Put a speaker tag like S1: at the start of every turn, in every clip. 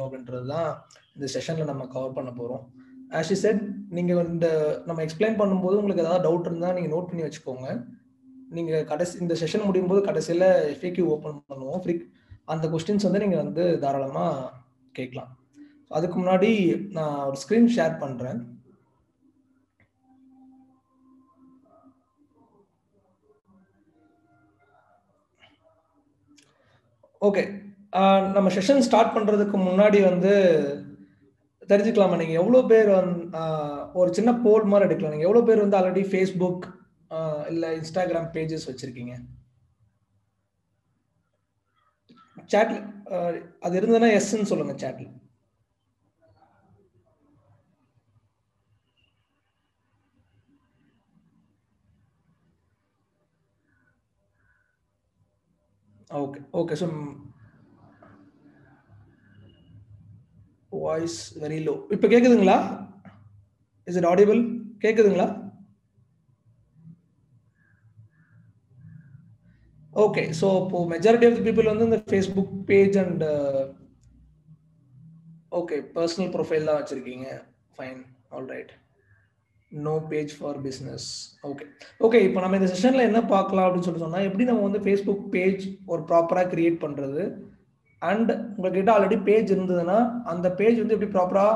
S1: அப்படின்றது தான் இந்த செஷன்ல நம்ம கவர் பண்ண போறோம். ஆஸ் யூ செட், நீங்க இந்த நம்ம எக்ஸ்பிளைன் பண்ணும்போது உங்களுக்கு ஏதாவது டவுட் இருந்தா நீங்க நோட் பண்ணி வச்சுக்கோங்க. நீங்க கடைசி இந்த செஷன் முடியும் போது கடைசியில FAQ ஓபன் பண்ணுவோம். அந்த கொஸ்டின்ஸ் வந்து நீங்க வந்து தாராளமா கேட்கலாம். அதுக்கு முன்னாடி நான் ஒரு ஸ்கிரீன் ஷேர் பண்றேன். ஓகே, நம்ம செஷன் ஸ்டார்ட் பண்றதுக்கு முன்னாடி வந்து தெரிஞ்சுக்கலாமா, நீங்க எவ்வளவு பேர் ஒரு சின்ன போல் மாதிரி எடுக்கலாம். நீங்க எவ்வளவு பேர் வந்து ஆல்ரெடி ஃபேஸ்புக் இல்ல இன்ஸ்டாகிராம் பேஜஸ் வச்சிருக்கீங்க? சாட்ல அது இருந்ததுன்னா எஸ்ன்னு சொல்லுங்க சாட்ல. Okay okay. So voice very low. இப்போ கேக்குதுங்களா? Is it audible? கேக்குதுங்களா? ஓகே. ஸோ இப்போ மெஜாரிட்டி ஆஃப் தி பீப்புள் வந்து இந்த Facebook page and okay personal profile தான் வச்சிருக்கீங்க. Fine, all right. No page for business. Okay okay. இப்போ நம்ம இந்த செஷன்ல என்ன பார்க்கலாம் அப்படின்னு சொல்லி சொன்னா, எப்படி நம்ம வந்து ஃபேஸ்புக் பேஜ் ஒரு ப்ராப்பரா கிரியேட் பண்றது, அண்ட் உங்ககிட்ட ஆல்ரெடி பேஜ் இருந்ததுன்னா அந்த பேஜ் வந்து எப்படி ப்ராப்பரா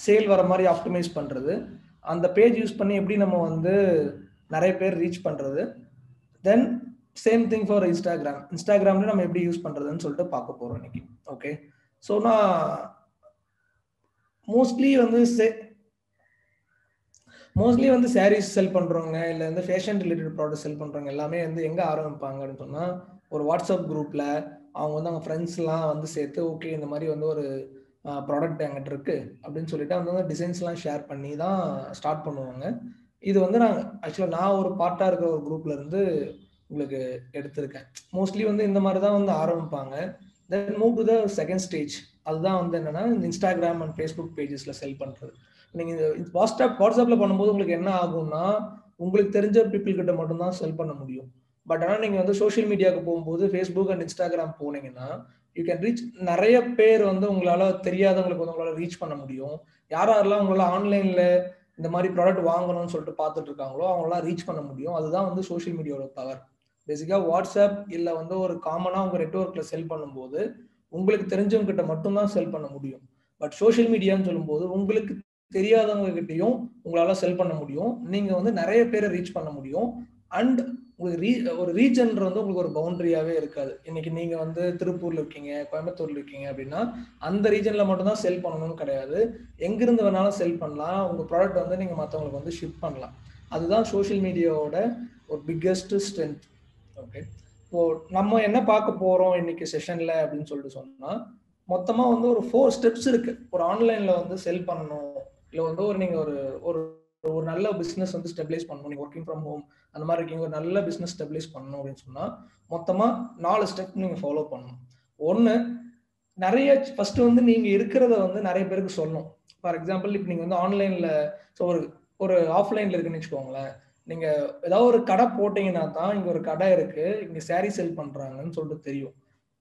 S1: சேல் வர மாதிரி ஆப்டிமைஸ் பண்றது, அந்த பேஜ் யூஸ் பண்ணி எப்படி நம்ம வந்து நிறைய பேர் ரீச் பண்றது, தென் சேம் திங் ஃபார் இன்ஸ்டாகிராம்ல நம்ம எப்படி யூஸ் பண்றதுன்னு சொல்லிட்டு பார்க்க போறோம் இன்னைக்கு. ஓகே. ஸோ நான் மோஸ்ட்லி வந்து சாரீஸ் செல் பண்றவங்க இல்லை வந்து ஃபேஷன் ரிலேட்டட் ப்ராடக்ட் செல் பண்றவங்க எல்லாமே வந்து எங்க ஆரம்பிப்பாங்க அப்படின்னு சொன்னா, ஒரு வாட்ஸ்அப் குரூப்ல அவங்க வந்து அவங்க ஃப்ரெண்ட்ஸ்லாம் வந்து சேர்த்து ஓகே இந்த மாதிரி வந்து ஒரு ப்ராடக்ட் என்கிட்ட இருக்கு அப்படின்னு சொல்லிட்டு அவங்க டிசைன்ஸ்லாம் ஷேர் பண்ணி தான் ஸ்டார்ட் பண்ணுவாங்க. இது வந்து நான் ஒரு பார்ட்டா இருக்கிற ஒரு குரூப்ல இருந்து உங்களுக்கு எடுத்திருக்கேன். மோஸ்ட்லி வந்து இந்த மாதிரி தான் வந்து ஆரம்பிப்பாங்க. Then move to the second stage. அதுதான் வந்து என்னன்னா இந்த இன்ஸ்டாகிராம் அண்ட் ஃபேஸ்புக் பேஜஸ்ல செல் பண்றது. நீங்க இந்த வாட்ஸ்அப்ல பண்ணும்போது உங்களுக்கு என்ன ஆகும்னா, உங்களுக்கு தெரிஞ்ச பீப்புள் கிட்ட மட்டும் தான் செல் பண்ண முடியும். பட் ஆனா நீங்க வந்து சோஷியல் மீடியாவுக்கு போகும்போது ஃபேஸ்புக் அண்ட் இன்ஸ்டாகிராம் போனீங்கன்னா யூ கேன் ரீச் நிறைய பேர் வந்து உங்களால தெரியாதவங்களுக்கு வந்து உங்களால ரீச் பண்ண முடியும். யாரெல்லாம் உங்களால ஆன்லைன்ல இந்த மாதிரி ப்ராடக்ட் வாங்கணும்னு சொல்லிட்டு பார்த்துட்டு இருக்காங்களோ அவங்களாம் ரீச் பண்ண முடியும். அதுதான் வந்து சோஷியல் மீடியாவோட பவர். பேசிக்கா வாட்ஸ்அப் இல்ல வந்து ஒரு காமனா உங்க நெட்வொர்க்ல செல் பண்ணும்போது உங்களுக்கு தெரிஞ்சவங்க கிட்ட மட்டும் தான் செல் பண்ண முடியும். பட் சோஷியல் மீடியான்னு சொல்லும்போது உங்களுக்கு தெரியாதவங்க கிட்டையும் உங்களால செல் பண்ண முடியும். நீங்க வந்து நிறைய பேரை ரீச் பண்ண முடியும். அண்ட் உங்களுக்கு ஒரு ரீஜன் வந்து உங்களுக்கு ஒரு பவுண்டரியாவே இருக்காது. இன்னைக்கு நீங்க வந்து திருப்பூர்ல இருக்கீங்க, கோயம்புத்தூர்ல இருக்கீங்க அப்படின்னா அந்த ரீஜன்ல மட்டும் தான் செல் பண்ணணும்னு கிடையாது. எங்கிருந்து வேணாலும் செல் பண்ணலாம். உங்க ப்ராடக்ட் வந்து நீங்க மற்றவங்களுக்கு வந்து ஷிப் பண்ணலாம். அதுதான் சோஷியல் மீடியாவோட ஒரு பிக்கெஸ்ட் ஸ்ட்ரென்த். ஓகே. இப்போ நம்ம என்ன பார்க்க போறோம் இன்னைக்கு செஷன்ல அப்படின்னு சொல்லிட்டு சொன்னா, மொத்தமா வந்து ஒரு 4 ஸ்டெப்ஸ் இருக்கு. ஒரு ஆன்லைன்ல வந்து செல் பண்ணணும், இல்ல வந்து நீங்க ஒரு ஒரு நல்ல பிசினஸ் வந்து ஸ்டெபிலைஸ் பண்ணணும், நீங்க ஒர்க்கிங் ஃப்ரம் ஹோம் அந்த மாதிரி இருக்கீங்க, ஒரு நல்ல பிசினஸ் ஸ்டெபிலைஸ் பண்ணணும் அப்படின்னு சொன்னா மொத்தமா 4 ஸ்டெப் நீங்க ஃபாலோ பண்ணணும். ஒன்னு, நிறைய ஃபர்ஸ்ட் வந்து நீங்க இருக்கிறத வந்து நிறைய பேருக்கு சொல்லணும். ஃபார் எக்ஸாம்பிள் இப்போ நீங்க வந்து ஆன்லைன்ல ஒரு ஒரு ஆஃப்லைன்ல இருக்குன்னு வச்சுக்கோங்களேன். நீங்க ஏதாவது ஒரு கடை போட்டீங்கன்னா தான் இங்க ஒரு கடை இருக்கு, இங்க சாரி செல் பண்றாங்கன்னு சொல்லிட்டு தெரியும்.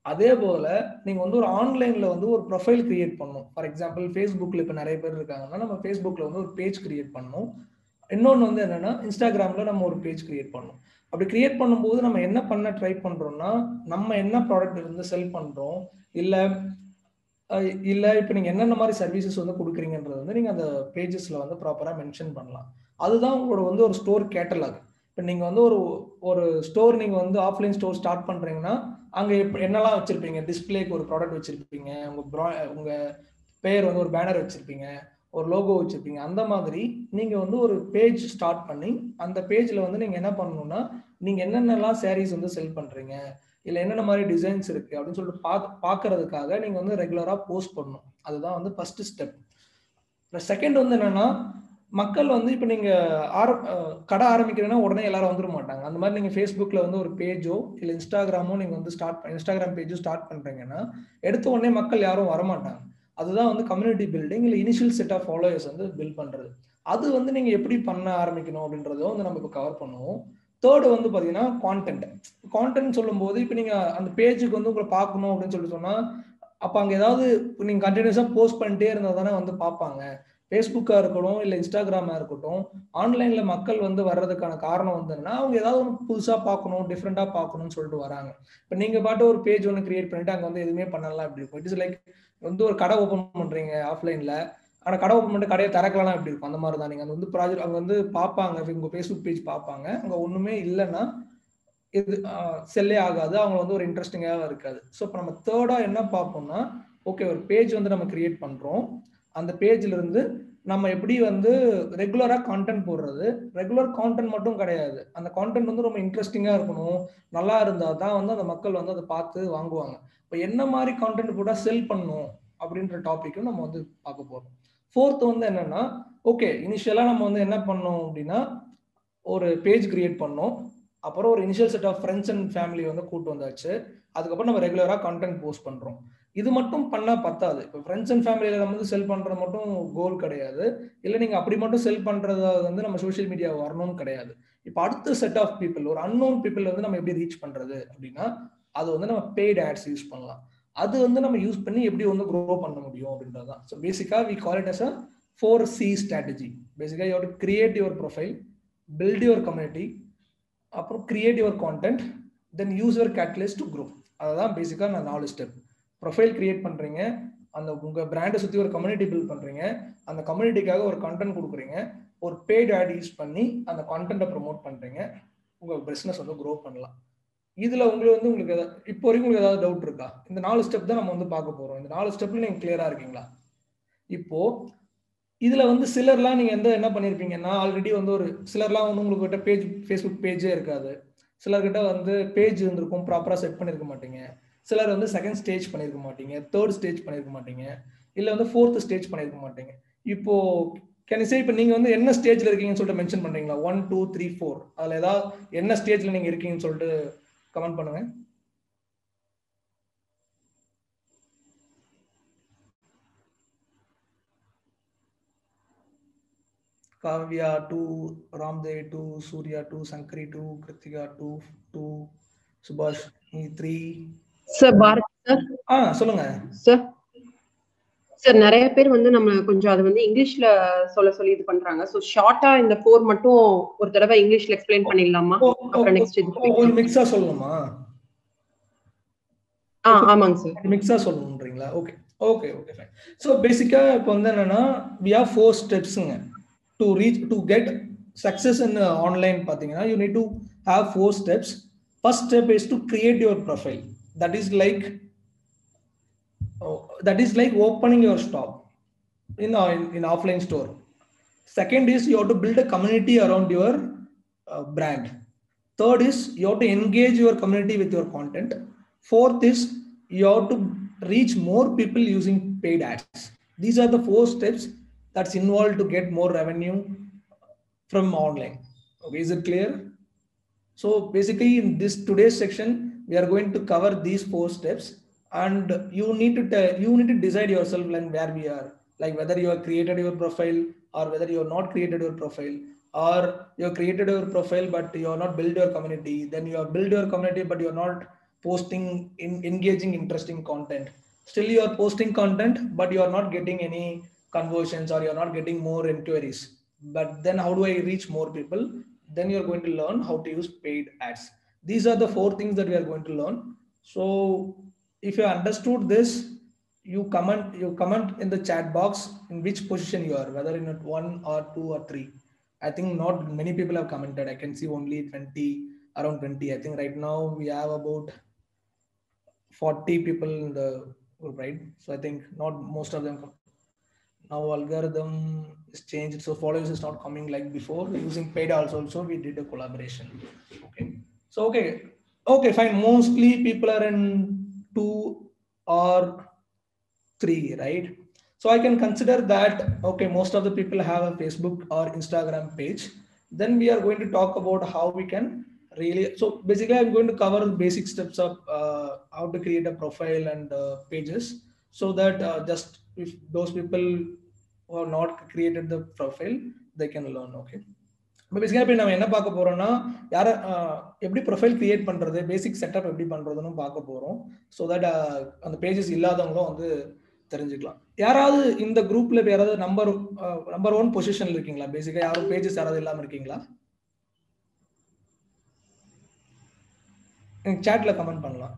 S1: அதே போல நீங்க வந்து ஒரு ஆன்லைன்ல வந்து ஒரு ப்ரொஃபைல் கிரியேட் பண்ணணும். ஃபார் எக்ஸாம்பிள் ஃபேஸ்புக்ல இப்போ நிறைய பேர் இருக்காங்கன்னா நம்ம ஃபேஸ்புக்ல வந்து ஒரு பேஜ் கிரியேட் பண்ணணும். இன்னொன்று வந்து என்னன்னா இன்ஸ்டாகிராம்ல நம்ம ஒரு பேஜ் கிரியேட் பண்ணணும். அப்படி கிரியேட் பண்ணும்போது நம்ம என்ன பண்ண ட்ரை பண்றோம்னா, நம்ம என்ன ப்ராடக்ட் வந்து செல் பண்றோம், இல்ல இல்ல இப்போ நீங்க என்னென்ன மாதிரி சர்வீசஸ் வந்து கொடுக்குறீங்கன்றது வந்து நீங்க அந்த பேஜஸ்ல வந்து ப்ராப்பரா மென்ஷன் பண்ணலாம். அதுதான் உங்களோட வந்து ஒரு ஸ்டோர் கேட்டலாக். இப்போ நீங்க வந்து ஒரு ஒரு ஸ்டோர் நீங்க வந்து ஆஃப்லைன் ஸ்டோர் ஸ்டார்ட் பண்றீங்கன்னா அங்க என்னெல்லாம் வச்சிருப்பீங்க? டிஸ்பிளேக்கு ஒரு ப்ராடக்ட் வச்சிருப்பீங்க, உங்க பேர் வந்து ஒரு பேனர் வச்சிருப்பீங்க, ஒரு லோகோ வச்சிருப்பீங்க. அந்த மாதிரி நீங்க வந்து ஒரு பேஜ் ஸ்டார்ட் பண்ணி அந்த பேஜ்ல வந்து நீங்க என்ன பண்ணணும்னா, நீங்க என்னென்னலாம் சாரீஸ் வந்து செல் பண்றீங்க, இல்ல என்னென்ன மாதிரி டிசைன்ஸ் இருக்கு அப்படின்னு சொல்லிட்டு பார்க்கறதுக்காக நீங்க வந்து ரெகுலரா போஸ்ட் பண்ணணும். அதுதான் வந்து ஃபர்ஸ்ட் ஸ்டெப். செகண்ட் வந்து என்னன்னா, மக்கள் வந்து இப்போ நீங்க கடை ஆரம்பிக்கிறீங்கன்னா உடனே எல்லாரும் வந்துட மாட்டாங்க. அந்த மாதிரி நீங்க ஃபேஸ்புக்ல வந்து ஒரு பேஜோ இல்ல இன்ஸ்டாகிராமோ நீங்க வந்து இன்ஸ்டாகிராம் பேஜோ ஸ்டார்ட் பண்றீங்கன்னா எடுத்த உடனே மக்கள் யாரும் வரமாட்டாங்க. அதுதான் வந்து கம்யூனிட்டி பில்டிங் இல்ல இனிஷியல் செட் ஆஃப் ஃபாலோவர்ஸ் வந்து பில்ட் பண்றது. அது வந்து நீங்க எப்படி பண்ண ஆரம்பிக்கணும் அப்படின்றத வந்து நம்ம இப்போ கவர் பண்ணுவோம். தேர்டு வந்து பாத்தீங்கன்னா கான்டென்ட் சொல்லும் போது இப்போ நீங்க அந்த பேஜுக்கு வந்து உங்களை பார்க்கணும் அப்படின்னு சொல்லிட்டு சொன்னா அப்ப அங்க ஏதாவது நீங்க கண்டினியூஸா போஸ்ட் பண்ணிட்டே இருந்தா தானே வந்து பார்ப்பாங்க. Facebookஆ இருக்கட்டும், இல்ல Instagramஆ இருக்கட்டும், ஆன்லைன்ல மக்கள் வந்து வர்றதுக்கான காரணம் வந்து என்னன்னா, அவங்க ஏதாவது ஒண்ணு புதுசா பார்க்கணும், டிஃபரெண்டா பார்க்கணும்னு சொல்லிட்டு வராங்க. இப்ப நீங்க பாட்டு ஒரு பேஜ் ஒண்ணு கிரியேட் பண்ணிட்டு அங்க வந்து எதுவுமே பண்ணலாம் எப்படி இருக்கும்? இட் இஸ் லைக் வந்து ஒரு கடை ஓப்பன் பண்றீங்க ஆஃப்லைன்ல. ஆனா கடை ஓப்பன் பண்ணிட்டு கடைய திறக்கலன்னா எப்படி இருக்கும்? அந்த மாரி தான். நீங்க வந்து ப்ராஜெக்ட் அங்க வந்து பார்ப்பாங்க. உங்க Facebook பேஜ் பார்ப்பாங்க. அங்க ஒண்ணுமே இல்லன்னா, இது செல்லே ஆகாது. அவங்க வந்து ஒரு இன்ட்ரஸ்டிங்காவே இருக்காது. ஸோ இப்ப நம்ம 3ஆ என்ன பார்ப்போம்னா, ஓகே ஒரு பேஜ் வந்து நம்ம கிரியேட் பண்றோம். அந்த பேஜ்ல இருந்து நம்ம எப்படி வந்து ரெகுலரா கான்டென்ட் போடுறது. ரெகுலர் கான்டென்ட் மட்டும் கிடையாது. அந்த கான்டென்ட் வந்து ரொம்ப இன்ட்ரஸ்டிங்கா இருக்கணும். நல்லா இருந்தா தான் வந்து அந்த மக்கள் வந்து அத பார்த்து வாங்குவாங்க. இப்ப என்ன மாரி கான்டென்ட் போட்டா செல் பண்ணும் அப்படின்ற டாபிக்கும் நம்ம வந்து பார்க்க போறோம். 4த் வந்து என்னன்னா, ஓகே இனிஷியலா நம்ம வந்து என்ன பண்ணோம் அப்படின்னா, ஒரு பேஜ் கிரியேட் பண்ணோம். அப்புறம் ஒரு initial set of friends and family வந்து கூட்டு வந்தாச்சு. அதுக்கப்புறம் நம்ம ரெகுலரா கன்டென்ட் போஸ்ட் பண்றோம். இது மட்டும் பண்ணா பத்தாது. இப்ப ஃப்ரெண்ட்ஸ் அண்ட் ஃபேமிலில நம்ம வந்து செல் பண்றது மட்டும் கோல் கிடையாது. இல்ல நீங்க அப்படி மட்டும் செல் பண்றதா வந்து நம்ம சோசியல் மீடியா வரணும்னு கிடையாது. இப்ப அடுத்த செட் ஆஃப் பீப்பிள் ஒரு அன்னோன் பீப்பிள் வந்து நம்ம எப்படி ரீச் பண்றது அப்படின்னா, அது வந்து நம்ம பெய்ட் ஆட்ஸ் யூஸ் பண்ணலாம். அது வந்து நம்ம யூஸ் பண்ணி எப்படி வந்து க்ரோ பண்ண முடியும் அப்படின்றது தான். ஸோ பேசிக்கா we call it as a 4C strategy. பேசிக்கா you have to create your profile, build your community, அப்புறம் create your content, then use your catalyst to grow. அதுதான் பேசிக்கா நான் 4 ஸ்டெப். ப்ரொஃபைல் கிரியேட் பண்றீங்க, அந்த உங்க பிராண்டை சுத்தி ஒரு கம்யூனிட்டி பில்ட் பண்றீங்க, அந்த கம்யூனிட்டிக்காக ஒரு கண்டென்ட் கொடுக்குறீங்க, ஒரு பெய்ட் ஆட் யூஸ் பண்ணி அந்த கண்டென்ட்டை ப்ரமோட் பண்றீங்க, உங்க பிசினஸ் வந்து க்ரோ பண்ணலாம். இதுல உங்களுக்கு இப்போ வரைக்கும் உங்களுக்கு ஏதாவது டவுட் இருக்கா? இந்த 4 ஸ்டெப் தான் நம்ம வந்து பார்க்க போறோம். இந்த 4 ஸ்டெப்ல நீங்க கிளியரா இருக்கீங்களா? இப்போ இதுல வந்து சிலர்லாம் நீங்க என்ன பண்ணிருப்பீங்கன்னா, ஆல்ரெடி வந்து ஒரு சிலர்லாம் வந்து உங்ககிட்ட பேஜ் Facebook பேஜே இருக்காது. சிலர்கிட்ட வந்து பேஜ் இருந்திருக்கும், ப்ராப்பரா செட் பண்ணியிருக்க மாட்டீங்க. சிலர் வந்து 2ண்ட் ஸ்டேஜ் பண்ணியிருக்க மாட்டீங்க, 3rd ஸ்டேஜ் பண்ணியிருக்க மாட்டீங்க, இல்ல வந்து 4th ஸ்டேஜ் பண்ணியிருக்க மாட்டீங்க. இப்போ கேன் யூ சே இப்ப நீங்க வந்து என்ன ஸ்டேஜ்ல இருக்கீங்கன்னு சொல்லிட்டு மென்ஷன் பண்றீங்களா? 1, 2, 3, 4 அதுல ஏதாவது என்ன ஸ்டேஜ்ல நீங்க இருக்கீங்கன்னு சொல்லிட்டு கமெண்ட் பண்ணுங்க. Kavya 2, Ramdev 2, Surya 2, Sankari 2, Kritika 2, 2, Subhash 3.
S2: Sir Bharat sir.
S1: சொல்லுங்க
S2: சார் சார் நிறைய பேர் வந்து நம்ம கொஞ்சம் அது வந்து இங்கிலீஷ்ல சொல்லி இது பண்றாங்க. சோ ஷார்ட்டா இந்த 4 மட்டும் ஒரு தடவை இங்கிலீஷ்ல எக்ஸ்பிளைன் பண்ணிடலாமா? அப்புறம் நெக்ஸ்ட் இது
S1: கொஞ்சம் மிக்ஸா சொல்லணுமா?
S2: ஆமாங்க சார்.
S1: மிக்ஸா சொல்லணும்ன்றீங்களா? Okay okay okay fine. So பேசிக்கா இப்போ வந்து என்னன்னா we have 4 ஸ்டெப்ஸ்ங்க to get success in online. பாத்தீங்கன்னா you need to have 4 steps. First step is to create your profile. That is like opening your shop in offline store. Second is you have to build a community around your brand. Third is you have to engage your community with your content. Fourth is you have to reach more people using paid ads. These are the 4 steps that's involved to get more revenue from online. Okay, is it clear? So basically in this today's section we are going to cover these 4 steps, and you need to decide yourself like where we are, like whether you have created your profile or whether you have not created your profile, or you have created your profile but you have not built your community, then you have built your community but you are not posting engaging interesting content, still you are posting content but you are not getting any conversions or you are not getting more inquiries. But then how do I reach more people? Then you're going to learn how to use paid ads. These are the 4 things that we are going to learn. So if you understood this, you comment in the chat box in which position you are, whether in 1 or 2 or 3. I think not many people have commented. I can see only 20, around 20. I think right now we have about 40 people in the group, right? So I think not most of them now algorithm is changed, so followers is not coming like before. Using paid also we did a collaboration. Okay, so okay fine, mostly people are in 2 or 3, right? So I can consider that okay, most of the people have a Facebook or Instagram page. Then we are going to talk about how we can really, so basically I'm going to cover basic steps of how to create a profile and pages, so that just if those people who have not created the profile, they can learn. Okay, பேசிக்காக இப்போ நம்ம என்ன பார்க்க போறோம்னா யார எப்படி profile create பண்றது, பேசிக் setup எப்படி பண்றதுன்னு பார்க்க போறோம். ஸோ தட் அந்த பேஜஸ் இல்லாதவங்களும் வந்து தெரிஞ்சுக்கலாம். யாராவது இந்த குரூப்ல யாராவது நம்பர் 1 பொசிஷன்ல இருக்கீங்களா? பேசிக்கா யாரும் பேஜஸ் யாராவது இல்லாம இருக்கீங்களா? எனக்கு சாட்ல கமெண்ட் பண்ணலாம்.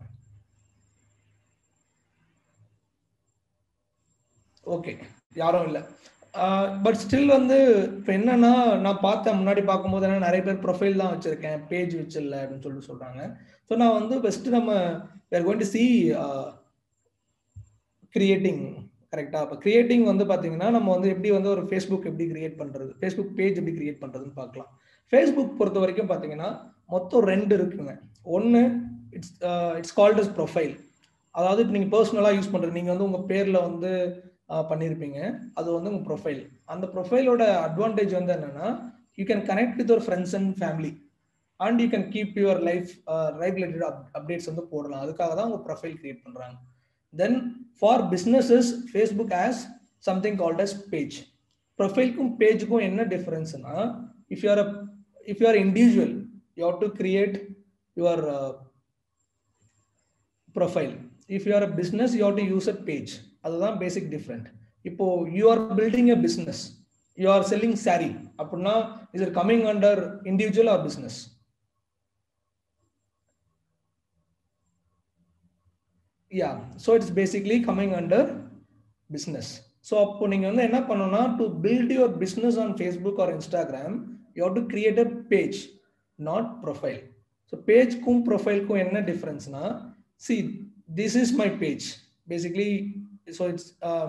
S1: ஓகே, யாரும் இல்லை. பட் ஸ்டில் வந்து இப்போ என்னன்னா நான் பார்த்தேன், முன்னாடி பார்க்கும்போது என்ன நிறைய பேர் ப்ரொஃபைல் தான் வச்சிருக்கேன், பேஜ் வச்சிடல அப்படின்னு சொல்லிட்டு சொல்றாங்க. ஸோ நான் வந்து ஃபர்ஸ்ட் நம்ம கோயிங் டு see கிரியேட்டிங். கரெக்டா? இப்போ கிரியேட்டிங் வந்து பார்த்தீங்கன்னா நம்ம வந்து எப்படி வந்து ஒரு ஃபேஸ்புக் எப்படி கிரியேட் பண்றது, ஃபேஸ்புக் பேஜ் எப்படி கிரியேட் பண்றதுன்னு பார்க்கலாம். ஃபேஸ்புக் பொறுத்த வரைக்கும் பார்த்தீங்கன்னா மொத்தம் 2 இருக்குங்க. ஒன்று இட்ஸ் கால்ட் அஸ் ப்ரொஃபைல். அதாவது இப்போ நீங்கள் பர்சனலாக யூஸ் பண்ணுறது, நீங்கள் வந்து உங்கள் பேரில் வந்து பண்ணியிருப்பீங்க, அது வந்து உங்கள் ப்ரொஃபைல். அந்த ப்ரொஃபைலோட அட்வான்டேஜ் வந்து என்னன்னா you can connect with your friends and family and you can keep your life related updates வந்து போடலாம். அதுக்காக தான் உங்கள் ப்ரொஃபைல் கிரியேட் பண்ணுறாங்க. Then for businesses Facebook has something called as page. ப்ரொஃபைலுக்கும் பேஜுக்கும் என்ன டிஃபரன்ஸ்னா if you are individual you have to create your profile. If you are a business you have to use a page. அதுதான் பேசிக் டிஃபரெண்ட். இப்போ you are building a business, you are selling sari அப்படின்னா is it coming under individual or business? Yeah, so it's basically coming under business. So அப்போ நீங்கள் வந்து என்ன பண்ணணும்னா to build your business on Facebook or Instagram you have to create a page, not profile. So பேஜ்க்கும் ப்ரொஃபைலுக்கும் என்ன டிஃபரன்ஸ்னா see this is my page basically. So it's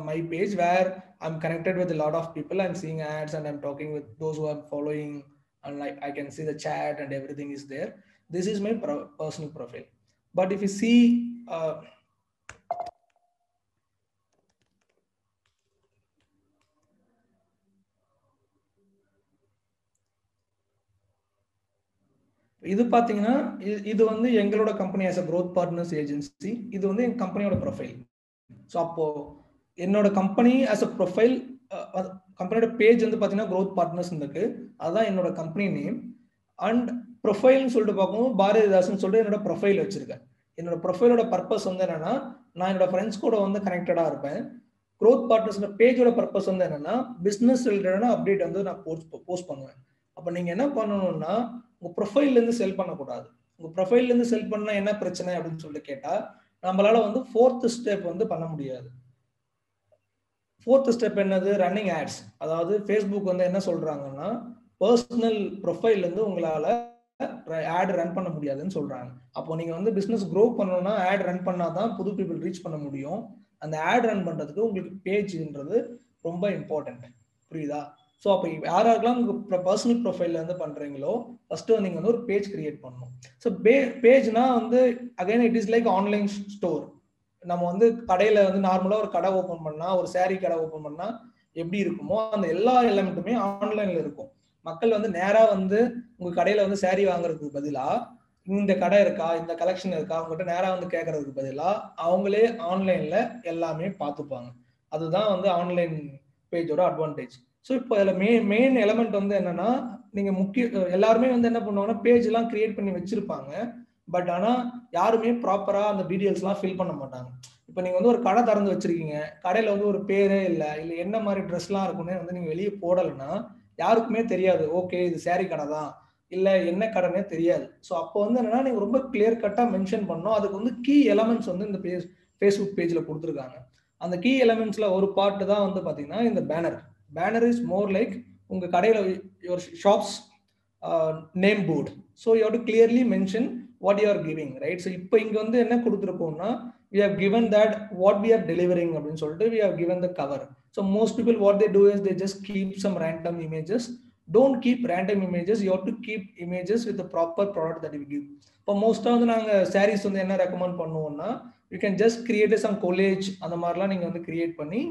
S1: my page where I'm connected with a lot of people, I'm seeing ads and I'm talking with those who are following, and like I can see the chat and everything is there. This is my personal profile. But if you see இது பாத்தீங்கன்னா இது வந்து எங்களோட company as a growth partners agency, இது வந்து எங்க கம்பெனியோட profile. So அப்போ என்னோட கம்பெனி as a ப்ரொஃபைல், கம்பெனியோட பேஜ் வந்து பார்த்தீங்கன்னா growth partners இருக்கு, அதுதான் என்னோட கம்பெனி நேம். அண்ட் ப்ரொஃபைல்னு சொல்லிட்டு பார்க்கும்போது பாரதிதாசன் சொல்லிட்டு என்னோட ப்ரொஃபைல் வச்சிருக்கேன். என்னோட ப்ரொஃபைலோட பர்பஸ் வந்து என்னன்னா நான் என்னோட ஃப்ரெண்ட்ஸ் கூட வந்து கனெக்டடாக இருப்பேன். growth partners பேஜோட பர்பஸ் வந்து என்னன்னா பிஸ்னஸ் ரிலேட்டடான அப்டேட் வந்து நான் போஸ்ட் பண்ணுவேன். அப்போ நீங்கள் என்ன பண்ணணும்னா உங்கள் ப்ரொஃபைல்லேருந்து செல் பண்ணக்கூடாது. உங்கள் ப்ரொஃபைல்லேருந்து செல் பண்ணால் என்ன பிரச்சனை அப்படின்னு சொல்லிட்டு கேட்டால் நம்மளால வந்து 4th ஸ்டெப் வந்து பண்ண முடியாது. 4th ஸ்டெப் என்னது? Running ads. அதாவது ஃபேஸ்புக் வந்து என்ன சொல்றாங்கன்னா பர்சனல் ப்ரொஃபைல் வந்து உங்களால ஆட் ரன் பண்ண முடியாதுன்னு சொல்றாங்க. அப்போ நீங்க வந்து பிசினஸ் க்ரோ பண்ணணும்னா ஆட் ரன் பண்ணாதான் புது பீப்புள் ரீச் பண்ண முடியும். அந்த ஆட் ரன் பண்றதுக்கு உங்களுக்கு பேஜ்ன்றது ரொம்ப இம்பார்ட்டன்ட். புரியுதா? ஸோ அப்போ யாராருக்கெல்லாம் உங்க பர்சனல் ப்ரொஃபைல்ல வந்து பண்றீங்களோ ஃபர்ஸ்ட் நீங்க வந்து ஒரு பேஜ் கிரியேட் பண்ணணும். ஸோ பேஜ்னா வந்து again it is like online store. நம்ம வந்து கடையில வந்து நார்மலா ஒரு கடை ஓபன் பண்ணா, ஒரு சாரி கடை ஓபன் பண்ணா எப்படி இருக்குமோ அந்த எல்லா எலிமெண்ட்டுமே ஆன்லைன்ல இருக்கும். மக்கள் வந்து நேரா வந்து உங்க கடையில வந்து சாரி வாங்குறதுக்கு பதிலா இந்த கடை இருக்கா, இந்த கலெக்ஷன் இருக்கா, அவங்ககிட்ட நேரா வந்து கேட்கறதுக்கு பதிலா அவங்களே ஆன்லைன்ல எல்லாமே பார்த்துப்பாங்க. அதுதான் வந்து ஆன்லைன் பேஜோட அட்வான்டேஜ். ஸோ இப்போ அதில் மெயின் எலமெண்ட் வந்து என்னன்னா நீங்க எல்லாருமே வந்து என்ன பண்ணுவாங்கன்னா பேஜ் எல்லாம் கிரியேட் பண்ணி வச்சிருப்பாங்க. பட் ஆனா யாருமே ப்ராப்பரா அந்த டீடைல்ஸ் எல்லாம் ஃபில் பண்ண மாட்டாங்க. இப்போ நீங்க வந்து ஒரு கடை திறந்து வச்சிருக்கீங்க, கடையில வந்து ஒரு பேரே இல்லை, என்ன மாதிரி ட்ரெஸ் எல்லாம் இருக்குன்னு வந்து நீங்க வெளியே போடலைன்னா யாருக்குமே தெரியாது ஓகே இது சாரி கடை தான், இல்ல என்ன கடைனே தெரியாது. ஸோ அப்போ வந்து என்னன்னா நீங்க ரொம்ப கிளியர் கட்டா மென்ஷன் பண்ணணும். அதுக்கு வந்து கீ எலமெண்ட்ஸ் வந்து இந்த ஃபேஸ்புக் பேஜ்ல கொடுத்துருக்காங்க. அந்த கீ எலமெண்ட்ஸ்ல ஒரு பார்ட் தான் வந்து பாத்தீங்கன்னா இந்த banner. Banner is more like உங்க கடையில your shops name board. So you have to clearly mention what you are giving, right? So இப்போ இங்க வந்து என்ன கொடுத்திருக்கோம்னா we have given that what we are delivering அப்படின்னு சொல்லிட்டு we have given the cover. So most people what they do is they just keep some random images. Don't keep random images, you have to keep images with the proper product that we give. இப்போ மோஸ்டா வந்து நாங்க sarees வந்து என்ன recommend பண்ணுவோம்னா you can just create some collage அந்த மாதிரிலாம் நீங்க வந்து கிரியேட் பண்ணி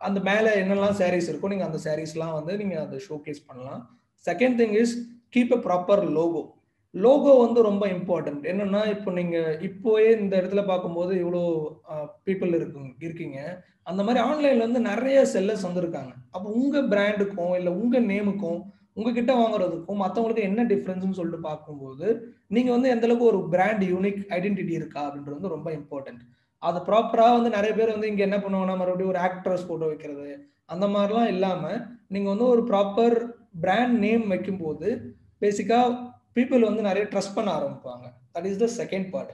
S1: அந்த மேல என்னெல்லாம் sarees இருக்கோ நீங்க அந்த sareesலாம் வந்து நீங்க அதை ஷோகேஸ் பண்ணலாம். Second thing is keep a proper logo. Logo வந்து ரொம்ப இம்பார்ட்டன்ட். என்னன்னா இப்போ நீங்க இப்போயே இந்த இடத்துல பார்க்கும்போது இவ்வளோ பீப்புள் இருக்கீங்க, அந்த மாதிரி ஆன்லைன்ல வந்து நிறைய செல்லர்ஸ் வந்திருக்காங்க. அப்போ உங்க பிராண்டுக்கும் இல்லை உங்க நேமுக்கும் உங்ககிட்ட வாங்குறதுக்கும் மற்றவங்களுக்கு என்ன டிஃப்ரென்ஸ்னு சொல்லிட்டு பார்க்கும்போது நீங்க வந்து எந்த அளவுக்கு ஒரு பிராண்ட் யூனிக் ஐடென்டிட்டி இருக்கா அப்படின்றது வந்து ரொம்ப இம்பார்ட்டன்ட். அது ப்ராப்பரா வந்து நிறைய பேர் வந்து இங்க என்ன பண்ணுவாங்கன்னா மறுபடியும் ஒரு ஆக்ட்ரஸ் போட்டோ வைக்கிறது அந்த மாதிரிலாம் இல்லாம நீங்க வந்து ஒரு ப்ராப்பர் பிராண்ட் நேம் வைக்கும்போது பேசிக்கா பீப்புள் வந்து நிறைய ட்ரஸ்ட் பண்ண ஆரம்பிப்பாங்க. That is the second part.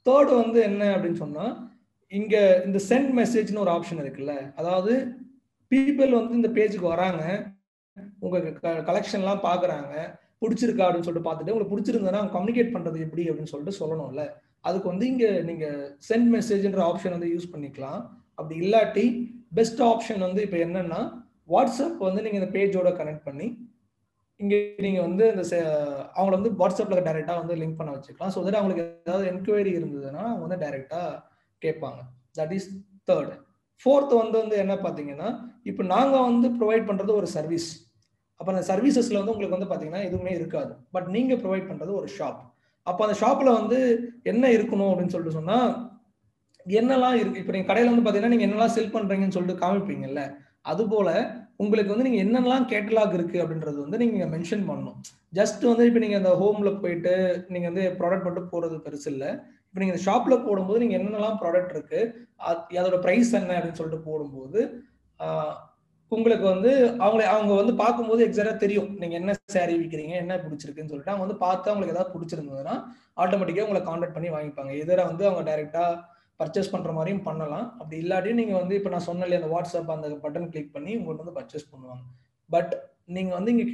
S1: Third வந்து என்ன அப்படின்னு சொன்னா இங்க இந்த சென்ட் மெசேஜ்னு ஒரு ஆப்ஷன் இருக்குல்ல, அதாவது பீப்புள் வந்து இந்த பேஜுக்கு வராங்க, உங்க கலெக்ஷன்லாம் பாக்குறாங்க, பிடிச்சிருக்கா அப்படின்னு சொல்லிட்டு பார்த்துட்டு உங்களுக்கு பிடிச்சிருந்ததுன்னா கம்யூனிகேட் பண்றது எப்படி அப்படின்னு சொல்லிட்டு சொல்லணும்ல. அதுக்கு வந்து இங்க நீங்க சென்ட் மெசேஜ்ன்ற ஆப்ஷன் வந்து யூஸ் பண்ணிக்கலாம். அப்படி இல்லாட்டி பெஸ்ட் ஆப்ஷன் வந்து இப்போ என்னன்னா வாட்ஸ்அப் வந்து நீங்க இந்த பேஜோட கனெக்ட் பண்ணி இங்க நீங்க வந்து இந்த அவங்கள வந்து வாட்ஸ்அப்ல டைரக்டா வந்து லிங்க் பண்ண வச்சுக்கலாம். ஸோ தட் அவங்களுக்கு ஏதாவது என்கொயரி இருந்ததுன்னா அவங்க வந்து டைரக்டா கேட்பாங்க. That is third. ஃபோர்த் வந்து என்ன பார்த்தீங்கன்னா இப்போ நாங்க வந்து ப்ரொவைட் பண்றது ஒரு சர்வீஸ். அப்போ அந்த சர்வீசஸ்ல வந்து உங்களுக்கு வந்து பார்த்தீங்கன்னா எதுவுமே இருக்காது. பட் நீங்க ப்ரொவைட் பண்றது ஒரு ஷாப். அப்போ அந்த ஷாப்ல வந்து என்ன இருக்கணும் அப்படின்னு சொல்லிட்டு சொன்னா என்னெல்லாம் இருக்கு. இப்போ நீங்க கடையில வந்து பார்த்தீங்கன்னா நீங்க என்னெல்லாம் செல் பண்றீங்கன்னு சொல்லிட்டு காமிப்பீங்கல்ல, அது போல உங்களுக்கு வந்து நீங்க என்னெல்லாம் கேட்டலாக் இருக்கு அப்படின்றது வந்து நீங்க மென்ஷன் பண்ணணும். ஜஸ்ட் வந்து இப்போ நீங்க அந்த ஹோம்ல போயிட்டு நீங்க வந்து ப்ராடக்ட் மட்டும் போடுறது பெருசு இல்ல. இப்போ நீங்க ஷாப்ல போடும்போது நீங்க என்னென்னலாம் ப்ராடக்ட் இருக்கு, அதோட பிரைஸ் என்ன அப்படின்னு சொல்லிட்டு போடும்போது உங்களுக்கு வந்து அவங்க வந்து பார்க்கும்போது எக்ஸாக்டா தெரியும் நீங்க என்ன சாரி விற்கிறீங்க, என்ன பிடிச்சிருக்குன்னு சொல்லிட்டு அவங்க வந்து பார்த்து அவங்களுக்கு ஏதாவது பிடிச்சிருந்ததுன்னா ஆட்டோமேட்டிக்கா உங்களை கான்டாக்ட் பண்ணி வாங்கிப்பாங்க. எதிர வந்து அவங்க டைரக்டா பர்ச்சேஸ் பண்ற மாதிரியும் பண்ணலாம். அப்படி இல்லாட்டி நீங்க வந்து இப்போ நான் சொன்னேன் அந்த வாட்ஸ்அப் அந்த பட்டன் கிளிக் பண்ணி உங்களுக்கு வந்து பர்ச்சேஸ் பண்ணுவாங்க. பட் நீங்க வந்து இங்க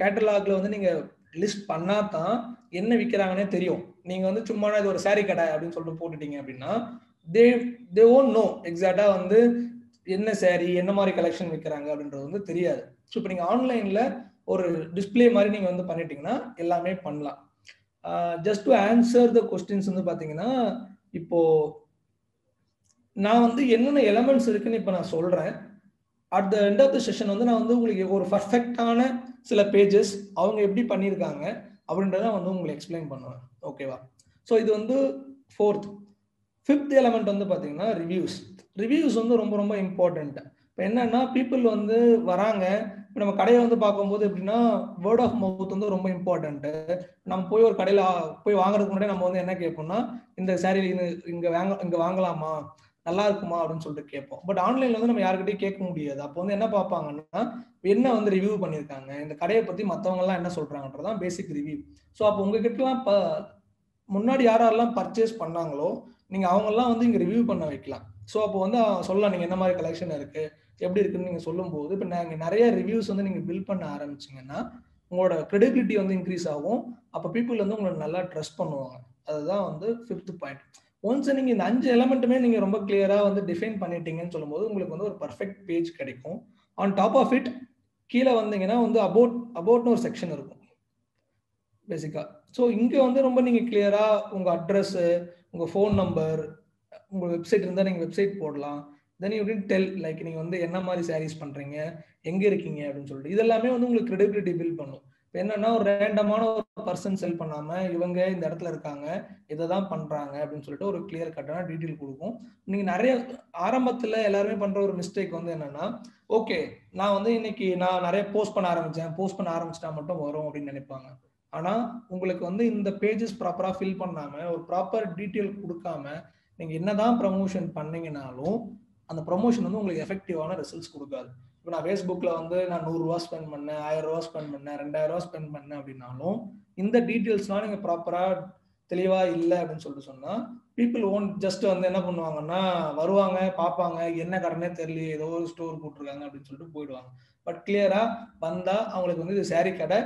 S1: கேட்டலாக்ல வந்து நீங்க லிஸ்ட் பண்ணா தான் என்ன விற்கிறாங்கன்னே தெரியும். நீங்க வந்து சும்மா இது ஒரு சாரி கடை அப்படின்னு சொல்லிட்டு போட்டுட்டீங்க அப்படின்னா தே ஓன்ட் நோ எக்ஸாக்டா வந்து என்ன சாரி என்ன மாதிரி கலெக்ஷன் விற்கிறாங்க அப்படின்றது வந்து தெரியாது. ஸோ இப்போ நீங்க ஆன்லைன்ல ஒரு டிஸ்பிளே மாதிரி நீங்க வந்து பண்ணிட்டீங்கன்னா எல்லாமே பண்ணலாம். Just to answer the questions வந்து பாத்தீங்கன்னா இப்போ நான் வந்து என்னென்ன எலமெண்ட்ஸ் இருக்குன்னு இப்போ நான் சொல்றேன். At the end of the session வந்து நான் வந்து உங்களுக்கு ஒரு பர்ஃபெக்டான சில பேஜஸ் அவங்க எப்படி பண்ணியிருக்காங்க அப்படின்றத வந்து உங்களுக்கு எக்ஸ்பிளைன் பண்ணுவேன். ஓகேவா? ஸோ இது வந்து ஃபோர்த். ஃபிஃப்த் எலமெண்ட் வந்து பார்த்தீங்கன்னா ரிவ்யூஸ். ரிவ்யூஸ் வந்து ரொம்ப ரொம்ப இம்பார்ட்டன்ட். இப்போ என்னன்னா பீப்புள் வந்து வராங்க. இப்போ நம்ம கடையை வந்து பார்க்கும்போது எப்படின்னா வேர்ட் ஆஃப் மவுத் வந்து ரொம்ப இம்பார்ட்டன்ட்டு. நம்ம போய் ஒரு கடையில் போய் வாங்குறதுக்கு முன்னாடி நம்ம வந்து என்ன கேட்போம்னா இந்த சாரி இங்கே வாங்கலாமா, நல்லா இருக்குமா அப்படின்னு சொல்லிட்டு கேட்போம். பட் ஆன்லைன்ல வந்து நம்ம யாருக்கிட்டையும் கேட்க முடியாது. அப்போ வந்து என்ன பார்ப்பாங்கன்னா என்ன வந்து ரிவ்யூ பண்ணியிருக்காங்க, இந்த கடையை பற்றி மற்றவங்க எல்லாம் என்ன சொல்றாங்கன்றதான் பேசிக் ரிவ்யூ. ஸோ அப்போ உங்ககிட்டலாம் முன்னாடி யாரெல்லாம் பர்ச்சேஸ் பண்ணாங்களோ நீங்க அவங்கெல்லாம் வந்து இங்க ரிவ்யூ பண்ண வைக்கலாம். ஸோ அப்போ வந்து சொல்லலாம் நீங்க என்ன மாதிரி கலெக்ஷன் இருக்கு எப்படி இருக்குன்னு நீங்க சொல்லும் போது இப்போ நாங்க நிறைய ரிவ்யூஸ் வந்து நீங்க பில்ட் பண்ண ஆரம்பிச்சீங்கன்னா உங்களோட கிரெடிபிலிட்டி வந்து இன்க்ரீஸ் ஆகும். அப்போ பீப்புள் வந்து உங்களை நல்லா ட்ரஸ்ட் பண்ணுவாங்க. அதுதான் வந்து ஃபிஃப்த் பாயிண்ட். ஒன்ஸ் நீங்க இந்த 5 எலமெண்ட்டுமே நீங்க ரொம்ப கிளியரா வந்து டிஃபைன் பண்ணிட்டீங்கன்னு சொல்லும்போது உங்களுக்கு வந்து ஒரு பர்ஃபெக்ட் பேஜ் கிடைக்கும். ஆன் டாப் ஆஃப் இட் கீழே வந்தீங்கன்னா வந்து அபவுட்னு ஒரு செக்ஷன் இருக்கும் பேசிக்கா. ஸோ இங்க வந்து ரொம்ப நீங்க கிளியரா உங்க அட்ரஸ், உங்க ஃபோன் நம்பர், உங்க வெப்சைட் இருந்தா நீங்க வெப்சைட் போடலாம். தென் யூ கேன் டெல் லைக் நீங்க வந்து என்ன மாதிரி சாரீஸ் பண்றீங்க, எங்க இருக்கீங்க அப்படின்னு சொல்லிட்டு இது எல்லாமே வந்து உங்களுக்கு கிரெடிபிலிட்டி பில்ட் பண்ணும். இப்போ என்னன்னா ஒரு ரேண்டமான ஒரு பர்சன் செல் பண்ணாம இவங்க இந்த இடத்துல இருக்காங்க, இதை தான் பண்றாங்க அப்படின்னு சொல்லிட்டு ஒரு கிளியர் கட்டான டீட்டெயில் கொடுக்கும். நீங்க நிறைய ஆரம்பத்துல எல்லாருமே பண்ற ஒரு மிஸ்டேக் வந்து என்னன்னா ஓகே நான் வந்து இன்னைக்கு நான் நிறைய போஸ்ட் பண்ண ஆரம்பிச்சிட்டா மட்டும் வரும் அப்படின்னு நினைப்பாங்க. ஆனா உங்களுக்கு வந்து இந்த பேஜஸ் ப்ராப்பரா ஃபில் பண்ணாம ஒரு ப்ராப்பர் டீட்டெயில் கொடுக்காம நீங்க என்னதான் ப்ரமோஷன் பண்ணீங்கனாலும் அந்த ப்ரமோஷன் வந்து உங்களுக்கு எஃபெக்டிவான ரிசல்ட்ஸ் கொடுக்காது. இப்போ நான் ஃபேஸ்புக்ல வந்து நான் 100 ரூபா ஸ்பெண்ட் பண்ணேன், 1000 ரூபா ஸ்பெண்ட் பண்ணேன், 2000 ரூபா ஸ்பெண்ட் பண்ணேன் அப்படின்னாலும் இந்த டீட்டெயில்ஸ்லாம் நீங்க ப்ராப்பரா தெளிவா இல்லை அப்படின்னு சொல்லிட்டு சொன்னா பீப்புள் ஓன் ஜஸ்ட் வந்து என்ன பண்ணுவாங்கன்னா வருவாங்க பார்ப்பாங்க என்ன கடைனே தெரியல ஏதோ ஒரு ஸ்டோர் போட்டிருக்காங்க அப்படின்னு சொல்லிட்டு போயிடுவாங்க. பட் கிளியரா வந்தா அவங்களுக்கு வந்து இது சாரி கடை,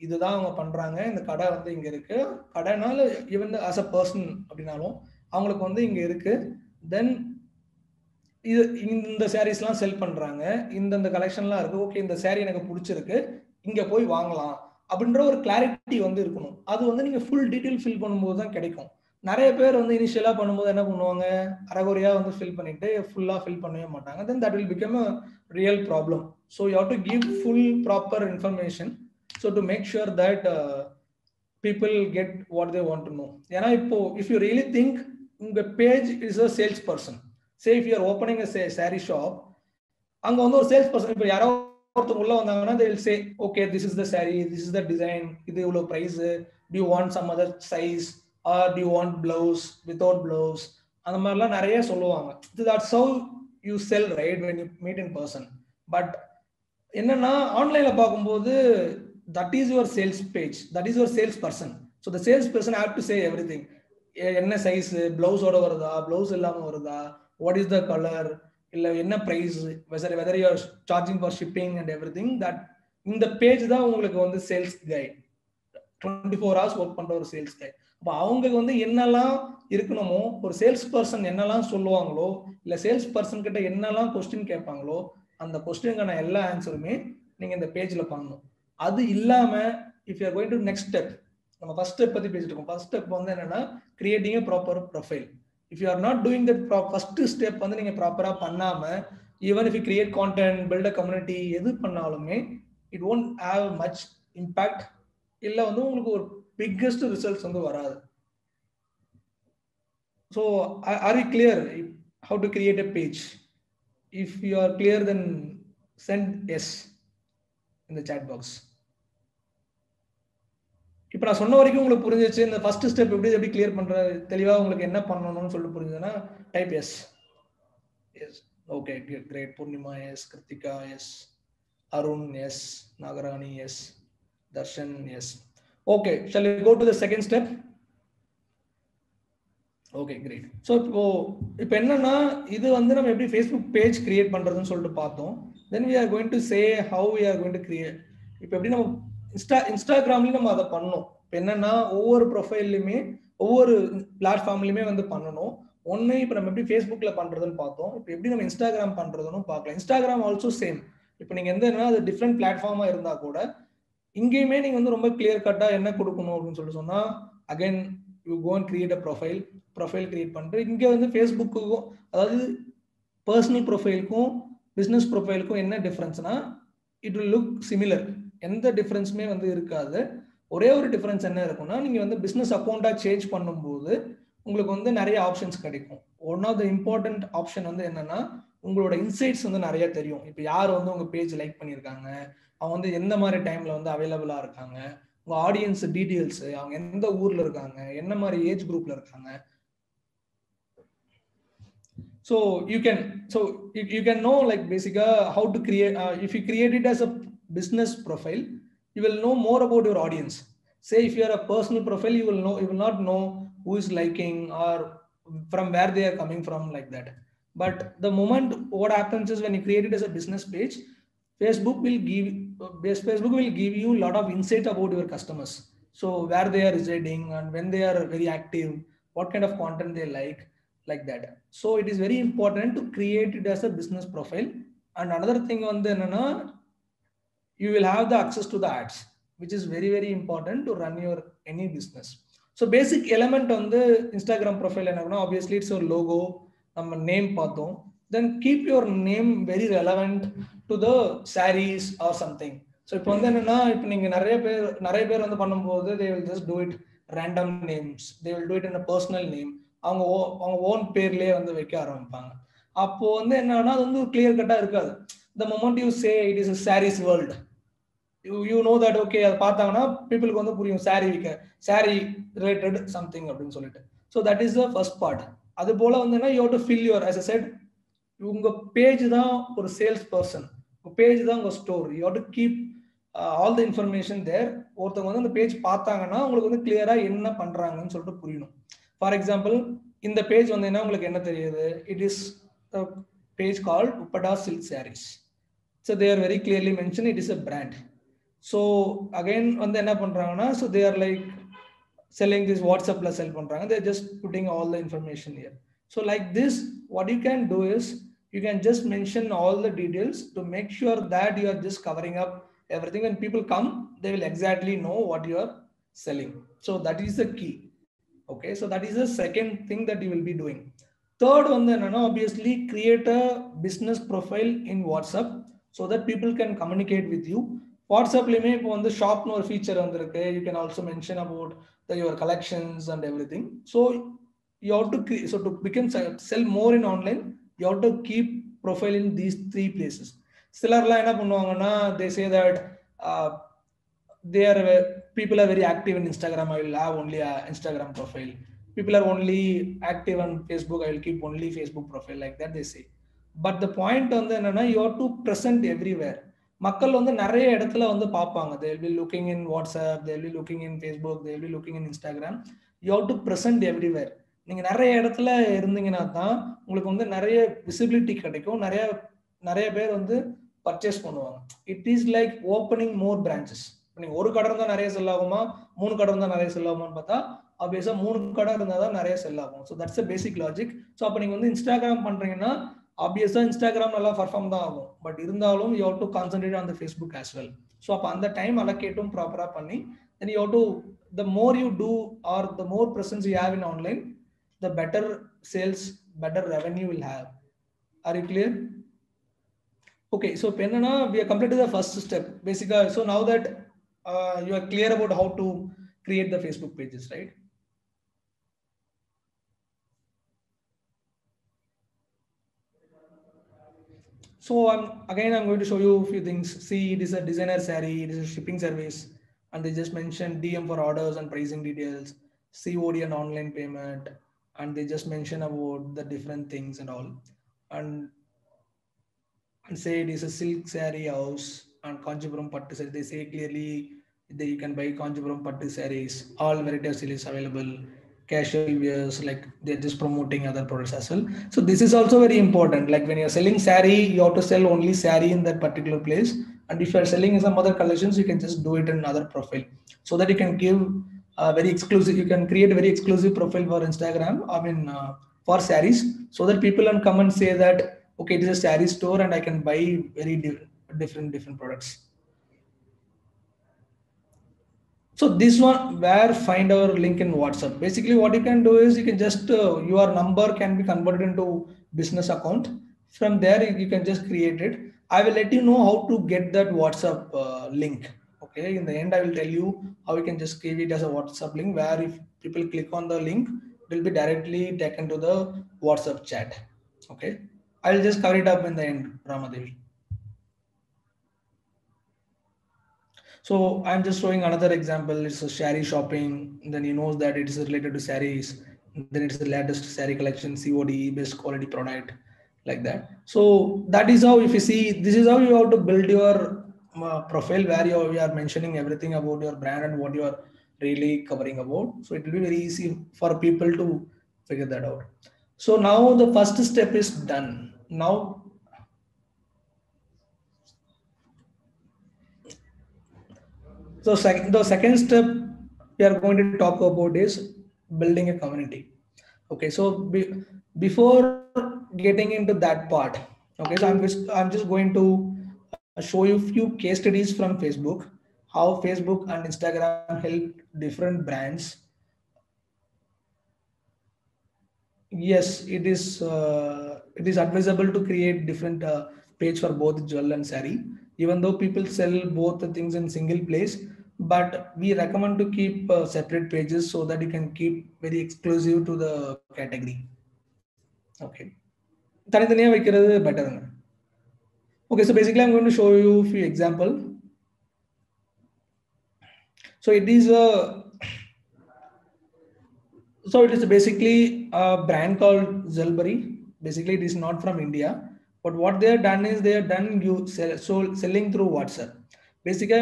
S1: இதுதான் அவங்க பண்றாங்க, இந்த கடை வந்து இங்க இருக்கு, கடைனால ஈவன் ஆஸ் அ பர்சன் அப்படின்னாலும் அவங்களுக்கு வந்து இங்க இருக்கு. தென் இது இந்த சாரீஸ்லாம் செல் பண்றாங்க, இந்த கலெக்ஷன்லாம் இருக்கு, ஓகே இந்த சாரி எனக்கு பிடிச்சிருக்கு இங்க போய் வாங்கலாம் அப்படின்ற ஒரு கிளாரிட்டி வந்து இருக்கணும். அது வந்து நீங்க ஃபுல் டீடைல் ஃபில் பண்ணும்போது தான் கிடைக்கும். நிறைய பேர் வந்து இனிஷியலா பண்ணும்போது என்ன பண்ணுவாங்க அரைகுறையா வந்து ஃபில் பண்ணிட்டு ஃபுல்லா ஃபில் பண்ணவே மாட்டாங்க. Then that will become a real problem. So you have to give full proper information so to make sure that people get what they want to know. ஏன்னா இப்போ if you really think உங்க page is a sales person, say if you are opening a saree shop, அங்க வந்து ஒரு sales person இப்போ யாரோ ஒருத்தவங்க உள்ள வந்தாங்கன்னா they will say okay this is the saree, this is the design, இது இவ்வளவு price, do you want some other size or do you want blouse without blouse, அந்த மாதிரிலாம் நிறைய சொல்லுவாங்க. That's how you sell, right, when you meet in person. But என்னன்னா ஆன்லைன்ல பார்க்கும்போது that is your sales page, that is your sales person. So the sales person have to say everything. என்ன size, பிளவுஸோட வருதா, blouse இல்லாம வருதா, what is the color, இல்ல என்ன price, whether you are charging for shipping and everything. That இந்த page தான் உங்களுக்கு வந்து சேல்ஸ் கைட், 24 hours ஒர்க் பண்ற ஒரு சேல்ஸ் கைட். அப்போ அவங்களுக்கு வந்து என்னெல்லாம் இருக்கணுமோ, ஒரு சேல்ஸ் பர்சன் என்னெல்லாம் சொல்லுவாங்களோ, இல்ல சேல்ஸ் பர்சன் கிட்ட என்னெல்லாம் கொஸ்டின் கேட்பாங்களோ, அந்த கொஸ்டினுக்கான எல்லா ஆன்சருமே நீங்க இந்த பேஜ்ல பண்ணணும். அது இல்லாம if you are going to next step, நம்ம ஃபர்ஸ்ட் ஸ்டெப் பத்தி பேசிட்டு இருக்கோம். ஃபர்ஸ்ட் ஸ்டெப் வந்து என்னன்னா creating a proper profile. If you are not doing that first step வந்து நீங்க ப்ராப்பரா பண்ணாம, even if you create content, build a community, எது பண்ணாலுமே it won't have much impact, இல்ல வந்து உங்களுக்கு ஒரு biggest results வந்து வராது. So are you clear how to create a page? If you are clear, then send yes in the chat box. இப்போ நான் சொன்ன வரைக்கும் உங்களுக்கு புரிஞ்சிச்சு? இந்த ஃபர்ஸ்ட் ஸ்டெப் எப்படி கிளியர் பண்ற, தெளிவா உங்களுக்கு என்ன பண்ணணும்னு சொல்லிட்டு புரிஞ்சதுன்னா type yes. Yes, okay, great. Purnima yes, Kiruthika yes, Arun yes, Nagarani yes, Darshan yes. Okay, shall we go to the second step? Okay, great. So இப்போ என்னன்னா இது வந்து நம்ம எப்படி ஃபேஸ்புக் பேஜ் கிரியேட் பண்றதுன்னு சொல்லிட்டு பார்த்தோம். தென் we are going to say how we are going to create. இப்போ எப்படி நம்ம இன்ஸ்டாகிராம்லயும் நம்ம அதை பண்ணணும். இப்போ என்னன்னா ஒவ்வொரு ப்ரொஃபைல்லையுமே ஒவ்வொரு பிளாட்ஃபார்ம்லையுமே வந்து பண்ணணும். ஒன்று இப்போ நம்ம எப்படி ஃபேஸ்புக்கில் பண்ணுறதுன்னு பார்த்தோம். இப்போ எப்படி நம்ம இன்ஸ்டாகிராம் பண்ணுறதுன்னு பார்க்கலாம். Instagram also same. இப்போ நீங்கள் எந்த அது டிஃப்ரெண்ட் பிளாட்ஃபார்மாக இருந்தால் கூட இங்கேயுமே நீங்கள் வந்து ரொம்ப கிளியர் கட்டாக என்ன கொடுக்கணும் அப்படின்னு சொல்லிட்டு சொன்னால், again you go and create a profile create பண்ணிட்டு இங்கே வந்து ஃபேஸ்புக்குக்கும், அதாவது பர்சனல் ப்ரொஃபைலுக்கும் பிஸ்னஸ் ப்ரொஃபைலுக்கும் என்ன டிஃப்ரென்ஸ்னா, இட் வில் லுக் சிமிலர். எந்த டிஃப்ரென்ஸுமே வந்து இருக்காது. ஒரே ஒரு டிஃப்ரென்ஸ் என்ன இருக்குன்னா, நீங்கள் வந்து பிஸ்னஸ் அக்கௌண்ட்டாக சேஞ்ச் பண்ணும்போது உங்களுக்கு வந்து நிறைய ஆப்ஷன்ஸ் கிடைக்கும். One of the important option வந்து என்னன்னா, உங்களோட இன்சைட்ஸ் வந்து நிறைய தெரியும். இப்போ யார் வந்து உங்கள் பேஜ் லைக் பண்ணியிருக்காங்க, அவங்க வந்து எந்த மாதிரி டைமில் வந்து அவைலபிளாக இருக்காங்க, உங்கள் ஆடியன்ஸ் டீட்டெயில்ஸு, அவங்க எந்த ஊரில் இருக்காங்க, என்ன மாதிரி ஏஜ் குரூப்பில் இருக்காங்க. So you can know like basically how to create, if you create it as a business profile, you will know more about your audience. Say if you are a personal profile, you will not know who is liking or from where they are coming from, like that. But the moment what happens is when you create it as a business page, Facebook will give you a lot of insight about your customers. So where they are residing and when they are very active, what kind of content they like that. So it is very important to create it as a business profile. And another thing on the you will have the access to the ads, which is very very important to run your any business. So basic element on the Instagram profile enna, obviously it's your logo, நம்ம name பார்த்தோம். Then keep your name very relevant to the sarees or something. So இப்போ வந்து என்னன்னா, இப்போ நீங்க நிறைய பேர் வந்து பண்ணும்போது they will just do it random names, they will do it in a personal name, அவங்க ஓன் பேர்லயே வந்து வைக்க ஆரம்பிப்பாங்க. அப்போ வந்து என்னன்னா அது வந்து கிளியர் கட்டா இருக்காது. The moment you say it is a sarees world, you know that okay, அது பார்த்தாங்கன்னா பீப்புளுக்கு வந்து புரியும் saree related something அப்படின்னு சொல்லிட்டு. So that is the first part. அது போல வந்து என்ன, you have to fill your, as I said, உங்க பேஜ் தான் ஒரு சேல்ஸ் பர்சன், உங்க பேஜ் தான் உங்க store. you have to keep all the information there. ஒருத்தவங்க வந்து அந்த பேஜ் பார்த்தாங்கன்னா உங்களுக்கு வந்து கிளியரா என்ன பண்றாங்கன்னு சொல்லிட்டு புரியணும். ஃபார் எக்ஸாம்பிள் இந்த பேஜ் வந்து என்ன, உங்களுக்கு என்ன தெரியுது, it is a page called Uppada Silk Sarees. So they are very clearly mentioned it is a brand. So again வந்து என்ன பண்றாங்கன்னா, so they are like selling this WhatsApp la sell பண்றாங்க, they are just putting all the information here. So like this, what you can do is you can just mention all the details to make sure that you are just covering up everything. When people come, they will exactly know what you are selling. So that is the key. Okay, so that is the second thing that you will be doing. Third one then, obviously create a business profile in WhatsApp so that people can communicate with you. WhatsApp lime ipo vandu shop no feature vandirukke, you can also mention about your collections and everything. So you have to to become sell more in online, you have to keep profile in these three places. சிலர்லாம் என்ன பண்ணுவாங்கன்னா they say that they are people are very active in Instagram, I will have only a Instagram profile. People are only active on Facebook, I will keep only Facebook profile, like that they say. But the point வந்து என்னன்னா you have to present everywhere. மக்கள் வந்து நிறைய இடத்துல வந்து பார்ப்பாங்க. They will be looking in WhatsApp, they will be looking in Facebook, they will be looking in Instagram. You have to present everywhere. நீங்க நிறைய இடத்துல இருந்தீங்கன்னா தான் உங்களுக்கு வந்து நிறைய விசிபிலிட்டி கிடைக்கும், நிறைய நிறைய பேர் வந்து பர்ச்சேஸ் பண்ணுவாங்க. It is like opening more branches. நீங்க ஒரு கடை இருந்தா நிறைய செல் ஆகுமா, 3 கடை இருந்தா நிறைய செல் ஆகுமான்னு பார்த்தா ஆப்வியஸா 3 கடை இருந்தா தான் நிறைய செல் ஆகும். So that's a basic logic. So அப்போ நீங்க வந்து இன்ஸ்டாகிராம் பண்றீங்கன்னா ஆப்வியஸா இன்ஸ்டாகிராம் நல்லா பர்ஃபார்ம் தான் ஆகும். பட் இருந்தாலும் you have to concentrate on the Facebook as well. So அப்போ அந்த டைம் அலோகேட்டும் ப்ராப்பரா பண்ணி then you have to the more you do or the more presence you have in online, the better sales, better revenue will have. Are you clear? Okay, so penana we are completed the first step basically. So now that you are clear about how to create the Facebook pages, right? So I'm going to show you a few things. See, it is a designer saree, it is a shipping service, and they just mentioned DM for orders and pricing details, COD and online payment, and they just mention about the different things and all, and say it is a silk saree house and Kanchipuram Pattu saree. They say clearly that you can buy Kanchipuram Pattu sarees, all variety of sarees available, casual wears, like they're just promoting other products as well. So this is also very important. Like when you're selling saree, you have to sell only saree in that particular place. And if you're selling some other collections, you can just do it in another profile so that you can give very exclusive, you can create a very exclusive profile for Instagram, for sarees, so that people can come and say that, okay, it is a saree store and I can buy very different products. So this one, where find our link in WhatsApp. Basically what you can do is you can just your number can be converted into business account. From there you can just create it. I will let you know how to get that WhatsApp link. Okay, in the end I will tell you how you can just give it as a WhatsApp link, where if people click on the link, it will be directly taken to the WhatsApp chat. Okay, I'll just cover it up in the end, Ramadevi. So I'm just showing another example. It's a saree shopping. Then he knows that it is related to sarees. Then it's the latest saree collection, COD, best quality product, like that. So that is how, if you see, this is how you have to build your profile, where you are mentioning everything about your brand and what you are really covering about. So it will be very easy for people to figure that out. So now the first step is done. Now so the second step we are going to talk about is building a community. Okay, so before getting into that part, okay, so I'm just going to show you a few case studies from Facebook, how Facebook and Instagram help different brands. Yes, it is advisable to create different page for both jewel and saree, even though people sell both the things in single place, but we recommend to keep separate pages so that you can keep very exclusive to the category. Okay, தனித்தனியா வைக்கிறது பெட்டருங்க. Okay, so basically I'm going to show you a few example. So it is basically a brand called Zelberry. Basically it is not from India, but what they have done is they have done selling through WhatsApp. Basically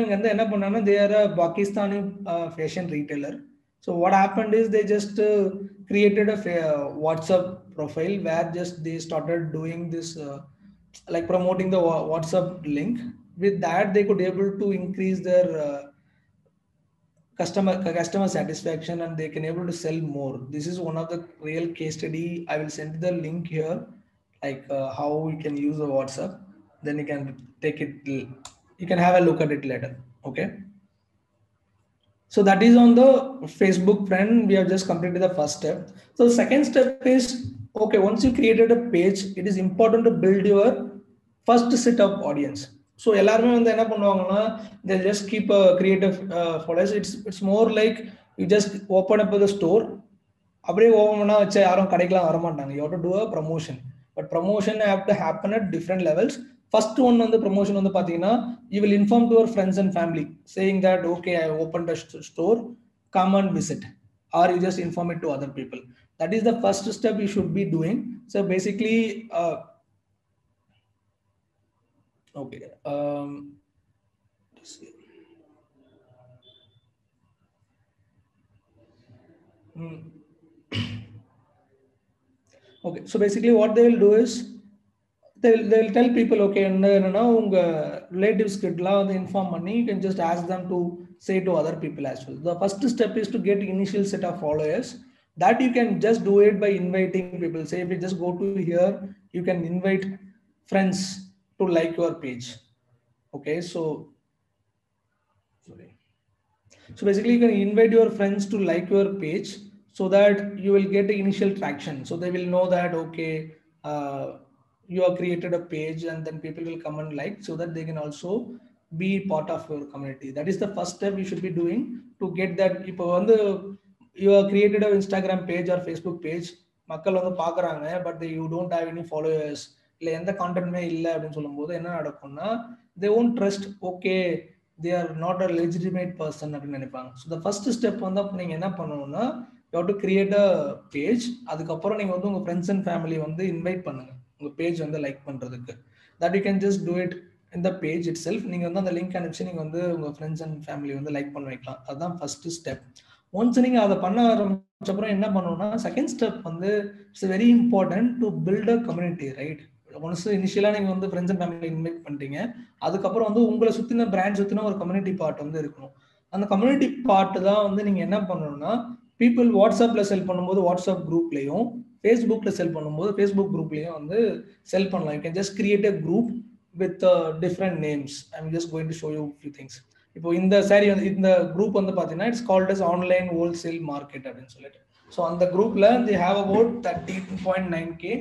S1: they are a Pakistani fashion retailer. So what happened is they just created a WhatsApp profile where just they started doing this like promoting the WhatsApp link. With that they could able to increase their customer satisfaction, and they can able to sell more. This is one of the real case study. I will send the link here, like how we can use the WhatsApp. Then you can take it, you can have a look at it later. Okay, so that is on the Facebook friend. We have just completed the first step. So the second step is, okay, once you created a page, it is important to build your first set of audience. So எல்லாருமே வந்து என்ன பண்ணுவாங்கன்னா, they just keep a creative followers. It's more like you just open up the store, அப்படியே open பண்ணா வச்சா யாரும் கடைக்குலாம் வர மாட்டாங்க. You have to do a promotion, but promotion have to happen at different levels. First one வந்து promotion வந்து பாத்தீங்கன்னா you will inform to your friends and family saying that okay I opened a store, come and visit, or you just inform it to other people. That is the first step you should be doing. So basically okay okay, so basically what they will do is they'll tell people okay என்னன்னா உங்க relatives கிட்டலாம் வந்து inform பண்ணி you can just ask them to say to other people as well. The first step is to get initial set of followers. That you can just do it by inviting people. Say if you just go to here, you can invite friends to like your page. Okay, so sorry. So basically you can invite your friends to like your page so that you will get the initial traction. So they will know that okay you have created a page and then people will come and like, so that they can also be part of your community. That is the first step you should be doing to get that. இப்போ வந்து you have created a Instagram page or Facebook page, மக்கள் வந்து பார்க்குறாங்க but you don't have any followers, இல்லை எந்த கான்டென்ட்மே இல்லை அப்படின்னு சொல்லும்போது என்ன நடக்கும்னா they won't trust okay they are not a legitimate person அப்படின்னு நினைப்பாங்க. ஸோ the first step வந்து அப்போ நீங்கள் என்ன பண்ணணும்னா you have to create a page. அதுக்கப்புறம் நீங்கள் வந்து உங்கள் ஃப்ரெண்ட்ஸ் அண்ட் ஃபேமிலி வந்து இன்வைட் பண்ணுங்க உங்கள் பேஜ் வந்து லைக் பண்ணுறதுக்கு. That you can just do it in the page it self. நீங்கள் வந்து அந்த லிங்க் அனுப்பிச்சு நீங்கள் வந்து உங்கள் ஃப்ரெண்ட்ஸ் அண்ட் ஃபேமிலி வந்து லைக் பண்ண வைக்கலாம். அதுதான் ஃபர்ஸ்ட் ஸ்டெப். ஒன்ஸ் நீங்கள் அதை பண்ண ஆரம்பிச்சப்பறம் என்ன பண்ணணும்னா செகண்ட் ஸ்டெப் வந்து it's very important to build a community, right? Once இனிஷியலாக நீங்கள் வந்து ஃப்ரெண்ட்ஸ் அண்ட் ஃபேமிலி இன்வைட் பண்ணிட்டீங்க, அதுக்கப்புறம் வந்து உங்களை சுற்றின பிராண்ட் சுற்றின ஒரு கம்யூனிட்டி பார்ட் வந்து இருக்கணும். அந்த கம்யூனிட்டி பார்ட் தான் வந்து நீங்கள் என்ன பண்ணணும்னா பீப்புள் வாட்ஸ்அப்பில் செல் பண்ணும்போது வாட்ஸ்அப் குரூப்லேயும் ஃபேஸ்புக்கில் செல் பண்ணும்போது ஃபேஸ்புக் குரூப்லேயும் வந்து செல் பண்ணலாம். You can just create a group with different names. I am just going to show you few things. இப்போ இந்த சாரி வந்து இந்த குரூப் வந்து பார்த்தீங்கன்னா it's called as online wholesale market அப்படின்னு சொல்லிட்டு. ஸோ அந்த குரூப்ல they have about 30.9K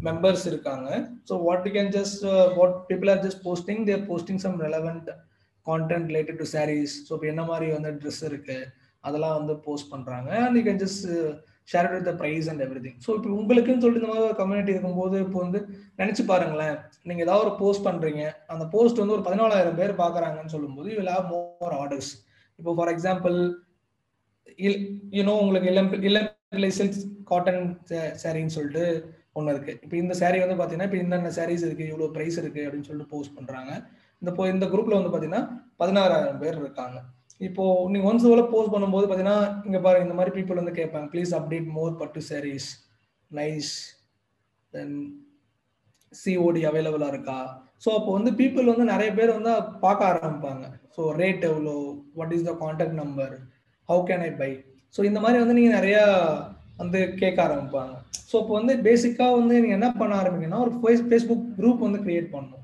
S1: members இருக்காங்க. So what you can just what people are just posting, they're posting some relevant content related to sarees. So இப்போ என்ன மாதிரி வந்து dress இருக்கு அதெல்லாம் வந்து போஸ்ட் பண்றாங்க. And you can just share with the price and everything. So இப்போ உங்களுக்குன்னு சொல்லிட்டு இந்த மாதிரி ஒரு கம்யூனிட்டி இருக்கும்போது இப்போ வந்து நினைச்சு பாருங்களேன், நீங்க ஏதாவது ஒரு போஸ்ட் பண்றீங்க, அந்த போஸ்ட் வந்து ஒரு 14,000 பேர் பாக்குறாங்கன்னு சொல்லும்போது you will have more orders. இப்போ ஃபார் எக்ஸாம்பிள் உங்களுக்கு இளம்பிள்ளை சில்க் காட்டன் சாரின்னு சொல்லிட்டு ஒன்று இருக்கு. இப்போ இந்த சாரீ வந்து பார்த்தீங்கன்னா இப்போ என்னென்ன சாரீஸ் இருக்கு, இவ்வளோ ப்ரைஸ் இருக்கு அப்படின்னு சொல்லிட்டு போஸ்ட் பண்றாங்க. இந்த குரூப்ல வந்து பார்த்தீங்கன்னா 16,000 பேர் இருக்காங்க. இப்போ நீங்க ஒன்ஸ் போல போஸ்ட் பண்ணும்போது பார்த்தீங்கன்னா இங்க பாருங்க இந்த மாதிரி பீப்புள் வந்து கேட்பாங்க ப்ளீஸ் அப்டேட் மோர் பட்டு சாரீஸ் நைஸ் தென் சிஓடி அவைலபிளா இருக்கா. ஸோ அப்போ வந்து பீப்புள் வந்து நிறைய பேர் வந்து பார்க்க ஆரம்பிப்பாங்க. ஸோ ரேட் எவ்வளோ, what is the contact number, how can I buy. So இந்த மாதிரி வந்து நீங்கள் நிறையா வந்து கேட்க ஆரம்பிப்பாங்க. ஸோ இப்போ வந்து பேசிக்காக வந்து நீங்கள் என்ன பண்ண ஆரம்பிக்கணும்னா ஒரு ஃபேஸ்புக் குரூப் வந்து கிரியேட் பண்ணணும்.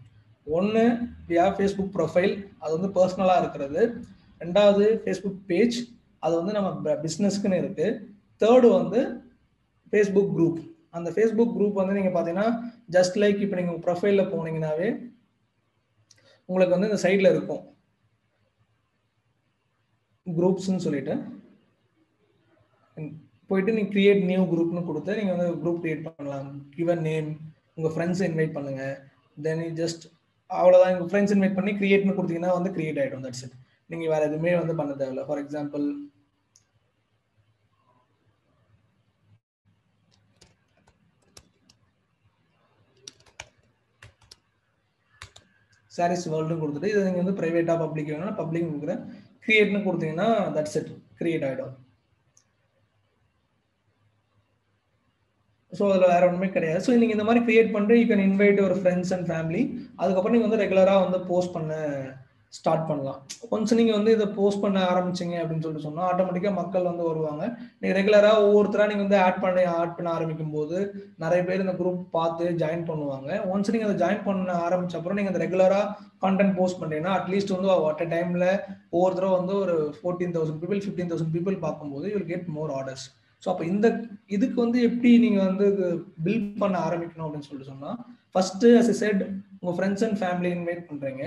S1: ஒன்று வி ஹேவ் ஃபேஸ்புக் ப்ரொஃபைல், அது வந்து பர்சனலாக இருக்கிறது. ரெண்டாவது ஃபேஸ்புக் பேஜ், அது வந்து நம்ம பிஸ்னஸ்க்குன்னு இருக்கு. தேர்டு வந்து ஃபேஸ்புக் குரூப். அந்த ஃபேஸ்புக் குரூப் வந்து நீங்கள் பார்த்தீங்கன்னா ஜஸ்ட் லைக் இப்போ நீங்கள் ப்ரொஃபைலில் போனீங்கன்னாவே உங்களுக்கு வந்து இந்த சைடில் இருக்கும் குரூப்ஸ்ன்னு சொல்லிட்டு போயிட்டு நீங்கள் கிரியேட் நியூ குரூப்னு கொடுத்து நீங்கள் வந்து குரூப் கிரியேட் பண்ணலாம். கிவன் நேம், உங்கள் ஃப்ரெண்ட்ஸை இன்வைட் பண்ணுங்க. தென் ஜஸ்ட் அவ்வளோதான், உங்கள் ஃப்ரெண்ட்ஸ் இன்வைட் பண்ணி கிரியேட்னு கொடுத்தீங்கன்னா வந்து கிரியேட் ஆகிடும். That's it. நீங்கள் வேறு எதுவுமே வந்து பண்ண தேவையில்ல. ஃபார் எக்ஸாம்பிள் சாரீஸ் வேர்ல்டுன்னு கொடுத்துட்டு இதை நீங்கள் வந்து ப்ரைவேட்டாக பப்ளிக் வேணும்னா பப்ளிக் கொடுக்குற கிரியேட்னு கொடுத்தீங்கன்னா தட்ஸ் இட், கிரியேட் ஆகிடும். ஸோ அதில் வேறு ஒன்றுமே கிடையாது. ஸோ நீங்கள் இந்த மாதிரி கிரியேட் பண்ணிட்டு you can invite your friends and family. அதுக்கப்புறம் நீங்கள் வந்து ரெகுலராக வந்து போஸ்ட் பண்ண ஸ்டார்ட் பண்ணலாம். ஒன்ஸ் நீங்கள் வந்து இதை போஸ்ட் பண்ண ஆரம்பிச்சிங்க அப்படின்னு சொல்லிட்டு சொன்னால் ஆட்டோமேட்டிக்காக மக்கள் வந்து வருவாங்க. நீங்கள் ரெகுலராக ஒவ்வொருத்தராக நீங்கள் வந்து ஆட் பண்ண ஆரம்பிக்கும் போது நிறைய பேர் இந்த குரூப் பார்த்து ஜாயின் பண்ணுவாங்க. ஒன்ஸ் நீங்கள் அதை ஜாயின் பண்ண ஆரம்பிச்ச அப்புறம் நீங்கள் அந்த ரெகுலராக கான்டென்ட் போஸ்ட் பண்ணீங்கன்னா அட்லீஸ்ட் வந்து அட் அ டைமில் ஒவ்வொருத்தரும் வந்து ஒரு 14,000 பீப்புள் 15,000 பீப்புள் பார்க்கும்போது you will get more orders. So அப்போ இதுக்கு வந்து எப்படி நீங்கள் வந்து பில்ட் பண்ண ஆரம்பிக்கணும் அப்படின்னு சொல்லிட்டு சொன்னால் ஃபர்ஸ்ட் as I said உங்கள் ஃப்ரெண்ட்ஸ் அண்ட் ஃபேமிலி இன்வைட் பண்ணுறீங்க.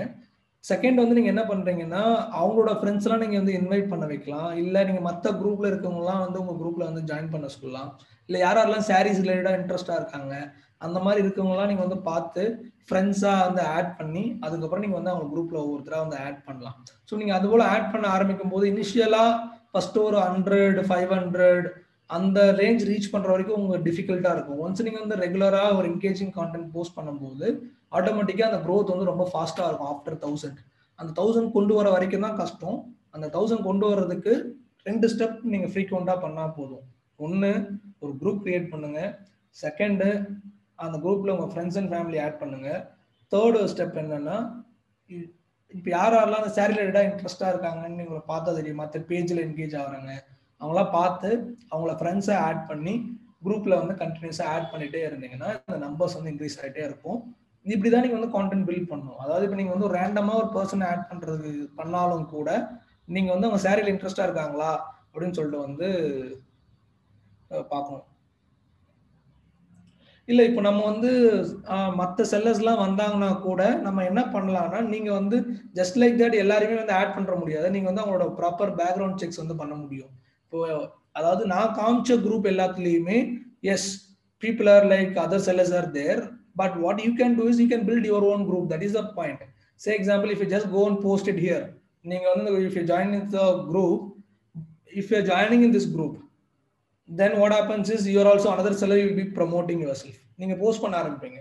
S1: செகண்ட் வந்து நீங்கள் என்ன பண்ணுறீங்கன்னா அவங்களோட ஃப்ரெண்ட்ஸ்லாம் நீங்கள் வந்து இன்வைட் பண்ண வைக்கலாம். இல்லை நீங்கள் மற்ற குரூப்பில் இருக்கவங்கலாம் வந்து உங்கள் குரூப்பில் வந்து ஜாயின் பண்ண சொல்லலாம். இல்லை யாரெல்லாம் சாரீஸ் ரிலேட்டடாக இன்ட்ரெஸ்டாக இருக்காங்க அந்த மாதிரி இருக்கவங்கலாம் நீங்க வந்து பார்த்து ஃப்ரெண்ட்ஸா வந்து ஆட் பண்ணி அதுக்கப்புறம் நீங்க வந்து அவங்க குரூப்ல ஒவ்வொருத்தரா வந்து ஆட் பண்ணலாம். ஸோ நீங்க அது போல ஆட் பண்ண ஆரம்பிக்கும் போது இனிஷியலா ஃபர்ஸ்ட் ஒரு 100 500 அந்த ரேஞ்ச் ரீச் பண்ற வரைக்கும் உங்களுக்கு டிஃபிகல்ட்டா இருக்கும். ஒன்ஸ் நீங்க வந்து ரெகுலரா ஒரு என்கேஜிங் கான்டென்ட் போஸ்ட் பண்ணும்போது ஆட்டோமேட்டிக்கா அந்த growth வந்து ரொம்ப ஃபாஸ்டா இருக்கும். ஆஃப்டர் 1000 அந்த 1000 கொண்டு வர வரைக்கும் தான் கஷ்டம். அந்த 1000 கொண்டு வர்றதுக்கு 2 ஸ்டெப் நீங்க ஃப்ரீக்வெண்டா பண்ணா போதும். ஒன்னு ஒரு குரூப் கிரியேட் பண்ணுங்க. செகண்ட் அந்த குரூப்ல உங்க ஃப்ரெண்ட்ஸ் அண்ட் ஃபேமிலி ஆட் பண்ணுங்க. தேர்ட் ஸ்டெப் என்னன்னா இப்போ யாரெல்லாம் அந்த சேரி ரிலேட்டடா இன்ட்ரெஸ்டா இருக்காங்கன்னு நீங்க பார்த்தா தெரியும். மற்ற பேஜ்ல என்கேஜ் ஆகுறாங்க அவங்களாம் பார்த்து அவங்கள ஃப்ரெண்ட்ஸை ஆட் பண்ணி குரூப்ல வந்து கண்டினியூஸா ஆட் பண்ணிட்டே இருந்தீங்கன்னா இந்த நம்பர்ஸ் வந்து இன்க்ரீஸ் ஆகிட்டே இருக்கும். இப்படிதான் நீங்க வந்து கான்டென்ட் பில்ட் பண்ணணும். அதாவது இப்போ நீங்க வந்து ரேண்டமா ஒரு பர்சன் ஆட் பண்றது பண்ணாலும் கூட நீங்க வந்து அவங்க சேரியில் இன்ட்ரெஸ்டா இருக்காங்களா அப்படின்னு சொல்லிட்டு வந்து பார்க்கணும். இல்ல இப்போ நம்ம வந்து மற்ற செல்லர்ஸ்லாம் வந்தாங்கன்னா கூட நம்ம என்ன பண்ணலாம்னா நீங்க வந்து ஜஸ்ட் லைக் தட் எல்லாருமே வந்து ஆட் பண்ற முடியாது. நீங்க வந்து அவங்களோட ப்ராப்பர் பேக்ரவுண்ட் செக்ஸ் வந்து பண்ண முடியும். இப்போ அதாவது நான் காமிச்ச குரூப் எல்லாத்துலயுமே S people are like other sellers are there, but what you can do is you can build your own group. That is the point. Say example, if you just go and post it here, if you join in the group, if you're joining in this group, then what happens is you are also another seller, you will be promoting yourself. நீங்க post பண்ண ஆரம்பிப்பீங்க.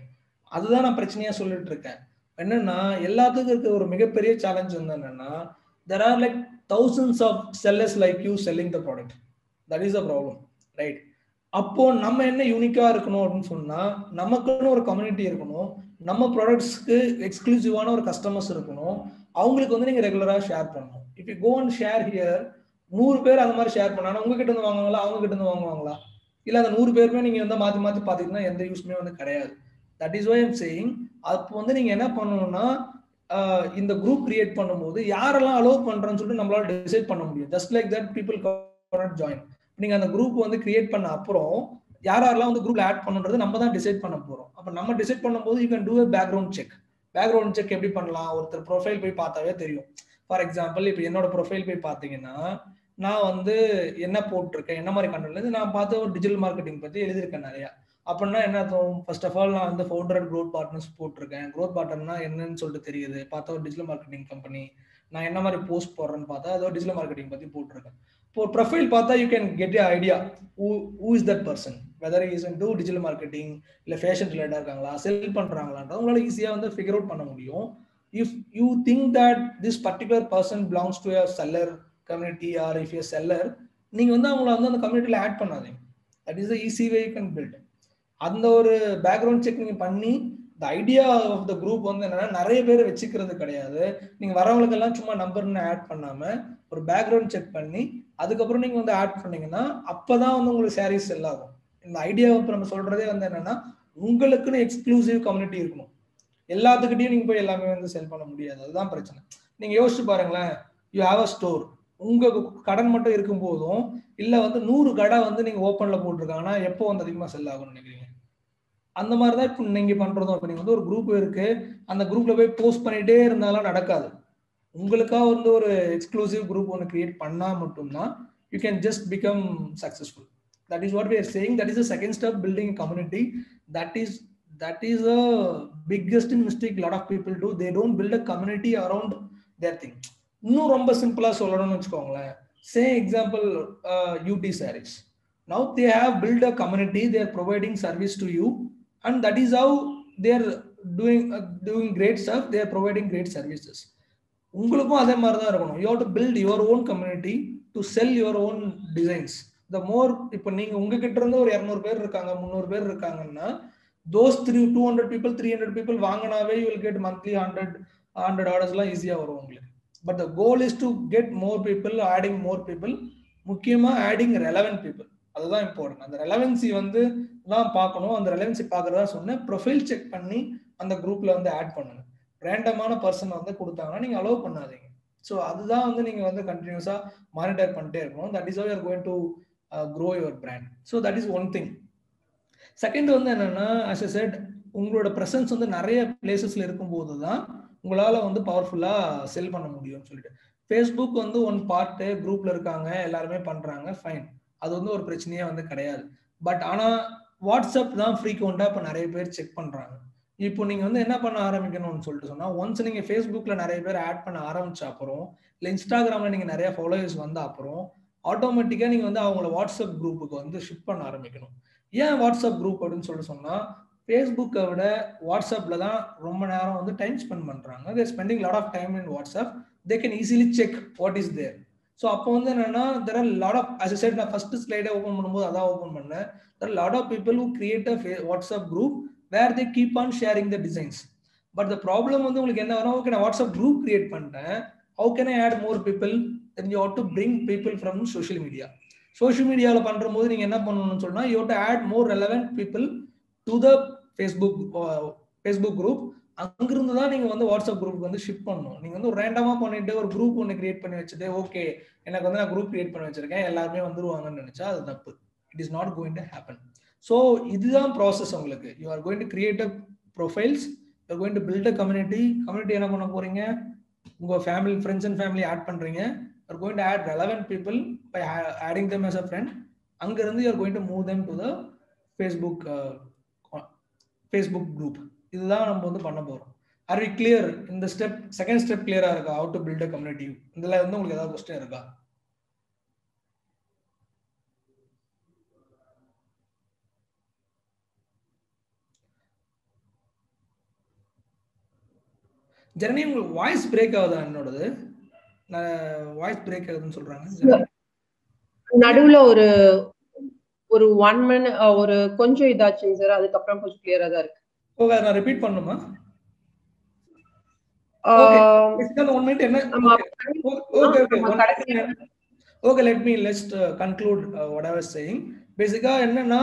S1: அதுதான் நான் பிரச்சனையா சொல்லிட்டு இருக்கேன். என்னன்னா எல்லாத்துக்கும் இருக்க ஒரு மிகப்பெரிய சேலஞ்ச் வந்து என்னன்னா there are like thousands of sellers like you selling the product. That is the problem, right? அப்போ நம்ம என்ன யூனிக்கா இருக்கணும் அப்படின்னு சொன்னா நமக்குன்னு ஒரு கம்யூனிட்டி இருக்கணும். நம்ம ப்ராடக்ட்ஸ்க்கு எக்ஸ்க்ளூசிவான ஒரு கஸ்டமர்ஸ் இருக்கணும். அவங்களுக்கு வந்து நீங்க ரெகுலரா ஷேர் பண்ணணும். If you go and share here 100 பேர் அந்த மாதிரி ஷேர் பண்ணாங்கன்னா உங்ககிட்ட இருந்து வாங்குவாங்களா அவங்க கிட்ட இருந்து வாங்குவாங்களா? இல்ல அந்த 100 பேருமே நீங்க வந்து மாத்தி மாத்தி பாத்தீங்கன்னா எந்த யூஸ்மே வந்து கிடையாது. That is why I'm saying அப்போ வந்து நீங்க என்ன பண்ணணும்னா இந்த குரூப் கிரியேட் பண்ணும்போது யாரெல்லாம் அலோவ் பண்றேன்னு சொல்லிட்டு நம்மளால டிசைட் பண்ண முடியும். Just like that people can't join. நீங்க அந்த குரூப் வந்து கிரியேட் பண்ண அப்புறம் யாரெல்லாம் வந்து குரூப்ல ஆட் பண்ணுன்றது நம்ம தான் டிசைட் பண்ண போறோம். அப்ப நம்ம டிசைட் பண்ணும்போது you can do a background check. Background check எப்படி பண்ணலாம்? ஒருத்தர் ப்ரொஃபைல் போய் பார்த்தாவே தெரியும். ஃபார் எக்ஸாம்பிள் இப்போ என்னோட ப்ரொஃபைல் போய் பார்த்தீங்கன்னா நான் வந்து என்ன போட்டிருக்கேன், என்ன மாதிரி கண்டென்ட் நான் பார்த்து ஒரு டிஜிட்டல் மார்க்கெட்டிங் பத்தி எழுதியிருக்கேன் நிறைய. அப்படின்னா என்ன அர்த்தம்? ஃபர்ஸ்ட் ஆஃப் ஆல் நான் வந்து ஃபவுண்டர் growth பார்ட்னர்ஸ் போட்டிருக்கேன். growth பார்ட்னர்னா என்னன்னு சொல்லிட்டு தெரியுது. பார்த்தா ஒரு டிஜிட்டல் மார்க்கெட்டிங் கம்பெனி. நான் என்ன மாதிரி போஸ்ட் போடுறேன்னு பார்த்தா அது ஒரு டிஜிட்டல் மார்க்கெட்டிங் பத்தி போட்டிருக்கேன். இப்போ ப்ரொஃபைல் பார்த்தா you can get a idea who is that person, whether he is into digital marketing இல்ல ஃபேஷன் ரிலேட்டடா இருக்காங்களா, செல் பண்றாங்களான்றது உங்களால ஈஸியா வந்து ஃபிகர் அவுட் பண்ண முடியும். if you think that this particular person belongs to a seller community or if you're a seller, நீங்க வந்து அவங்கள வந்து அந்த கம்யூனிட்டில ஆட் பண்ணாதீங்க. that is the easy way you can build. அந்த ஒரு பேக்ரவுண்ட் செக் நீங்க பண்ணி the idea of the group வந்து என்னன்னா நிறைய பேர் வச்சுக்கிறது கிடையாது. நீங்க வரவங்களுக்கு எல்லாம் சும்மா நம்பர்னு ஆட் பண்ணாம ஒரு பேக்ரவுண்ட் செக் பண்ணி அதுக்கப்புறம் நீங்க வந்து ஆட் பண்ணீங்கன்னா அப்பதான் வந்து உங்களுக்கு சாரீஸ் செல் ஆகும். இந்த ஐடியா வந்து நம்ம சொல்றதே வந்து என்னன்னா உங்களுக்குன்னு எக்ஸ்க்ளூசிவ் கம்யூனிட்டி இருக்கணும். எல்லாத்துக்கிட்டையும் நீங்க போய் எல்லாமே வந்து செல் பண்ண முடியாது. அதுதான் பிரச்சனை. நீங்க யோசிச்சு பாருங்களேன், யூ ஹாவ் அ ஸ்டோர். உங்க கடன் மட்டும் இருக்கும் போதும் இல்ல வந்து 100 கடை வந்து நீங்க ஓப்பன்ல போட்டிருக்காங்கன்னா எப்போ வந்து அதிகமா செல் ஆகும்னு நினைக்கிறீங்க? அந்த மாதிரிதான் இப்போ நீங்க பண்றதும். இப்போ நீங்க வந்து ஒரு குரூப் இருக்கு, அந்த குரூப்ல போய் போஸ்ட் பண்ணிட்டே இருந்தாலும் நடக்காது. உங்களுக்கா வந்து ஒரு எக்ஸ்க்ளூசிவ் குரூப் ஒன்று கிரியேட் பண்ணா மட்டும்தான் you can just become successful. That is what we are saying. That is the second step, building community. that is a biggest mistake lot of people do. They don't build a community around their thing. இன்னும் ரொம்ப சிம்பிளா சொல்லணும்னு வச்சுக்கோங்களேன். say example UT sarees. Now they have built a community, they are providing service to you, and that is how they are doing great stuff. They are providing great services. உங்களுக்கும் அதே மாதிரி தான் இருக்கணும். you have to build your own community to sell your own designs. the more இப்போ நீங்க உங்ககிட்ட இருந்து ஒரு 200 பேர் இருக்காங்க, 300 பேர் இருக்காங்கன்னா those 200 people 300 people வாங்கினாவே you will get monthly 100 orders எல்லாம் ஈஸியா வரும் உங்களுக்கு. but the goal is to get more people, adding more people, முக்கியமா adding relevant people. அதுதான் இம்பார்ட்டன்ட். அந்த ரெலவன்சி வந்து தான் பார்க்கணும். அந்த ரெலவன்சி பார்க்கறதா சொன்னேன். ப்ரொஃபைல் செக் பண்ணி அந்த குரூப்ல வந்து ஆட் பண்ணுங்க. ரேண்டமான பர்சன் வந்து கொடுத்தாங்கன்னா நீங்க அலோவ் பண்ணாதீங்க. ஸோ அதுதான் வந்து நீங்க வந்து கண்டினியூஸா மானிட்டர் பண்ணிட்டே இருக்கணும். That is how you are going to grow your brand. So that is one thing. Second வந்து என்னன்னா, as I said, உங்களோட பிரசன்ஸ் வந்து நிறைய பிளேசஸ்ல இருக்கும்போது தான் உங்களால வந்து பவர்ஃபுல்லா செல் பண்ண முடியும்னு சொல்லிட்டு. ஃபேஸ்புக் வந்து ஒன் பார்ட், குரூப்ல இருக்காங்க, எல்லாருமே பண்றாங்க, ஃபைன். அது வந்து ஒரு பிரச்சனையே வந்து கிடையாது. பட் ஆனா வாட்ஸ்அப் தான் ஃப்ரீக்வெண்டா இப்போ நிறைய பேர் செக் பண்றாங்க. இப்போ நீங்க வந்து என்ன பண்ண ஆரம்பிக்கணும்னு சொல்லிட்டு சொன்னா, ஒன்ஸ் நீங்க Facebookல நிறைய பேர் ஆட் பண்ண ஆரம்பிச்ச அப்புறம், இல்ல Instagramல நீங்க நிறைய ஃபாலோவர்ஸ் வந்த அப்புறம், ஆட்டோமேட்டிக்கா நீங்க வந்து அவங்கள வாட்ஸ்அப் குரூப்புக்கு வந்து ஷிஃப்ட் பண்ண ஆரம்பிக்கணும். ஏன் வாட்ஸ்அப் குரூப் அப்படின்னு சொல்லிட்டு சொன்னா, Facebookஐ விட வாட்ஸ்அப்ல தான் ரொம்ப நேரம் வந்து டைம் ஸ்பெண்ட் பண்றாங்க. They are spending lot of time in WhatsApp. They can easily check what is there. So அப்போ வந்து என்னன்னா, there are lot of, as I said, நான் ஃபர்ஸ்ட் ஸ்லைடை ஓப்பன் பண்ணும்போது அதான் ஓப்பன் பண்ணேன். There are lot of people who create a WhatsApp group where they keep on sharing the designs. But the problem வந்து உங்களுக்கு என்ன வரும், ஓகே நான் வாட்ஸ்அப் குரூப் கிரியேட் பண்ணிட்டேன், how can I add more people? Then you have to bring people from social media. Social மீடியாவில் பண்ணும்போது நீங்கள் என்ன பண்ணணும்னு சொன்னால், you have to add more relevant people to the Facebook group. அங்கிருந்து தான் நீங்கள் வந்து வாட்ஸ்அப் குரூப் வந்து ஷிஃப்ட் பண்ணணும். நீங்கள் வந்து ஒரு ரேண்டமாக பண்ணிட்டு ஒரு குரூப் ஒன்று கிரியேட் பண்ணி வச்சுட்டு, ஓகே எனக்கு வந்து நான் குரூப் கிரியேட் பண்ணி வச்சிருக்கேன் எல்லாருமே வந்துருவாங்கன்னு நினைச்சா அது தப்பு. It is not going to happen. So இதுதான் ப்ராசஸ் உங்களுக்கு. You are going to create a profiles, you are going to build a community. Community என்ன பண்ண போறீங்க, உங்க family, friends and family add பண்றீங்க. You are going to add relevant people by adding them as a friend. அங்கிருந்து you are going to move them to the Facebook group. இதுதான் நம்ம வந்து பண்ண போறோம். Are we clear? இந்த step, second step கிளியரா இருக்கா? How to build a community. இதுல வந்து உங்களுக்கு ஏதாவது क्वेश्चन இருக்கா? ஜெர்னி உங்களுக்கு வாய்ஸ் பிரேக் ஆகுதா? என்னோடது வாய்ஸ் பிரேக் ஆகுதுன்னு சொல்றாங்க.
S2: நடுவுல ஒரு 1 minute ஒரு கொஞ்சம் இதாச்சுங்க சார், அதுக்கப்புறம் கொஞ்சம் கிளியரா தான் இருக்கு.
S1: ஓகே, நான் ரிப்பீட் பண்ணுமா? Okay, let's conclude what I was saying. Basically என்னன்னா,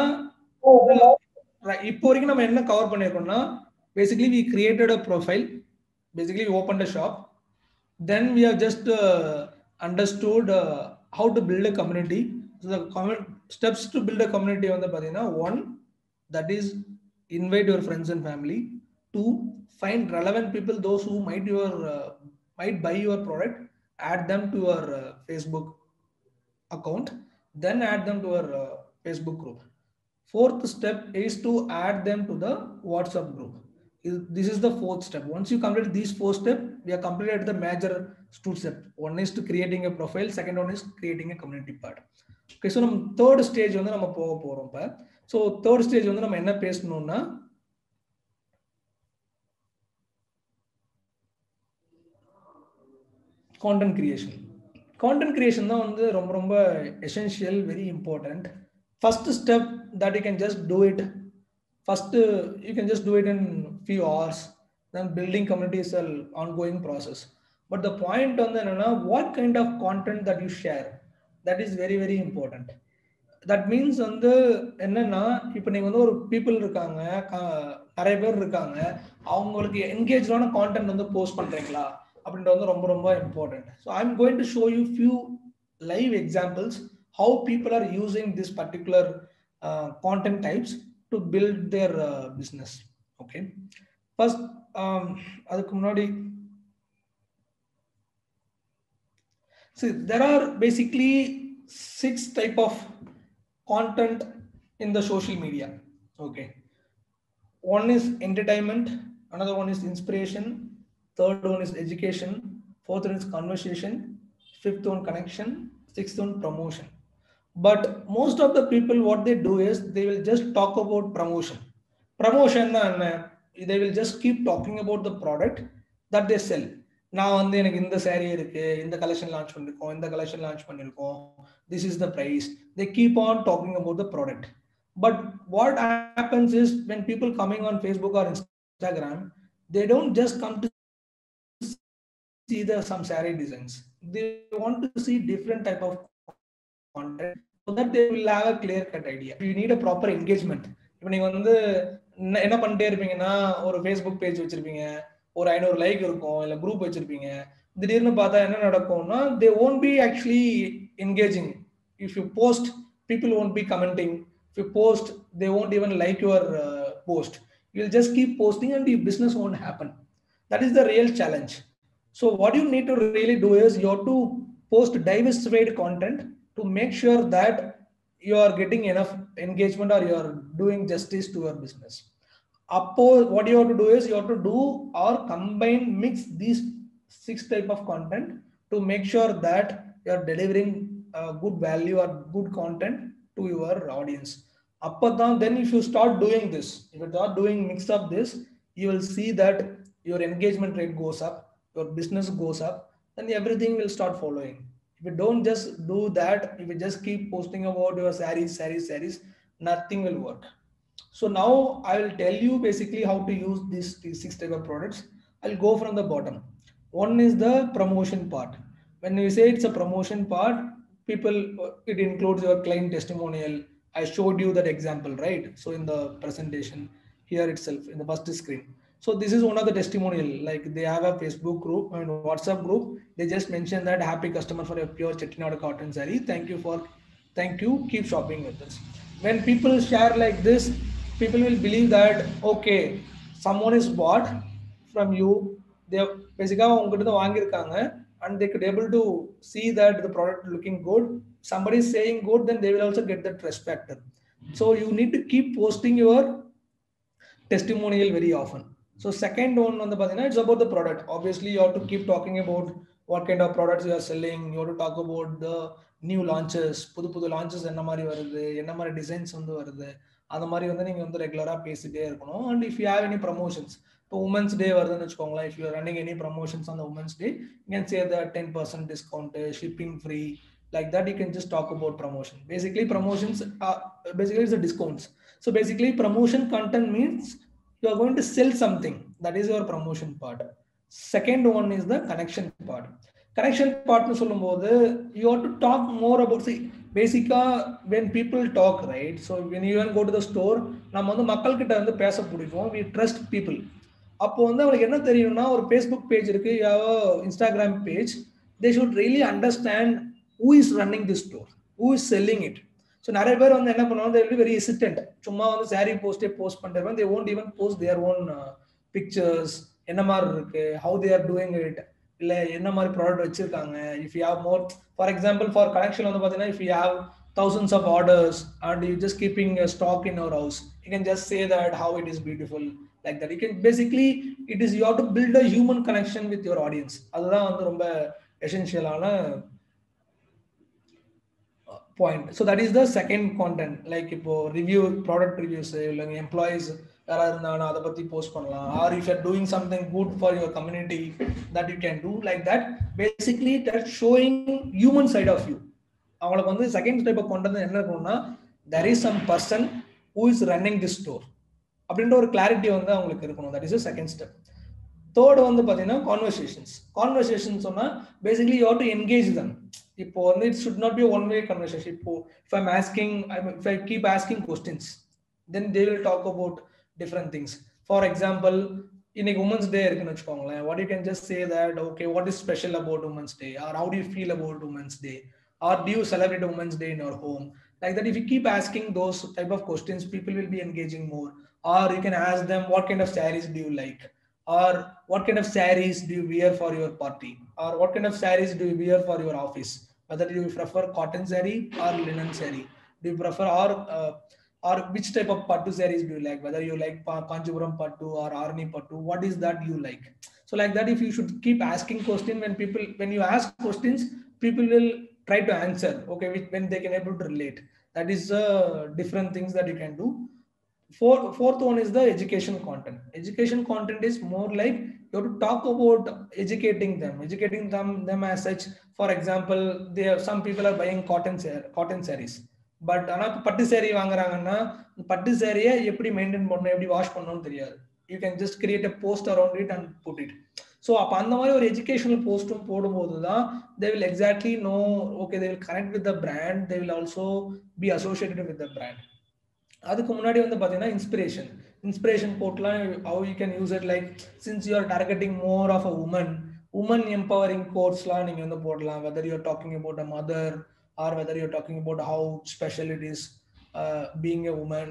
S1: இப்போ வரைக்கும் நம்ம என்ன cover பண்ணிருக்கோம்னா, basically we created a profile, basically we opened a shop, then we have just understood how to build a community. So the steps to build a community வந்து பாத்தீங்கன்னா, 1, that is invite your friends and family. 2, find relevant people, those who might buy your product, add them to your Facebook account, then add them to your Facebook group. 4th step is to add them to the WhatsApp group. This is the 4th step. Once you complete these 4 steps, we are completed the major 2 steps. One is to creating a profile, second one is creating a community part. Okay, so நம்ம third stage வந்து நம்ம போக போறோம் இப்ப. So third stage வந்து நம்ம என்ன பேசணும்னா, content creation. Content creation தான் வந்து ரொம்ப ரொம்ப essential, very important. First step that you can just do it. First, you can just do it in few hours. Then building community is an ongoing process. But the point on the what kind of content that you share, that is very very important. That means வந்து என்னன்னா, இப்போ நீங்க வந்து ஒரு people இருக்காங்க, நிறைய பேர் இருக்காங்க, அவங்களுக்கு என்கேஜான கான்டென்ட் வந்து போஸ்ட் பண்றீங்களா அப்படின்றது வந்து ரொம்ப ரொம்ப important. So I'm going to show you few live examples how people are using this particular content types to build their business. Okay, first அதுக்கு முன்னாடி, see, there are basically 6 type of content in the social media. Okay, one is entertainment, another one is inspiration, third one is education, fourth one is conversation, fifth one connection, sixth one promotion. But most of the people, what they do is they will just talk about promotion. They will just keep talking about the product that they sell. நான் வந்து எனக்கு இந்த saree இருக்கு, இந்த collection launch பண்ணிருக்கோம், இந்த collection launch பண்ணிருக்கோம், this is the price. They keep on talking about the product. But what happens is, when people coming on Facebook or Instagram, they don't just come to see some saree designs. They want to see different type of content so that they will have a clear cut idea. You need a proper engagement. இப்போ நீங்க வந்து என்ன பண்ணிட்டே இருப்பீங்கன்னா, ஒரு Facebook page வச்சிருப்பீங்க, ஒரு 500 like இருக்கும், இல்ல குரூப் வச்சிருப்பீங்க, திடீர்னு பார்த்தா என்ன நடக்கும்னா, they won't be actually engaging. If you post, people won't be commenting. If you post, they won't even like your post. You'll just keep posting and your business won't happen. That is the real challenge. So what you need to really do is, you have to post diversified content to make sure that you are getting enough engagement or you are doing justice to your business. What you have to do is you have to do or combine, mix these 6 type of content to make sure that you are delivering good value or good content to your audience. Then if you start doing this, if you start doing mix of this, you will see that your engagement rate goes up, your business goes up, and everything will start following. If you don't just do that, if you just keep posting about your sarees, nothing will work. So now I will tell you basically how to use these 6 type of products. I'll go from the bottom. One is the promotion part. When we say it's a promotion part, it includes your client testimonial. I showed you that example, right? So in the presentation here itself, in the first screen. So this is one of the testimonial. Like they have a Facebook group and WhatsApp group. They just mentioned that happy customer for a pure Chettinad cotton saree. Thank you. Keep shopping with us. When people share like this, people will believe that okay, someone is bought from you. They basically and they could able to see that the product looking good. Somebody is saying good, then they will also get that trust factor. So you need to keep posting your testimonial very often. So second one on the Padina, it's about the product. Obviously, you have to keep talking about what kind of products you are selling. You have to talk about the new launches, புது launches என்ன மாதிரி வருது, என்ன மாதிரி designs வந்து வருது, அந்த மாதிரி வந்து நீங்க வந்து ரெகுலரா பேசிட்டே இருக்கணும். And if you have any promotions, இப்போ உமன்ஸ் டே வருதுன்னு வச்சுக்கோங்களேன், if you are running any promotions on the women's day, you can say that 10% discount, shipping free, like that. You can just talk about promotion. Basically promotions basically it's the discounts. So basically promotion content means you are going to sell something. That is your promotion part. Second one is the connection part. Connection part nu solumbodhu you have to talk more about, see, basically when people talk, right? So when you even go to the store, நம்ம வந்து மக்கள் கிட்ட வந்து பேச பிடிக்கும், we trust people. அப்போ வந்து அவங்களுக்கு என்ன தெரியும்னா, ஒரு Facebook page இருக்கு, Instagram page, they should really understand who is running this store, who is selling it. So நிறைய பேர் வந்து என்ன பண்ணுவாங்க, they will be very hesitant. சும்மா வந்து saree post பண்றவங்க, they won't even post their own pictures, என்ன மாதிரி இருக்கு, how they are doing it, இல்ல என்ன மாதிரி ப்ராடக்ட் வச்சிருக்காங்க. If you have more, for example, for collection வந்து பாத்தீங்கன்னா, if you have thousands of orders and you just keeping a stock in your house, you can just say that how it is beautiful, like that. You can basically, you have to build a human connection with your audience. அதுதான் வந்து ரொம்ப எசென்ஷியலான point. So that is the second content. Like இப்போ review, product reviews, இல்ல employees யாரா இருந்தாங்கன்னா அதை பத்தி post பண்ணலாம். Or if you're doing something good for your community, that you can do like that. Basically that's showing human side of you. அவங்களுக்கு வந்து second type of content என்ன இருக்கும்னா, there is some person who is running this store அப்படின்ற ஒரு clarity வந்து அவங்களுக்கு இருக்கணும். That is the second step. Third வந்து பாத்தீங்கன்னா conversations சொன்னா basically you have to engage them. இப்போ வந்து it should not be a one way conversation. இப்போ if I keep asking questions, then they will talk about different things. For example, இன்னைக்கு women's day இருக்குன்னு வச்சுக்கோங்களேன், what you can just say that okay, what is special about women's day, or how do you feel about women's day, or do you celebrate women's day in your home, like that. If you keep asking those type of questions, people will be engaging more. Or you can ask them what kind of sarees do you like, or what kind of sarees do you wear for your party, or what kind of sarees do you wear for your office, whether you prefer cotton saree or linen saree, do you prefer, or which type of pattu sarees do you like, whether you like Kanchipuram pattu or Arni pattu, what is that you like. So like that, if you should keep asking questions, when you ask questions, people will try to answer, okay, when they can able to relate. That is different things that you can do. Fourth one is the education content. Education content is more like you have to talk about educating them as such. For example, some people are buying cotton sarees, but பட்டு saree வாங்குறாங்கன்னா பட்டு சாரியை எப்படி maintain பண்ணணும், எப்படி wash பண்ணணும்னு தெரியாது. You can just create a post around it and put it. So அப்ப அந்த மாதிரி ஒரு எஜுகேஷனல் போஸ்டும் போடும்போது தான் they will exactly know, okay, they will connect with the brand, they will also be associated with the brand. அதுக்கு முன்னாடி வந்து பாத்தீங்கன்னா inspiration போட்லாம், how you can use it, like since you are targeting more of a woman empowering quotesலாம் நீங்க வந்து போடலாம், whether you are talking about a mother, or whether you are talking about how special it is being a woman,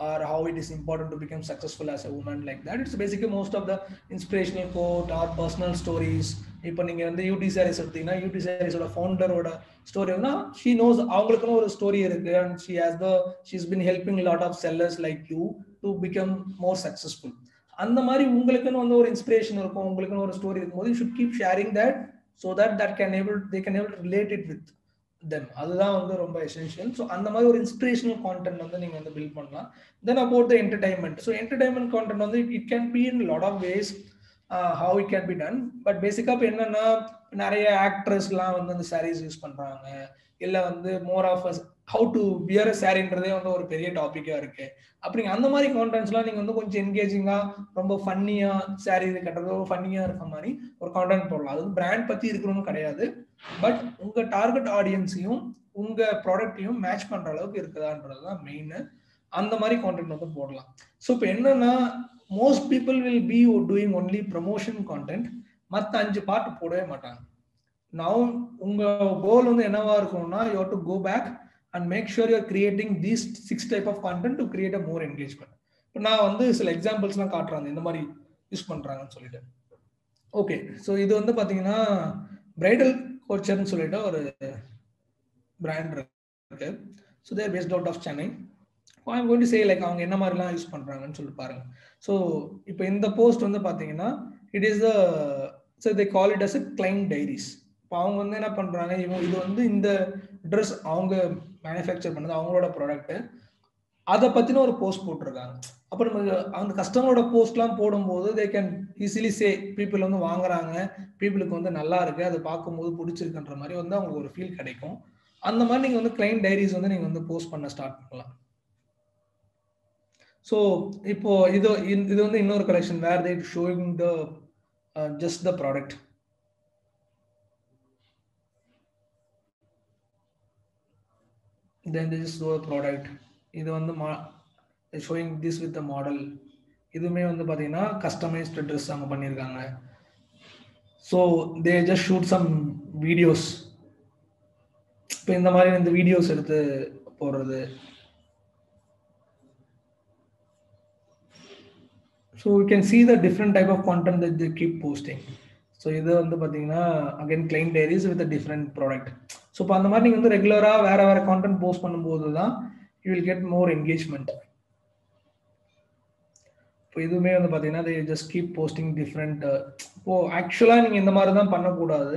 S1: or how it is important to become successful as a woman, like that. It's basically most of the inspirational quote or personal stories. இப்போ நீங்க வந்து யூடி சாரீஸ் எடுத்தீங்கன்னா யூடி சாரீஸோட ஃபவுண்டரோட ஸ்டோரினா she knows அவங்களுக்குன்னு ஒரு story இருக்கு and she's been helping a lot of sellers like you to become more successful. அந்த மாதிரி உங்களுக்குன்னு வந்து ஒரு இன்ஸ்பிரேஷன் இருக்கும், உங்களுக்குன்னு ஒரு ஸ்டோரி இருக்கும்போது you should keep sharing that so that they can able to relate it with them. அதுதான் வந்து ரொம்ப எசென்ஷியல். ஸோ அந்த மாதிரி ஒரு இன்ஸ்பிரேஷனல் கான்டென்ட் வந்து நீங்க வந்து பில்ட் பண்ணலாம். Then about the entertainment. So entertainment content வந்து it can be in lot of ways how it can be done. But பேசிக்கா இப்போ என்னன்னா நிறைய ஆக்ட்ரஸ்லாம் வந்து அந்த சாரீஸ் யூஸ் பண்றாங்க, இல்ல வந்து more of how to wear a சாரின்றதே வந்து ஒரு பெரிய டாபிக்கா இருக்கு. அப்படிங்க அந்த மாதிரி கான்டென்ட்ஸ்லாம் நீங்க வந்து கொஞ்சம் என்கேஜிங்கா ரொம்ப ஃபன்னியா சாரி கட்டுறது ஒரு ஃபன்னியா இருக்க மாதிரி ஒரு கான்டென்ட் போடலாம். அது பிராண்ட் பத்தி இருக்கணும்னு கிடையாது, பட் உங்க டார்கெட் ஆடியன்ஸையும் உங்க ப்ராடக்டையும் மேட்ச் பண்ற அளவுக்கு இருக்குதான்றதுதான் மெயின். அந்த மாதிரி கான்டென்ட் வந்து போடலாம். ஸோ இப்போ என்னன்னா most people will be doing only promotion content, மற்ற 5 பார்ட் போடவே மாட்டாங்க. நான் உங்க கோல் வந்து என்னவா இருக்கணும்னா you have to go back and make sure you're creating these 6 type of content to create a more engagement. இப்போ நான் வந்து சில எக்ஸாம்பிள்ஸ்லாம் காட்டுறாங்க இந்த மாதிரி யூஸ் பண்றாங்கன்னு சொல்லிட்டு. ஓகே, ஸோ இது வந்து பாத்தீங்கன்னா பிரைடல் கோச்சர்னு சொல்லிட்டு ஒரு பிராண்ட் இருக்கு. So they're based out of Chennai. I'm going to say like அவங்க என்ன மாதிரிலாம் யூஸ் பண்றாங்கன்னு சொல்லி பாருங்க. ஸோ இப்போ இந்த போஸ்ட் வந்து பாத்தீங்கன்னா it is the so they call it as a client diaries. இப்போ அவங்க வந்து என்ன பண்றாங்க, இது வந்து இந்த ட்ரெஸ் அவங்க மேனுஃபேக்சர் பண்ணது அவங்களோட ப்ராடக்ட், அதை பத்தின ஒரு போஸ்ட் போட்டிருக்காங்க. அப்போ நம்ம அந்த கஸ்டமரோட போஸ்ட்லாம் போடும்போது they can easily say people வந்து வாங்குறாங்க, பீப்புளுக்கு வந்து நல்லா இருக்கு, அதை பார்க்கும்போது பிடிச்சிருக்குன்ற மாதிரி வந்து அவங்களுக்கு ஒரு ஃபீல் கிடைக்கும். அந்த மாதிரி நீங்க வந்து கிளைண்ட் டைரிஸ் வந்து நீங்க வந்து போஸ்ட் பண்ண ஸ்டார்ட் பண்ணலாம். ஸோ இப்போ இது வந்து இன்னொரு collection where they showing the just the product. Then this is the product. இது வந்து showing this with the model. இதுமே வந்து பாத்தீங்கன்னா customized dress அவங்க பண்ணிருக்காங்க. So they just shoot some videos. இப்போ இந்த மாதிரி இந்த வீடியோஸ் எடுத்து போடுறது. So you can see the different type of content that they keep posting. So இது வந்து பார்த்தீங்கன்னா again client diaries with different product. So இப்போ அந்த மாதிரி நீங்கள் வந்து ரெகுலராக வேற வேற கான்டென்ட் போஸ்ட் பண்ணும்போது தான் you will get more engagement. இப்போ இதுவுமே வந்து பார்த்தீங்கன்னா they just keep posting different. இப்போ ஆக்சுவலாக நீங்கள் இந்த மாதிரி தான் பண்ணக்கூடாது.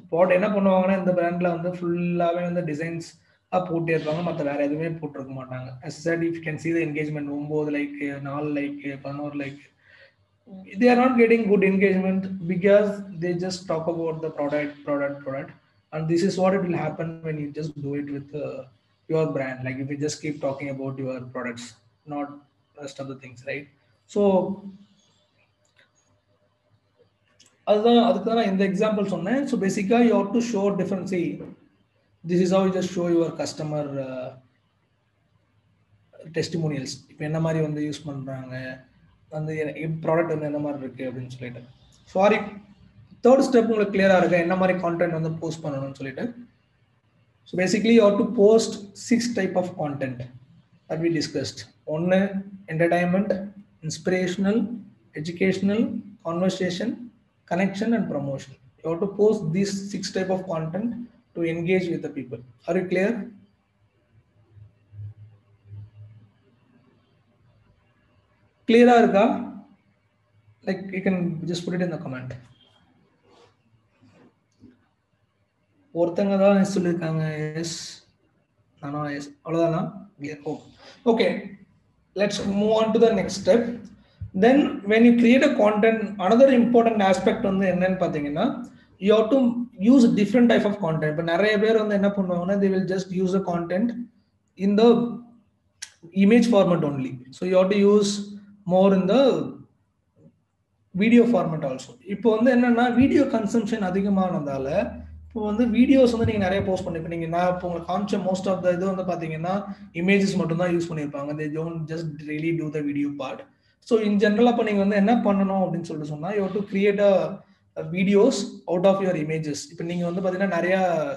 S1: இப்போ என்ன பண்ணுவாங்கன்னா இந்த பிராண்டில் வந்து ஃபுல்லாகவே வந்து டிசைன்ஸ் போட்டே இருப்பாங்க, மற்ற வேற எதுவுமே போட்டிருக்க மாட்டாங்க. as I said, if you can see the engagement 9 like 4 like 11 like, they are not getting good engagement because they just talk about the product, and this is what it will happen when you just do it with your brand. Like if you just keep talking about your products, not rest of the things, right? So அதுக்கு தான் இந்த example சொன்னேன். So பேசிக்காக you have to show difference. This is how you just show your customer testimonials. இப்போ என்ன மாதிரி வந்து use பண்ணுறாங்க, அந்த ப்ராடக்ட் வந்து என்ன மாதிரி இருக்கு அப்படின்னு சொல்லிட்டு. சாரி, தேர்ட் ஸ்டெப் உங்களுக்கு கிளியரா இருக்கு என்ன மாதிரி கான்டென்ட் வந்து போஸ்ட் பண்ணணும்னு சொல்லிட்டு. So basically you have to post 6 type of content that we discussed. 1 entertainment, inspirational, educational, conversation, connection and promotion. You have to post these 6 type of content to engage with the people. Are you clear? Clear irukka? Like you can just put it in the comment. ஒருத்தங்க தான் சொல்லிருக்காங்க S, நானா S, அவ்வளவுதானா? Okay, let's move on to the next step. Then when you create a content, another important aspect வந்து என்னன்னு பாத்தீங்கன்னா you have to use different type of content. இப்போ நிறைய பேர் வந்து என்ன பண்ணுவாங்கன்னா they will just use the content in the image format only. So you have to use more in the video format also. இப்போ வந்து என்னன்னா வீடியோ கன்சம்ஷன் அதிகமானதால இப்போ வந்து வீடியோஸ் வந்து நீங்க நிறைய போஸ்ட் பண்ணி, இப்போ நீங்க நான் இப்போ உங்களுக்கு காமிச்ச மோஸ்ட் ஆஃப் த இது வந்து பாத்தீங்கன்னா இமேஜஸ் மட்டும் தான் யூஸ் பண்ணியிருப்பாங்க. they don't just really do the video part. So in general அப்போ நீங்கள் வந்து என்ன பண்ணணும் அப்படின்னு சொல்லிட்டு சொன்னால் you have to create a videos out of your images. இப்போ நீங்க வந்து பாத்தீங்கன்னா நிறைய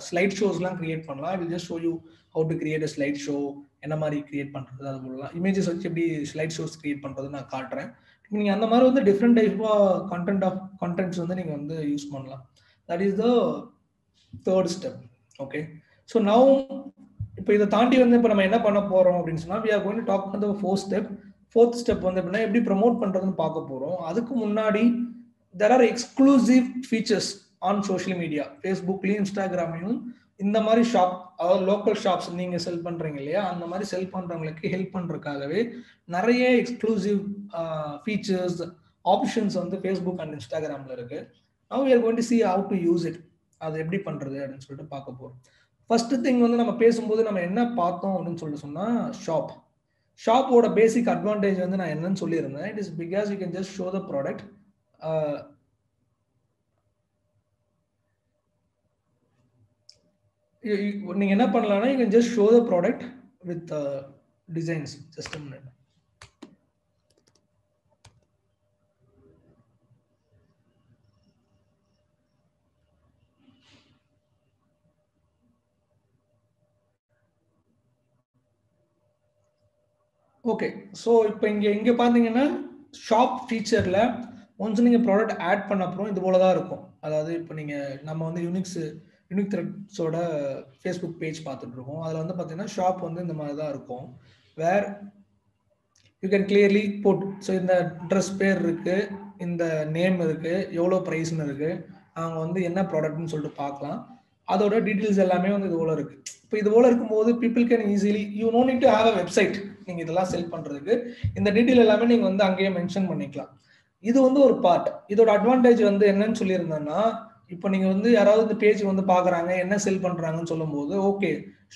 S1: ஸ்லைட் ஷோஸ்லாம் கிரியேட் பண்ணலாம். I will just show you how to create a slide show, என்ன மாதிரி கிரியேட் பண்றது அது போலலாம். இமேஜஸ் வச்சு எப்படி ஸ்லைட் ஷோஸ் கிரியேட் பண்றது நான் காட்டுறேன். நீங்க அந்த மாதிரி வந்து டிஃப்ரெண்ட் டைப் ஆஃப் கண்டென்ட்ஸ் வந்து நீங்க வந்து யூஸ் பண்ணலாம். That is the third step. Okay, so now இப்போ இதை தாண்டி வந்து இப்போ நம்ம என்ன பண்ண போறோம் அப்படின்னு சொன்னா, we are going to talk about the fourth step வந்து எப்படின்னா எப்படி ப்ரமோட் பண்றதுன்னு பார்க்க போறோம். அதுக்கு முன்னாடி there are exclusive features on social media, ஃபேஸ்புக்லயும் இன்ஸ்டாகிராம்லயும் இந்த மாதிரி ஷாப், அதாவது லோக்கல் ஷாப்ஸ் நீங்க செல் பண்றீங்க இல்லையா, அந்த மாதிரி செல் பண்றவங்களுக்கு ஹெல்ப் பண்றதுக்காகவே நிறைய எக்ஸ்க்ளூசிவ் ஃபீச்சர்ஸ் ஆப்ஷன்ஸ் வந்து ஃபேஸ்புக் அண்ட் இன்ஸ்டாகிராம்ல இருக்கு. now we are going to see how to use it, அது எப்படி பண்றது அப்படின்னு சொல்லிட்டு பார்க்க போறோம். ஃபர்ஸ்ட் திங் வந்து நம்ம பேசும்போது நம்ம என்ன பார்த்தோம் அப்படின்னு சொல்லிட்டு சொன்னா, ஷாப்போட பேசிக் அட்வான்டேஜ் வந்து நான் என்னன்னு சொல்லியிருந்தேன். It is because you can just show the product. நீங்க என்ன பண்ணலாம்னா, you can just show the product with designs. Just a minute. Okay, so இப்போ இங்கே பார்த்தீங்கன்னா ஷாப் ஃபீச்சரில் ஒன்ஸ் நீங்கள் ப்ராடக்ட் ஆட் பண்ண அப்புறம் இது போல தான் இருக்கும். அதாவது இப்போ நம்ம வந்து யூனிக் த்ரெட்ஸோட ஃபேஸ்புக் பேஜ் பார்த்துட்டு இருக்கோம். அதில் வந்து பார்த்தீங்கன்னா ஷாப் வந்து இந்த மாதிரி தான் இருக்கும். வேர் யூ கேன் கிளியர்லி போட், ஸோ இந்த ட்ரெஸ் பேர் இருக்கு, இந்த நேம் இருக்கு, எவ்வளோ ப்ரைஸ்னு இருக்கு, அவங்க வந்து என்ன ப்ராடக்ட்னு சொல்லிட்டு பார்க்கலாம். அதோட டீட்டெயில்ஸ் எல்லாமே வந்து இது போல இருக்கு. இப்போ இது போல இருக்கும்போது people can easily, you know need to have a website, நீங்க இதெல்லாம் செல் பண்றதுக்கு இந்த டீட்டெயில் எல்லாமே நீங்க வந்து அங்கேயே மென்ஷன் பண்ணிக்கலாம். இது வந்து ஒரு பார்ட். இதோட அட்வான்டேஜ் வந்து என்னன்னு சொல்லியிருந்தேன்னா, இப்போ நீங்க வந்து யாராவது இந்த பேஜ் வந்து பாக்குறாங்க, என்ன செல் பண்றாங்கன்னு சொல்லும் போது, ஓகே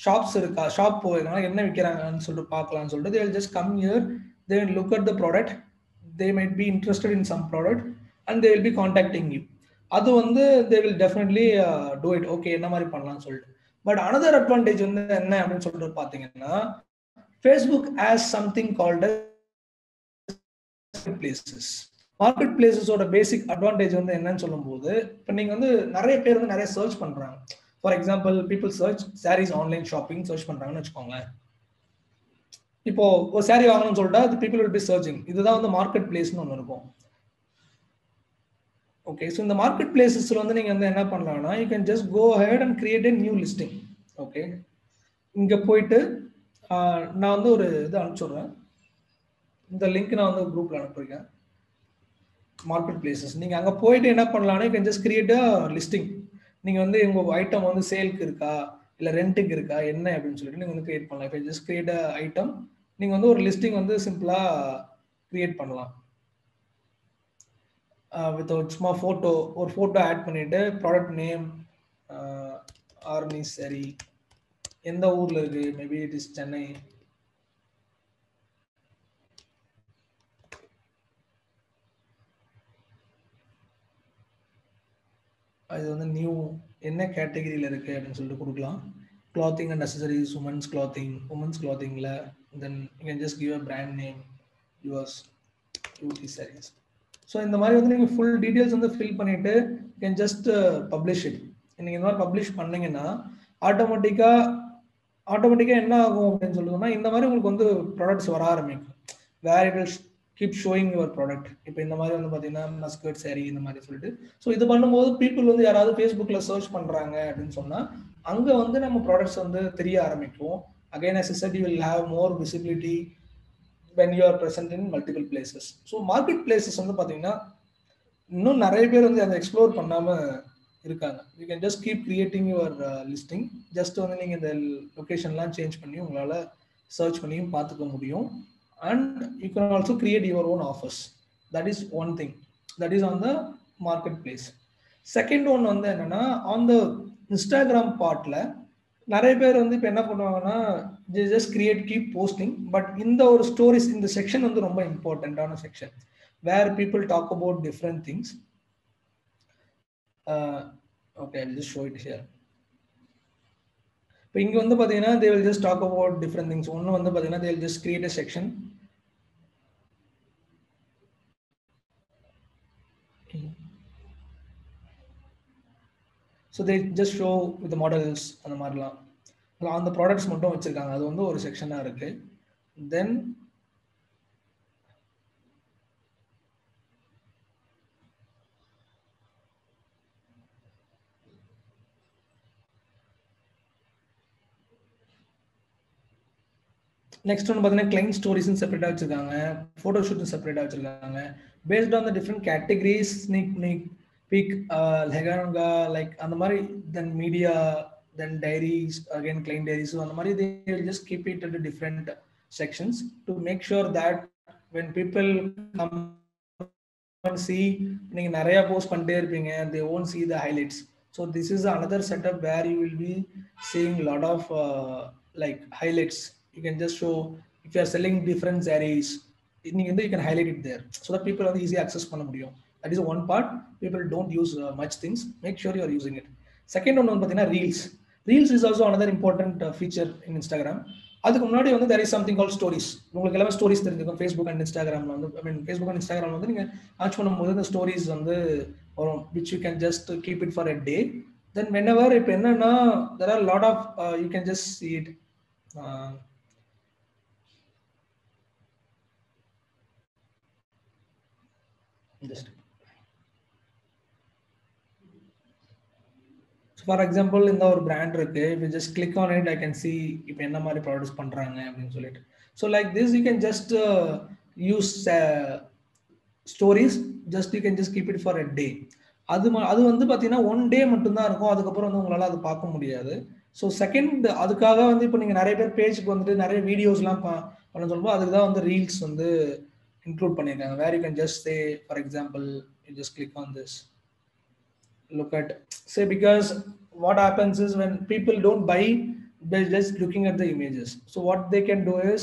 S1: ஷாப்ஸ் இருக்கா, ஷாப் போயிருக்காங்க, என்ன விற்கிறாங்கன்னு சொல்லிட்டு பார்க்கலாம்னு சொல்லிட்டு they will just come here, they will look at the product, they might be interested in some product and they will be contacting you. அது வந்து they will definitely do it. Okay என்ன மாதிரி பண்ணலாம்னு சொல்லிட்டு. பட் another advantage வந்து என்ன அப்படின்னு சொல்லிட்டு பாத்தீங்கன்னா, Facebook has something called as marketplaces. Market basic advantage வந்து என்னன்னு சொல்லும்போது, இப்போ நீங்க வந்து நிறைய பேர் வந்து நிறைய சர்ச் பண்றாங்க. For example people search sarees online shopping search பண்றாங்கன்னு வச்சுக்கோங்களேன். இப்போ ஒரு சாரீ வாங்கணும்னு சொல்லிட்டா அது பீப்புள் வில் பி சர்ச்சிங். இதுதான் வந்து மார்க்கெட் பிளேஸ்னு ஒன்று இருக்கும். ஓகே, ஸோ இந்த மார்க்கெட் பிளேசஸ்ல வந்து நீங்க வந்து என்ன பண்ணலாம்னா, you can just go ahead and create a new listing. Okay, இங்க போயிட்டு நான் வந்து ஒரு இது அனுப்பிச்சுடுறேன். இந்த லிங்க் நான் வந்து குரூப்ல அனுப்புறேன். மார்க்கெட் பிளேசஸ் நீங்க அங்க போயிட்டு என்ன பண்ணலாம்னா, you can just create a listing. நீங்க வந்து உங்க ஐட்டம் வந்து சேலுக்கு இருக்கா இல்ல ரெண்டுக்கு இருக்கா என்ன அப்படின்னு சொல்லிட்டு நீங்க வந்து கிரியேட் பண்ணலாம். இப்போ ஜஸ்ட் கிரியேட் அ ஐட்டம், நீங்க வந்து ஒரு லிஸ்டிங் வந்து சிம்பிளா கிரியேட் பண்ணலாம். வித் சும்மா ஒரு ஃபோட்டோ ஆட் பண்ணிட்டு ப்ராடக்ட் நேம் ஆர்மி சரி, எந்த ஊர்ல இருக்கு, மேபி இட் இஸ் சென்னை. அது வந்து நியூ என்ன கேட்டகரியில இருக்கு அப்படின்னு சொல்லிட்டு கொடுக்கலாம். கிளாத்திங் அண்ட் அக்சசரிஸ், உமன்ஸ் கிளாத்திங்ல then you can just give a brand name yours beauty sarees. So இந்த மாதிரி வந்து நீங்கள் ஃபுல் டீட்டெயில்ஸ் வந்து ஃபில் பண்ணிட்டு கேன் ஜஸ்ட் பப்ளிஷ் இட். நீங்கள் இந்த மாதிரி பப்ளிஷ் பண்ணீங்கன்னா ஆட்டோமேட்டிக்காக என்ன ஆகும் அப்படின்னு சொல்லுவோம்னா, இந்த மாதிரி உங்களுக்கு வந்து ப்ராடக்ட்ஸ் வர ஆரம்பிக்கும். Where it will keep showing your product. இப்போ இந்த மாதிரி வந்து பார்த்தீங்கன்னா மஸ்கட் சாரி இந்த மாதிரி சொல்லிட்டு, ஸோ இது பண்ணும்போது பீப்புள் வந்து யாராவது ஃபேஸ்புக்கில் சர்ச் பண்ணுறாங்க அப்படின்னு சொன்னால் அங்கே வந்து நம்ம ப்ராடக்ட்ஸ் வந்து தெரிய ஆரம்பிக்கும். Again as I said, you will have more visibility when you are present in multiple places. So market places வந்து பாத்தீங்கன்னா இன்னும் நிறைய பேர் வந்து அதை எக்ஸ்ப்ளோர் பண்ணாம இருக்காங்க. You can just keep creating your listing. Just வந்து நீங்க இந்த லொகேஷன்லாம் சேஞ்ச் பண்ணி உங்களால சர்ச் பண்ணியும் பார்த்துக்க முடியும். And you can also create your own offers. That is one thing. That is on the marketplace. Second one வந்து என்னன்னா, on the Instagram partல நிறைய பேர் வந்து இப்போ என்ன பண்ணுவாங்கன்னா, just create keep posting. But இந்த ஒரு ஸ்டோரிஸ் இந்த செக்ஷன் வந்து ரொம்ப இம்பார்ட்டன்டான section, where people talk about different things. Okay, I will just show it here. இப்போ இங்கே வந்து பார்த்தீங்கன்னா they will just talk about different things. ஒன்று வந்து பார்த்தீங்கன்னா they will just create a section. So they just show with models அந்த மாதிரிலாம் அந்த ப்ராடக்ட்ஸ் மட்டும் வச்சுருக்காங்க. அது வந்து ஒரு செக்ஷனாக இருக்குது. தென் நெக்ஸ்ட் ஒன்று பார்த்தீங்கன்னா கிளைண்ட் ஸ்டோரிஸ்ன்னு செப்பரேட்டாக வச்சுருக்காங்க, ஃபோட்டோ ஷூட்னு செப்பரேட்டாக வச்சுருக்காங்க. Based on the different categories sneak peak lehenga like அந்த மாதிரி, தென் மீடியா, தென் டைரிஸ், அகைன் கிளைண்ட் டைரிஸ், அந்த மாதிரி they will just keep it into different sections to make sure that when people come and see, நீங்க நிறைய post பண்ணிட்டே இருப்பீங்க, they won't see the highlights. So this is another setup where you will be seeing lot of like highlights. You can just show if you are selling different sarees, you can highlight it there so that people are easy access பண்ண முடியும். That is one part. People don't use much things. Make sure you are using it. Second one பார்த்தீங்கன்னா reels is also another important feature in Instagram. அதுக்கு முன்னாடி வந்து there is something called stories. உங்களுக்கு எல்லாமே stories தெரிஞ்சிருக்கும். Facebook and Instagramல வந்து Facebook and Instagram வந்து நீங்க லான்ச் பண்ணும்போது இந்த ஸ்டோரிஸ் வந்து வரும், which you can just keep it for a day. Then whenever இப்போ என்னன்னா there are a lot of you can just see it. Just so for example இந்த ஒரு brand இருக்கு, if you just click on it I can see இப்போ என்ன மாதிரி products பண்றாங்க அப்படின்னு சொல்லிட்டு. So like this you can just use stories, just you can just keep it for a day. அது வந்து பார்த்தீங்கன்னா ஒன் டே மட்டும்தான் இருக்கும், அதுக்கப்புறம் வந்து உங்களால் அது பார்க்க முடியாது. ஸோ செகண்ட் அதுக்காக வந்து இப்போ நீங்கள் நிறைய பேர் பேஜுக்கு வந்துட்டு நிறைய வீடியோஸ்லாம் பண்ண சொல்லும்போது அதுக்கு தான் வந்து ரீல்ஸ் வந்து இன்க்ளூட் பண்ணியிருக்காங்க. Where you can just say for example you just click on this, look at say, because what happens is when people don't buy, they're just looking at the images. So what they can do is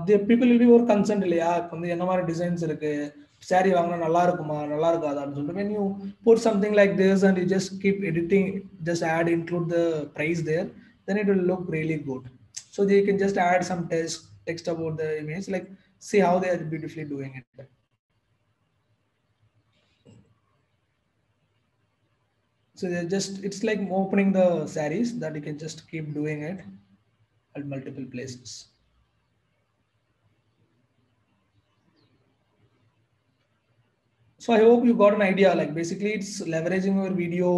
S1: the people will be more concerned இல்லையா, இப்போ வந்து என்ன மாதிரி designs இருக்கு, sorry வாங்கினா நல்லா இருக்குமா நல்லா இருக்காதான்னு சொல்லிட்டு when you put something like this and you just keep editing, just include the price there, then it will look really good. So they can just add some text about the image, like see how they are beautifully doing it. So they're just, it's like opening the sarees that you can just keep doing it at multiple places. So I hope you got an idea, like basically it's leveraging your video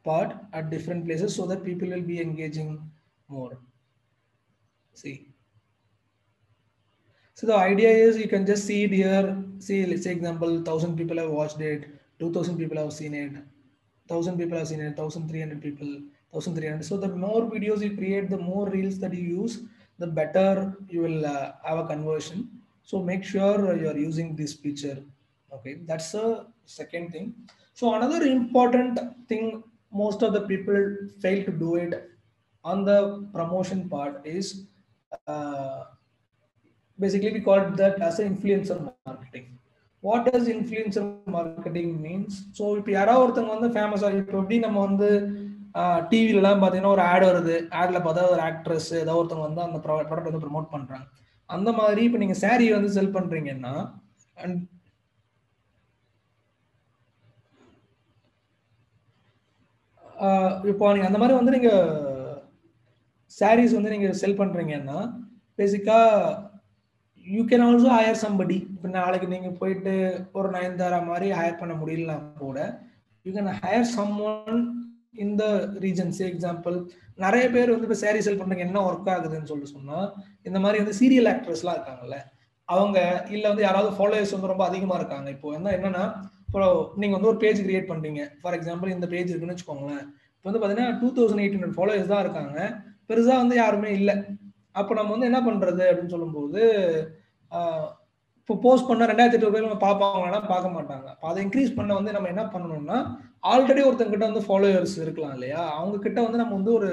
S1: part at different places so that people will be engaging more. See. So the idea is you can just see it here. See, let's say example, 1,000 people have watched it, 2,000 people have seen it, 1,000 people have seen it, 1,300 people, 1,300. So the more videos you create, the more reels that you use, the better you will have a conversion. So make sure you are using this feature. Okay, that's the second thing. So another important thing, most of the people fail to do it on the promotion part is basically we call that as an influencer marketing. What does influencer marketing means? So இப்போ யாராவது ஒருத்தவங்க வந்து ஃபேமஸாக, இப்போ எப்படி நம்ம வந்து டிவிலலாம் பார்த்தீங்கன்னா ஒரு ஆட் வருது, ஆடில் பார்த்தா ஒரு ஆக்ட்ரஸ் ஏதாவது ஒருத்தவங்க வந்து அந்த ப்ராடக்ட் வந்து ப்ரமோட் பண்ணுறாங்க. அந்த மாதிரி இப்போ நீங்கள் சாரீ வந்து செல் பண்ணுறீங்கன்னா, அண்ட் இப்போ நீங்கள் அந்த மாதிரி வந்து நீங்கள் சாரீஸ் வந்து நீங்கள் செல் பண்ணுறீங்கன்னா பேசிக்காக you can also hire somebody. இப்போ நாளைக்கு நீங்கள் போயிட்டு ஒரு நயன்தாரா மாதிரி ஹையர் பண்ண முடியலனா கூட you can hire someone in the region. Say example, நிறைய பேர் வந்து இப்போ சாரீ செல் பண்ணுறதுக்கு என்ன ஒர்க் ஆகுதுன்னு சொல்லி சொன்னால், இந்த மாதிரி வந்து சீரியல் ஆக்ட்ரஸ்லாம் இருக்காங்கல்ல, அவங்க இல்லை வந்து யாராவது ஃபாலோவர்ஸ் வந்து ரொம்ப அதிகமாக இருக்காங்க. இப்போ வந்து என்னன்னா, இப்போ நீங்கள் வந்து ஒரு பேஜ் கிரியேட் பண்ணுறீங்க, ஃபார் எக்ஸாம்பிள் இந்த பேஜ் இருக்குன்னு வச்சுக்கோங்களேன். இப்போ வந்து பார்த்தீங்கன்னா 2,800 ஃபாலோவர்ஸ் தான் இருக்காங்க, பெருசாக வந்து யாருமே இல்லை. அப்போ நம்ம வந்து என்ன பண்ணுறது அப்படின்னு சொல்லும்போது, இப்போ போஸ்ட் பண்ண 2,800 பேர் நம்ம பார்ப்பாங்கன்னா பார்க்க மாட்டாங்க. அப்போ அதை இன்க்ரீஸ் பண்ண வந்து நம்ம என்ன பண்ணணும்னா, ஆல்ரெடி ஒருத்தங்கிட்ட வந்து ஃபாலோவர்ஸ் இருக்கலாம் இல்லையா, அவங்க கிட்ட வந்து நம்ம வந்து ஒரு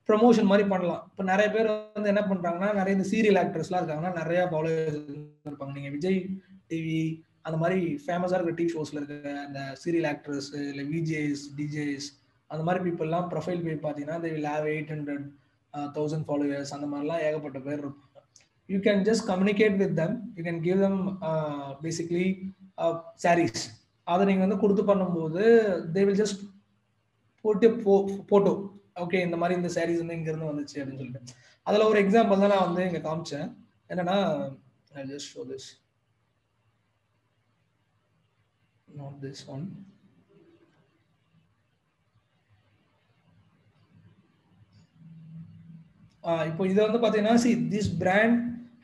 S1: ப்ரமோஷன் மாதிரி பண்ணலாம். இப்போ நிறைய பேர் வந்து என்ன பண்றாங்கன்னா, நிறைய இந்த சீரியல் ஆக்டர்ஸ்லாம் இருக்காங்கன்னா நிறைய ஃபாலோவர்ஸ் இருப்பாங்க. நீங்க விஜய் டிவி அந்த மாதிரி ஃபேமஸாக இருக்கிற டிவி ஷோஸ்ல இருக்க அந்த சீரியல் ஆக்டர்ஸ் இல்லை விஜேஸ் டிஜேஸ் அந்த மாதிரி பீப்புளெலாம் ப்ரொஃபைல் போய் பார்த்தீங்கன்னா they will have 800,000 followers, அந்த மாதிரிலாம் ஏகப்பட்ட பேர் இருப்பாங்க. You can just communicate with them, you can give them basically sarees. அதை நீங்கள் வந்து கொடுத்து பண்ணும்போது they will just போட்டு போட்டோ ஓகே இந்த மாதிரி இந்த சாரீஸ் வந்து இங்க இருந்து வந்துச்சு அப்படின்னு சொல்லிட்டு அதுல ஒரு எக்ஸாம்பிள் தான் நான் வந்து இங்க காமிச்சேன். என்னன்னா I'll just show this, not this one. இப்போ இதை வந்து பார்த்தீங்கன்னா see this brand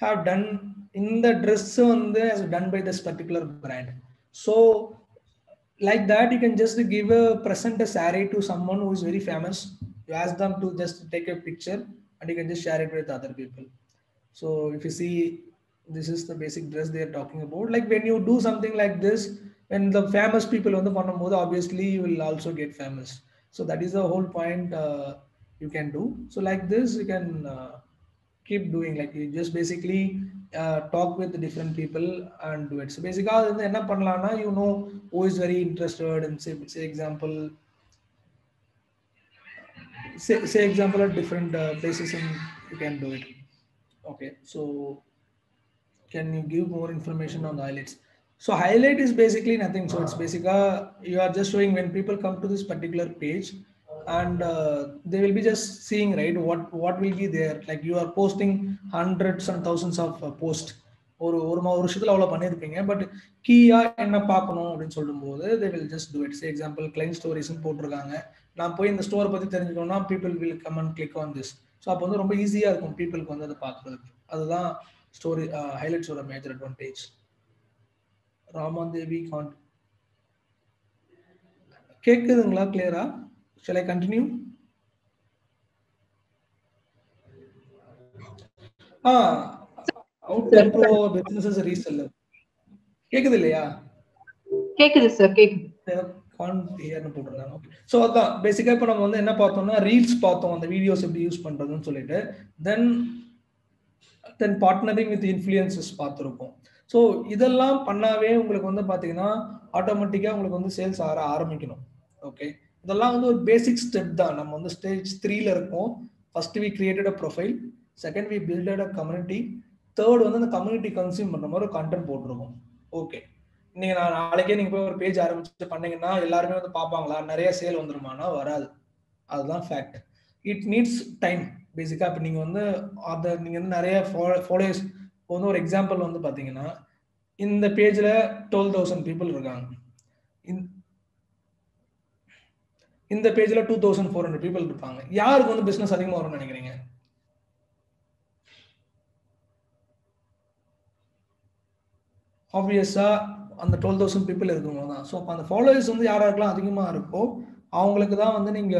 S1: have done இந்த dress வந்து has done by this particular brand. So like that you can just give a present a saree to someone who is very famous. You ask them to just take a picture and you can just share it with other people. So if you see, this is the basic dress they are talking about. Like when you do something like this, when the famous people on the பண்ணும்போது obviously you will also get famous. So that is the whole point you can do. So like this you can keep doing, like you just basically talk with the different people and do it. So basically வந்து என்ன பண்ணலாம்னா you know who is very interested in say example say example at different places and you can do it. Okay, so can you give more information on the highlights? So highlight is basically nothing. So it's basically you are just showing when people come to this particular page and they will be just seeing, right, what will be there. Like you are posting hundreds and thousands of posts ஒரு வருஷத்துல அவ்வளவு பண்ணிருப்பீங்க. But கீயா என்ன பார்க்கணும் அப்படின்னு சொல்லும்போது they will just do it. Say example client stories போட்டிருக்காங்க, நான் போய் இந்த ஸ்டோரை பத்தி தெரிஞ்சுக்கணும்னா people will come and click on this. So அப்போ வந்து ரொம்ப ஈஸியா இருக்கும் பீப்புளுக்கு வந்து அதை பார்க்கறதுக்கு. அதுதான் ஸ்டோரி ஹைலைட்ஸோட மேஜர் அட்வான்டேஜ். ராமாதேவி கேக்குதுங்களா கிளியரா? Shall I continue? Outlet Pro business as a reseller. கேக்குது இல்லையா?
S2: கேக்குது சார், கேக்குது.
S1: ஸோ அதான் பேசிக்கா இப்போ நம்ம வந்து என்ன பார்த்தோம்னா ரீல்ஸ் பார்த்தோம், அந்த வீடியோஸ் எப்படி யூஸ் பண்றதுன்னு சொல்லிட்டு. தென் பார்ட்னரிங் வித் இன்ஃப்ளூயன்சர்ஸ் பார்த்துருக்கோம். ஸோ இதெல்லாம் பண்ணாவே உங்களுக்கு வந்து பார்த்தீங்கன்னா ஆட்டோமேட்டிக்காக உங்களுக்கு வந்து சேல்ஸ் ஆரம்பிக்கணும். ஓகே, இதெல்லாம் வந்து ஒரு பேசிக் ஸ்டெப் தான். நம்ம வந்து ஸ்டேஜ் 3ல இருக்கோம். First we created a profile, second we builded a community, third வந்து அந்த கம்யூனிட்டி கன்சியூம் பண்ற மாதிரி ஒரு கண்டென்ட் போட்டிருக்கோம். ஓகே, நீங்க நாளைக்கே நீங்க போய் ஒரு பேஜ் ஆரம்பிச்சு பண்ணீங்கன்னா எல்லாருமே வந்து பார்ப்பாங்களா, நிறைய சேல் வந்துருமானா வராது. அதுதான் ஃபேக்ட். இட் நீட்ஸ் டைம் பேசிக்கா. இப்போ நீங்க வந்து அதை நீங்க வந்து நிறைய ஃபாலோவர்ஸ் வந்து ஒரு எக்ஸாம்பிள் வந்து பாத்தீங்கன்னா இந்த பேஜ்ல 12,000 பீப்புள் இருக்காங்க, இந்த பேஜ்ல 2,400 பீப்புள் இருப்பாங்க. யாருக்கு வந்து பிசினஸ் அதிகமா வரும்னு நினைக்கிறீங்க? ஆப்வியஸா அந்த 12,000 பீப்புள் இருக்கவங்க தான். ஸோ அப்போ அந்த ஃபாலோவர்ஸ் வந்து யாராருக்கெல்லாம் அதிகமா இருக்கோ அவங்களுக்கு தான் வந்து நீங்க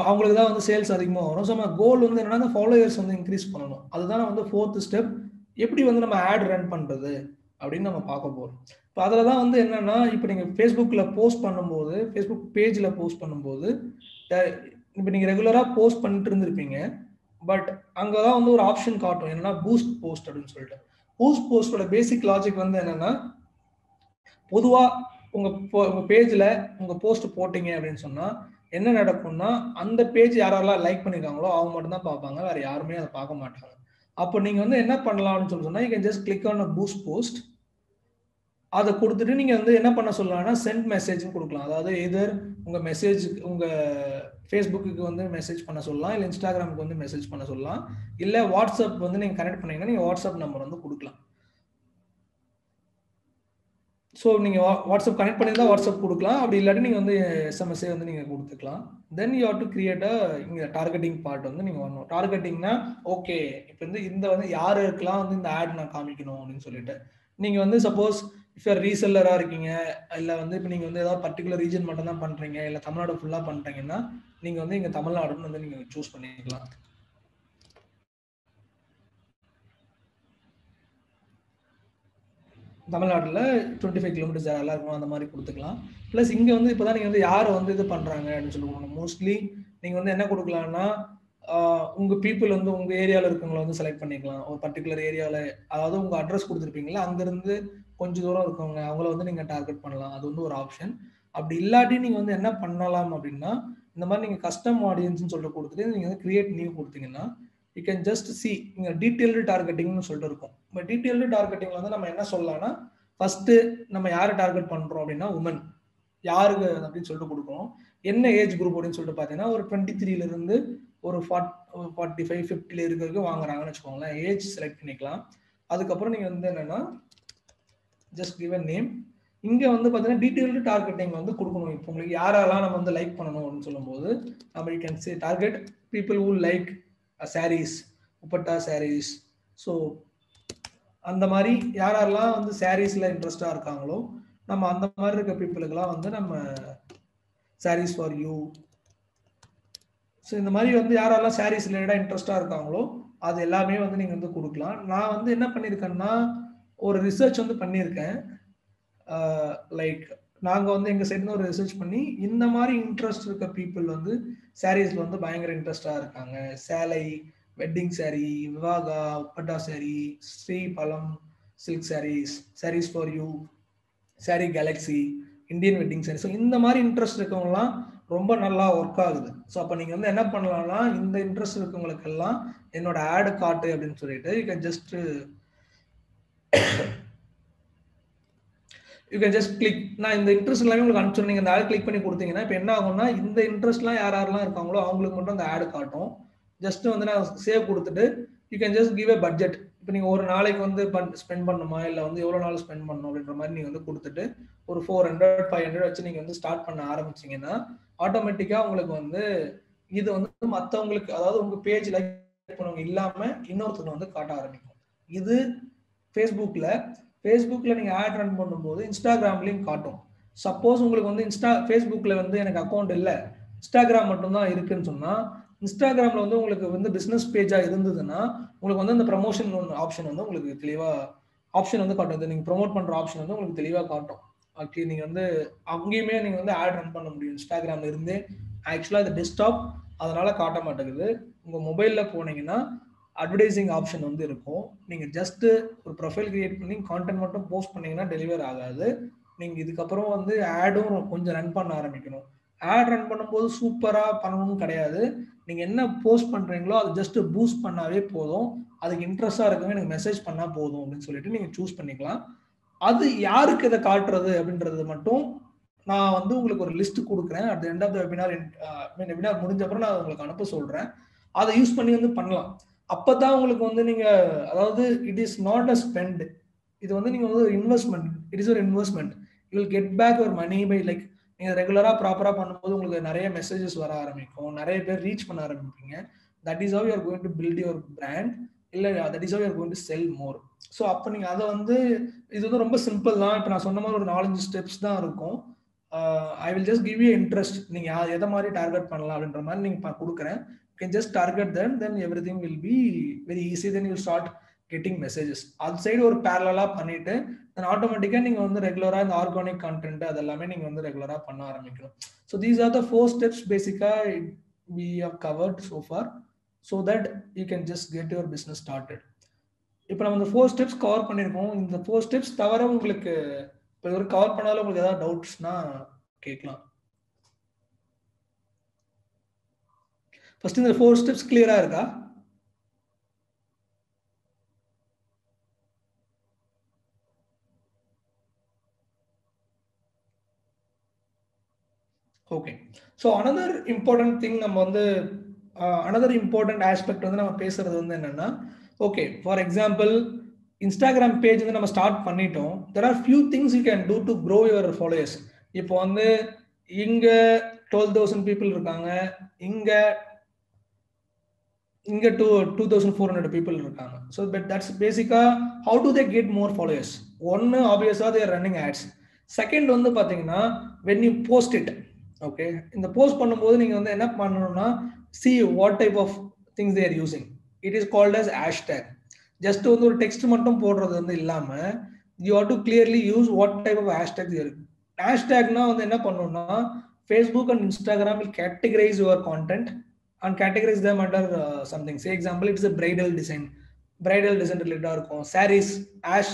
S1: அவங்களுக்கு தான் வந்து சேல்ஸ் அதிகமாக வரும். ஸோ நம்ம கோல் வந்து என்னன்னா அந்த ஃபாலோவர்ஸ் வந்து இன்க்ரீஸ் பண்ணணும். அதுதான் வந்து 4th ஸ்டெப். எப்படி வந்து நம்ம ஆட் ரன் பண்றது அப்படின்னு நம்ம பார்க்க போறோம். இப்போ அதில் தான் வந்து என்னன்னா, இப்போ நீங்கள் ஃபேஸ்புக்கில் போஸ்ட் பண்ணும்போது, ஃபேஸ்புக் பேஜில் போஸ்ட் பண்ணும்போது இப்போ நீங்கள் ரெகுலராக போஸ்ட் பண்ணிட்டு இருந்திருப்பீங்க. பட் அங்கே தான் வந்து ஒரு ஆப்ஷன் காட்டும், என்னன்னா பூஸ்ட் போஸ்ட் அப்படின்னு சொல்லிட்டு. பூஸ்ட் போஸ்டோட பேசிக் லாஜிக் வந்து என்னன்னா, பொதுவாக உங்க பேஜில் உங்க போஸ்ட் போட்டீங்க அப்படின்னு சொன்னா என்ன நடக்கும்னா, அந்த பேஜ் யாரெல்லாம் லைக் பண்ணிருக்காங்களோ அவங்க மட்டும் தான் பார்ப்பாங்க, வேற யாருமே அதை பார்க்க மாட்டாங்க. அப்போ நீங்க வந்து என்ன பண்ணலாம்னு சொன்னா, you can just click on a boost post. அதை கொடுத்துட்டு நீங்க வந்து என்ன பண்ண சொல்லலாம்னா சென்ட் மெசேஜ் கொடுக்கலாம். அதாவது எதர் உங்க மெசேஜ் உங்க ஃபேஸ்புக்கு வந்து மெசேஜ் பண்ண சொல்லலாம், இல்லை இன்ஸ்டாகிராமுக்கு வந்து மெசேஜ் பண்ண சொல்லலாம், இல்லை வாட்ஸ்அப் வந்து நீங்க கனெக்ட் பண்ணீங்கன்னா நீங்க வாட்ஸ்அப் நம்பர் வந்து கொடுக்கலாம். ஸோ நீங்கள் வாட்ஸ்அப் கனெக்ட் பண்ணியிருந்தா வாட்ஸ்அப் கொடுக்கலாம், அப்படி இல்லாட்டி நீங்கள் வந்து எஸ்எம்எஸ்ஸே வந்து நீங்கள் கொடுத்துக்கலாம். Then you have to create இங்கே டார்கெட்டிங் பார்ட் வந்து நீங்கள் வரணும். டார்கெட்டிங்னா ஓகே, இப்போ வந்து இந்த வந்து யாருக்கெல்லாம் வந்து இந்த ஆட் நான் காமிக்கணும் அப்படின்னு சொல்லிட்டு நீங்கள் வந்து சப்போஸ் இப்போ ரீசெல்லராக இருக்கீங்க, இல்லை வந்து இப்போ நீங்கள் வந்து ஏதாவது பர்டிகுலர் ரீஜன் மட்டும் தான் பண்ணுறீங்க, இல்லை தமிழ்நாடு ஃபுல்லாக பண்ணுறீங்கன்னா நீங்கள் வந்து இங்கே தமிழ்நாடுன்னு வந்து நீங்கள் சூஸ் பண்ணிக்கலாம். தமிழ்நாட்டில் 25 கிலோமீட்டர்ஸ் யாரெல்லாம் இருக்கும் அந்த மாதிரி கொடுத்துக்கலாம். ப்ளஸ் இங்கே வந்து இப்போ தான் நீங்கள் வந்து யார் வந்து இது பண்ணுறாங்க அப்படின்னு சொல்லுவாங்க. மோஸ்ட்லி நீங்கள் வந்து என்ன கொடுக்கலாம்னா, உங்கள் பீப்புள் வந்து உங்கள் ஏரியாவில் இருக்கவங்களை வந்து செலக்ட் பண்ணிக்கலாம். ஒரு பர்டிகுலர் ஏரியாவில், அதாவது உங்கள் அட்ரஸ் கொடுத்துருப்பீங்களா, அங்கேருந்து கொஞ்சம் தூரம் இருக்கவங்க அவங்கள வந்து நீங்கள் டார்கெட் பண்ணலாம். அது வந்து ஒரு ஆப்ஷன். அப்படி இல்லாட்டி நீங்கள் வந்து என்ன பண்ணலாம் அப்படின்னா, இந்த மாதிரி நீங்கள் கஸ்டம் ஆடியன்ஸ்னு சொல்லிட்டு கொடுத்துட்டு நீங்கள் வந்து கிரியேட் நியூ கொடுத்தீங்கன்னா you can just see இங்க டீடைல்டு டார்கெட்டிங்னு சொல்லிட்டு இருக்கும். இப்போ டீடைல்டு டார்கெட்டிங்ல வந்து நம்ம என்ன சொல்லலாம்னா, ஃபர்ஸ்ட் நம்ம யாரை டார்கெட் பண்றோம் அப்படின்னா உமன், யாருக்கு அப்படின்னு சொல்லிட்டு கொடுக்கணும். என்ன ஏஜ் குரூப் அப்படின்னு சொல்லிட்டு பார்த்தீங்கன்னா ஒரு 23ல இருந்து ஒரு 45 50 இருக்கிறதுக்கு வாங்குறாங்கன்னு வச்சுக்கோங்களேன். ஏஜ் செலக்ட் பண்ணிக்கலாம். அதுக்கப்புறம் நீங்கள் வந்து என்னன்னா ஜஸ்ட் கிவ் அ நேம். இங்கே வந்து பார்த்தீங்கன்னா டீட்டெயில்டு டார்கெட்டிங் வந்து கொடுக்கணும். இப்போ உங்களுக்கு யாரெல்லாம் நம்ம வந்து லைக் பண்ணணும் அப்படின்னு சொல்லும்போது நம்ம you can say target people who like sarees, Uppada sarees. So அந்த மாதிரி யாரெல்லாம் வந்து சாரீஸில் இன்ட்ரெஸ்டாக இருக்காங்களோ நம்ம அந்த மாதிரி இருக்க பீப்புளுக்கெல்லாம் வந்து நம்ம சாரீஸ் ஃபார் யூ. ஸோ இந்த மாதிரி வந்து யாரெல்லாம் சாரீஸ் ரிலேட்டடாக இன்ட்ரெஸ்டாக இருக்காங்களோ அது எல்லாமே வந்து நீங்கள் வந்து கொடுக்கலாம். நான் வந்து என்ன பண்ணியிருக்கேன்னா ஒரு ரிசர்ச் வந்து பண்ணியிருக்கேன். லைக் நாங்கள் வந்து எங்கள் சைட்ல ஒரு ரிசர்ச் பண்ணி இந்த மாதிரி இன்ட்ரெஸ்ட் இருக்க பீப்புள் வந்து சாரீஸில் வந்து பயங்கர இன்ட்ரெஸ்டாக இருக்காங்க. சேலை, wedding saree, Vivaha, Uppada saree, Sri Palam silk sarees, sarees for you, saree galaxy, Indian wedding saree. So இந்த மாதிரி இன்ட்ரெஸ்ட் இருக்கவங்கலாம் ரொம்ப நல்லா ஒர்க் ஆகுது. ஸோ அப்போ நீங்கள் வந்து என்ன பண்ணலாம்னா இந்த இன்ட்ரெஸ்ட் இருக்கவங்களுக்கெல்லாம் என்னோட ஆடு காட்டு அப்படின்னு சொல்லிட்டு யூ கேன் ஜஸ்ட் கிளிக். நான் இந்த இன்ட்ரெஸ்ட் எல்லாமே உங்களுக்கு அனுப்பிச்சு நீங்கள் அந்த ஆட் கிளிக் பண்ணி கொடுத்தீங்கன்னா இப்போ என்ன ஆகும்னா இந்த இன்ட்ரெஸ்ட்லாம் யாரெல்லாம் இருக்காங்களோ அவங்களுக்கு மட்டும் அந்த ஆடு காட்டும். ஜஸ்ட் வந்து நான் சேவ் கொடுத்துட்டு you can just give a budget. இப்போ நீங்கள் ஒரு நாளைக்கு வந்து ஸ்பெண்ட் பண்ணணுமா இல்லை வந்து எவ்வளோ நாள் ஸ்பெண்ட் பண்ணணும் அப்படின்ற மாதிரி நீங்கள் வந்து கொடுத்துட்டு ஒரு 400 500 வச்சு நீங்கள் வந்து ஸ்டார்ட் பண்ண ஆரம்பிச்சிங்கன்னா ஆட்டோமேட்டிக்காக உங்களுக்கு வந்து இது வந்து மற்றவங்களுக்கு அதாவது உங்கள் பேஜ் லைக் பண்ணவங்க இல்லாமல் இன்னொருத்தர் வந்து காட்ட ஆரம்பிக்கும். இது ஃபேஸ்புக்கில் நீங்கள் ஆட் ரன் பண்ணும்போது இன்ஸ்டாகிராம்லேயும் காட்டும். சப்போஸ் உங்களுக்கு வந்து ஃபேஸ்புக்கில் வந்து எனக்கு அக்கௌண்ட் இல்லை, இன்ஸ்டாகிராம் மட்டும்தான் இருக்குன்னு சொன்னால் இன்ஸ்டாகிராமில் வந்து உங்களுக்கு வந்து பிஸ்னஸ் பேஜாக இருந்ததுன்னா உங்களுக்கு வந்து அந்த ப்ரமோஷன் ஆப்ஷன் வந்து உங்களுக்கு தெளிவாக ஆப்ஷன் வந்து காட்டும். நீங்கள் ப்ரொமோட் பண்ணுற ஆப்ஷன் வந்து உங்களுக்கு தெளிவாக காட்டும். ஓகே, நீங்கள் வந்து அங்கேயுமே நீங்கள் வந்து ஆட் ரன் பண்ண முடியும் இன்ஸ்டாகிராமில் இருந்தே. ஆக்சுவலாக இது டெஸ்க்டாப் அதனால காட்ட மாட்டேங்குது. உங்கள் மொபைலில் போனீங்கன்னா அட்வர்டைசிங் ஆப்ஷன் வந்து இருக்கும். நீங்கள் ஜஸ்ட்டு ஒரு ப்ரொஃபைல் கிரியேட் பண்ணி கான்டென்ட் மட்டும் போஸ்ட் பண்ணீங்கன்னா டெலிவர் ஆகாது. நீங்கள் இதுக்கப்புறம் வந்து ஆடும் கொஞ்சம் ரன் பண்ண ஆரம்பிக்கணும். ஆட் ரன் பண்ணும்போது சூப்பராக பண்ணணும்னு கிடையாது. நீங்கள் என்ன போஸ்ட் பண்ணுறீங்களோ அது ஜஸ்ட் பூஸ்ட் பண்ணாவே போதும். அதுக்கு இன்ட்ரெஸ்டாக இருக்கவே எனக்கு மெசேஜ் பண்ணால் போதும் அப்படின்னு சொல்லிட்டு நீங்கள் சூஸ் பண்ணிக்கலாம். அது யாருக்கு இதை காட்டுறது அப்படின்றது மட்டும் நான் வந்து உங்களுக்கு ஒரு லிஸ்ட் கொடுக்குறேன். At the end of the webinar முடிஞ்ச அப்புறம் நான் உங்களுக்கு அனுப்ப சொல்கிறேன். அதை யூஸ் பண்ணி வந்து பண்ணலாம். அப்பதான் உங்களுக்கு வந்து நீங்க அதாவது it is not a spend. இது வந்து நீங்க வந்து இன்வெஸ்ட்மெண்ட். இட் இஸ் ஒரு investment. You will get back your money by like நீங்க ரெகுலரா ப்ராப்பரா பண்ணும்போது உங்களுக்கு நிறைய மெசேஜஸ் வர ஆரம்பிக்கும், நிறைய பேர் ரீச் பண்ண ஆரம்பிப்பீங்க. That is how you are going to build your brand. இல்லை that is how you are going to sell more. So அப்போ நீங்கள் அதை வந்து இது வந்து ரொம்ப சிம்பிள் தான். இப்போ நான் சொன்ன மாதிரி ஒரு 4-5 ஸ்டெப்ஸ் தான் இருக்கும். ஐ will just give you interest. நீங்கள் எதை மாதிரி டார்கெட் பண்ணலாம் அப்படின்ற மாதிரி நீங்கள் கொடுக்குறேன். You can just target them, then everything will be very easy. Then you will start getting messages. அது சைடு ஒரு parallel பண்ணிட்டு then ஆட்டோமேட்டிக்கா நீங்க வந்து ரெகுலரா இந்த ஆர்கானிக் கண்டென்ட் அதெல்லாமே நீங்க வந்து ரெகுலரா பண்ண ஆரம்பிக்கணும். So these are the 4 steps basically we have covered so far so that you can just get your business started. இப்போ நம்ம இந்த 4 steps கவர் பண்ணிருக்கோம். இந்த 4 steps தவிர உங்களுக்கு இப்போ ஒரு கவர் பண்ணாலும் உங்களுக்கு ஏதாவது டவுட்ஸ்னா கேட்கலாம். ஃபர்ஸ்ட் இந்த 4 ஸ்டெப்ஸ் கிளியரா இருக்கா? Okay. So another important thing நம்ம வந்து அனதர் இம்பார்ட்டன்ட் ஆஸ்பெக்ட் வந்து நம்ம பேசுறது வந்து என்னன்னா, okay for example Instagram page வந்து நம்ம ஸ்டார்ட் பண்ணிட்டோம். There are few things you can do to grow your followers. இப்போ வந்து இங்க 12,000 பீப்புள் இருக்காங்க, இங்க 2,400 பீப்புள் இருக்காங்க. ஸோ பட் தட்ஸ் பேசிக்கா how to they get more followers? ஒன்னு ஆப்வியஸா தேர் ரன்னிங் ஆட்ஸ். செகண்ட் வந்து பாத்தீங்கன்னா when you post it, okay, இந்த போஸ்ட் பண்ணும்போது நீங்க வந்து என்ன பண்ணணும்னா see what type of things they are using. It is called as hashtag. Just வந்து ஒரு டெக்ஸ்ட் மட்டும் போடுறது வந்து இல்லாம you have to clearly use what type of hashtags there. ஹேஷ்டேக்னா வந்து என்ன பண்ணணும்னா Facebook and Instagram will categorize your content and categorize them under something. Say example, it's a bridal design ரிலேட்டடா இருக்கும். sarees ash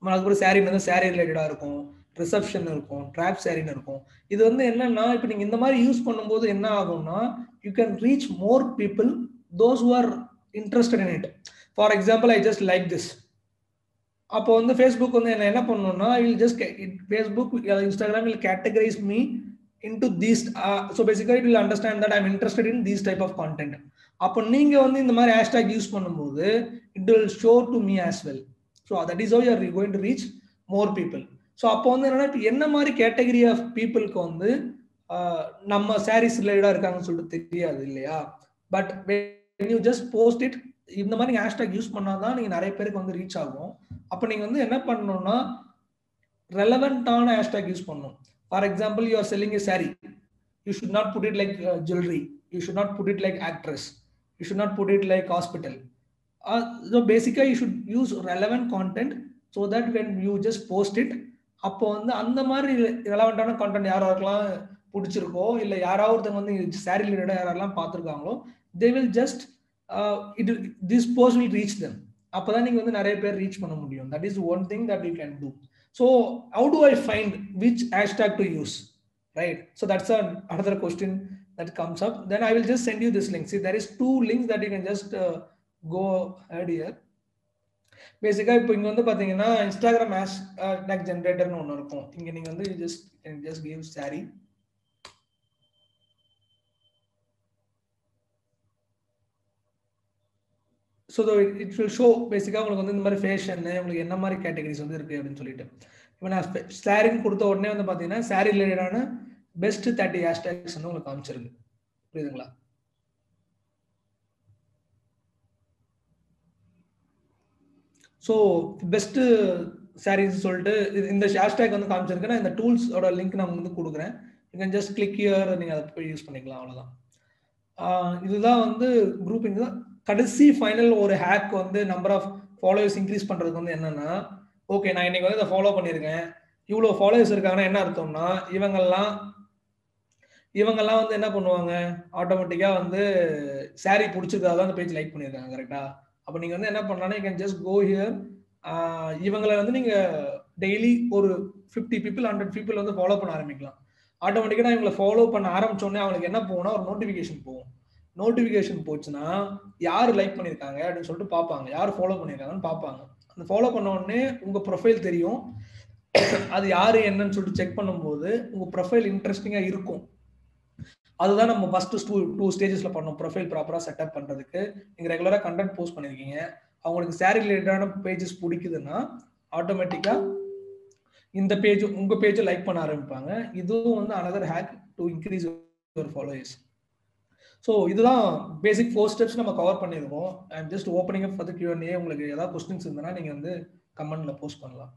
S1: அதுக்கப்புறம் saree வந்து saree ரிலேட்டடா இருக்கும், reception இருக்கும், ட்ராப் சாரின்னு இருக்கும். இது வந்து என்னன்னா இப்போ நீங்க இந்த மாதிரி யூஸ் பண்ணும்போது என்ன ஆகும்னா you can reach more people those who are interested in it. For example I just like this. அப்போ வந்து ஃபேஸ்புக் வந்து என்ன பண்ணணும்னா I'll just Facebook Instagram will categorize me into these so basically it will understand that I'm interested in these type of content. அப்போ நீங்க வந்து இந்த மாதிரி ஹேஷ்டேக் யூஸ் பண்ணும்போது it will show to me as well. So that is how you are going to reach more people. So அப்போ வந்து என்னன்னா இப்போ என்ன மாதிரி கேட்டகரி ஆஃப் பீப்புளுக்கு வந்து நம்ம சாரீஸ் ரிலேட்டடாக இருக்காங்கன்னு சொல்லிட்டு தெரியாது இல்லையா. But when you just post it இந்த மாதிரி ஹேஷ்டேக் யூஸ் பண்ணாதான் நீங்க நிறைய பேருக்கு வந்து ரீச் ஆகும். அப்போ நீங்க வந்து என்ன பண்ணணும்னா ரெலவெண்டான ஹேஷ்டேக் யூஸ் பண்ணணும். For example you are selling a saree, you should not put it like jewelry, you should not put it like actress, you should not put it like hospital. So basically you should use relevant content so that when you just post it அப்போ வந்து அந்த மாதிரி ரெலவெண்டான content யாராருக்கெல்லாம் பிடிச்சிருக்கோ இல்லை யாராவது ஒருத்தவங்க வந்து sorry ரிலேட்டடாக யாரெல்லாம் பார்த்துருக்காங்களோ they will just this post will reach them. அப்போதான் நீங்க வந்து நிறைய பேர் ரீச் பண்ண முடியும். that is one thing that you can do. So how do I find which hashtag to use, right? So that's another question that comes up. Then I will just send you this link. See, there is 2 links that you can just go ahead here. பேசிக்கா இப்போ இங்க வந்து பாத்தீங்கன்னா Instagram hashtag ஜெனரேட்டர்னு ஒன்று இருக்கும். இங்க நீங்க வந்து just give saree. So it will show பேசிக்காக உங்களுக்கு வந்து இந்த மாதிரி ஃபேஷன் உங்களுக்கு என்ன மாதிரி கேட்டகரிஸ் வந்து இருக்குது அப்படின்னு சொல்லிட்டு. இப்போ நான் சாரின்னு கொடுத்த உடனே வந்து பார்த்தீங்கன்னா சாரி ரிலேட்டடான பெஸ்ட் 30 ஹேஷ்டேக்ஸ் வந்து உங்களுக்கு காமிச்சிருக்கு. புரியுதுங்களா? ஸோ பெஸ்ட் சாரீஸ் சொல்லிட்டு இந்த ஹேஷ்டேக் வந்து காமிச்சிருக்கேன்னா இந்த டூல்ஸோட லிங்க் நான் வந்து கொடுக்குறேன். You can just click here, நீங்கள் அதை போய் யூஸ் பண்ணிக்கலாம். அவ்வளோதான். இதுதான் வந்து குரூப்பிங் தான். கடைசி ஃபைனல் ஒரு ஹேக் வந்து நம்பர் ஆஃப் ஃபாலோவர்ஸ் இன்க்ரீஸ் பண்ணுறதுக்கு வந்து என்னன்னா, ஓகே நான் இன்னைக்கு வந்து இதை ஃபாலோ பண்ணியிருக்கேன், இவ்வளோ ஃபாலோவர்ஸ் இருக்காங்கன்னா என்ன அர்த்தம்னா இவங்கெல்லாம் வந்து என்ன பண்ணுவாங்க, ஆட்டோமேட்டிக்காக வந்து சாரி பிடிச்சிருக்காதான் அந்த பேஜ் லைக் பண்ணியிருக்காங்க. கரெக்டா? அப்போ நீங்கள் வந்து என்ன பண்ணலாம்னா you can just go here. இவங்களை வந்து நீங்கள் டெய்லி ஒரு 50 people 100 people வந்து ஃபாலோ பண்ண ஆரம்பிக்கலாம். ஆட்டோமேட்டிக்காக இவங்களை ஃபாலோ பண்ண ஆரம்பிச்சோடனே அவங்களுக்கு என்ன போகும்னா ஒரு நோட்டிஃபிகேஷன் போகும். நோட்டிஃபிகேஷன் போச்சுன்னா யார் லைக் பண்ணியிருக்காங்க அப்படின்னு சொல்லிட்டு பார்ப்பாங்க, யார் ஃபாலோ பண்ணியிருக்காங்கன்னு பார்ப்பாங்க. அந்த ஃபாலோ பண்ண உடனே உங்கள் ப்ரொஃபைல் தெரியும், அது யார் என்னன்னு சொல்லிட்டு செக் பண்ணும்போது உங்கள் ப்ரொஃபைல் இன்ட்ரெஸ்டிங்காக இருக்கும். அதுதான் நம்ம ஃபர்ஸ்ட் 2 ஸ்டேஜஸ்ல பண்ணோம். ப்ரொஃபைல் ப்ராப்பராக செட்டப் பண்ணுறதுக்கு நீங்கள் ரெகுலராக கண்டென்ட் போஸ்ட் பண்ணியிருக்கீங்க, அவங்களுக்கு சாரி ரிலேட்டடான பேஜஸ் பிடிக்குதுன்னா ஆட்டோமேட்டிக்காக இந்த பேஜ் உங்கள் பேஜை லைக் பண்ண ஆரம்பிப்பாங்க. இதுவும் வந்து another hack to increase your followers. So இதுதான் பேசிக் 4 ஸ்டெப்ஸ் நம்ம கவர் பண்ணியிருக்கோம். ஐ am just opening up for the Q&A. உங்களுக்கு ஏதாவது கொஸ்டின்ஸ் இருந்ததுன்னா நீங்கள் வந்து கமெண்ட்ல போஸ்ட் பண்ணலாம்.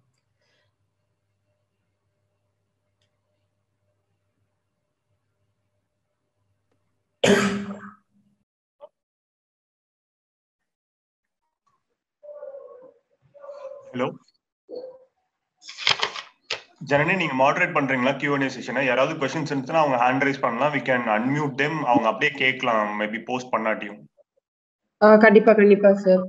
S3: ஹலோ ஜனனி, நீங்க மாடரேட் பண்றீங்களா Q&A செஷனை? யாராவது क्वेश्चंस இருந்துச்சுனா அவங்க ஹேண்ட் ரைஸ் பண்ணலாம். we can unmute them. அவங்க அப்படியே கேட்கலாம், மேபி போஸ்ட் பண்ணாட்டியும்.
S2: கண்டிப்பா கண்டிப்பா சார்.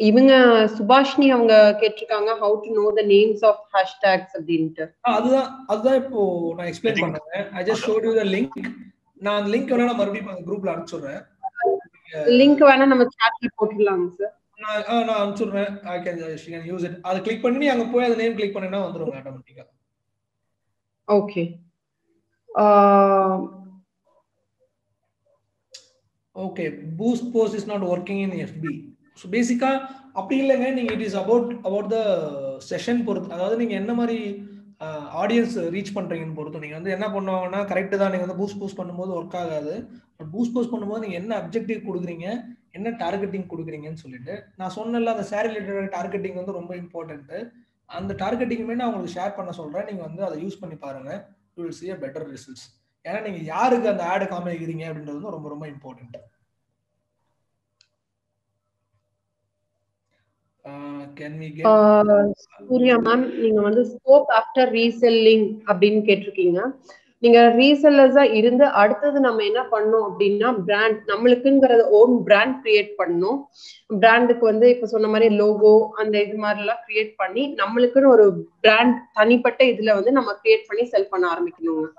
S2: இவங்க சுபாஷினி அவங்க கேட்டிருக்காங்க how to know the names of hashtags அப்படின்ட்டு.
S1: அதுதான் இப்போ நான் எக்ஸ்பிளைன் பண்ணேன். I just showed you the link. நான் லிங்க் வேணா மறுபடியும் குரூப்ல அனுப்பிச்சுறேன்.
S2: லிங்க் வேணா நம்ம சாட்ல போட்டுடலாம் சார்.
S1: நான் அனுப்பிச்சுறேன். she can use it. அதை கிளிக் பண்ணி அங்க போய் அந்த நேம் கிளிக் பண்ணினா வந்துரும் ஆட்டோமேட்டிக்கா.
S2: Okay.
S1: Okay, boost post is not working in FB. So பேசிக்கா அப்படி இல்லைங்க, நீங்க it is about the session பொறுத்து, அதாவது நீங்க என்ன மாதிரி ஆடியன்ஸ் ரீச் பண்றீங்கன்னு பொறுத்து. நீங்க வந்து என்ன பண்ணுவாங்கன்னா கரெக்ட் தான், நீங்க வந்து பூஸ்ட் போஸ்ட் பண்ணும்போது ஒர்க் ஆகாது. பட் பூஸ்ட் போஸ்ட் பண்ணும்போது நீங்க என்ன அப்ஜெக்டிவ் கொடுக்குறீங்க, என்ன டார்கெட்டிங் கொடுக்குறீங்கன்னு சொல்லிட்டு நான் சொன்னல, அந்த சாரி ரிலேட்டட் டார்கெட்டிங் வந்து ரொம்ப இம்பார்ட்டன்ட். அந்த டார்கெட்டிங்குமே நான் உங்களுக்கு ஷேர் பண்ண சொல்றேன். நீங்க வந்து அதை யூஸ் பண்ணி பாருங்க, you will see a better results. ஏன்னா நீங்க யாருக்கு அந்த ஆட் காமிக்கிறீங்க அப்படின்றது வந்து ரொம்ப ரொம்ப important. Can we get
S2: Surya ma'am, நீங்க வந்து ஸ்கோப் ஆஃப்டர் ரீசெல்லிங் அப்படின்னு கேட்டிருக்கீங்க. நீங்க ரீசெல்லர்ஸா இருந்து அடுத்தது நம்ம என்ன பண்ணோம் அப்படின்னா பிராண்ட், நம்மளுக்குங்கிறத ஓன் பிராண்ட் கிரியேட் பண்ணணும். பிராண்டுக்கு வந்து இப்ப சொன்ன மாதிரி லோகோ அந்த இது மாதிரி எல்லாம் கிரியேட் பண்ணி நம்மளுக்குன்னு ஒரு பிராண்ட் தனிப்பட்ட இதுல வந்து நம்ம கிரியேட் பண்ணி செல் பண்ண ஆரம்பிக்கணும்.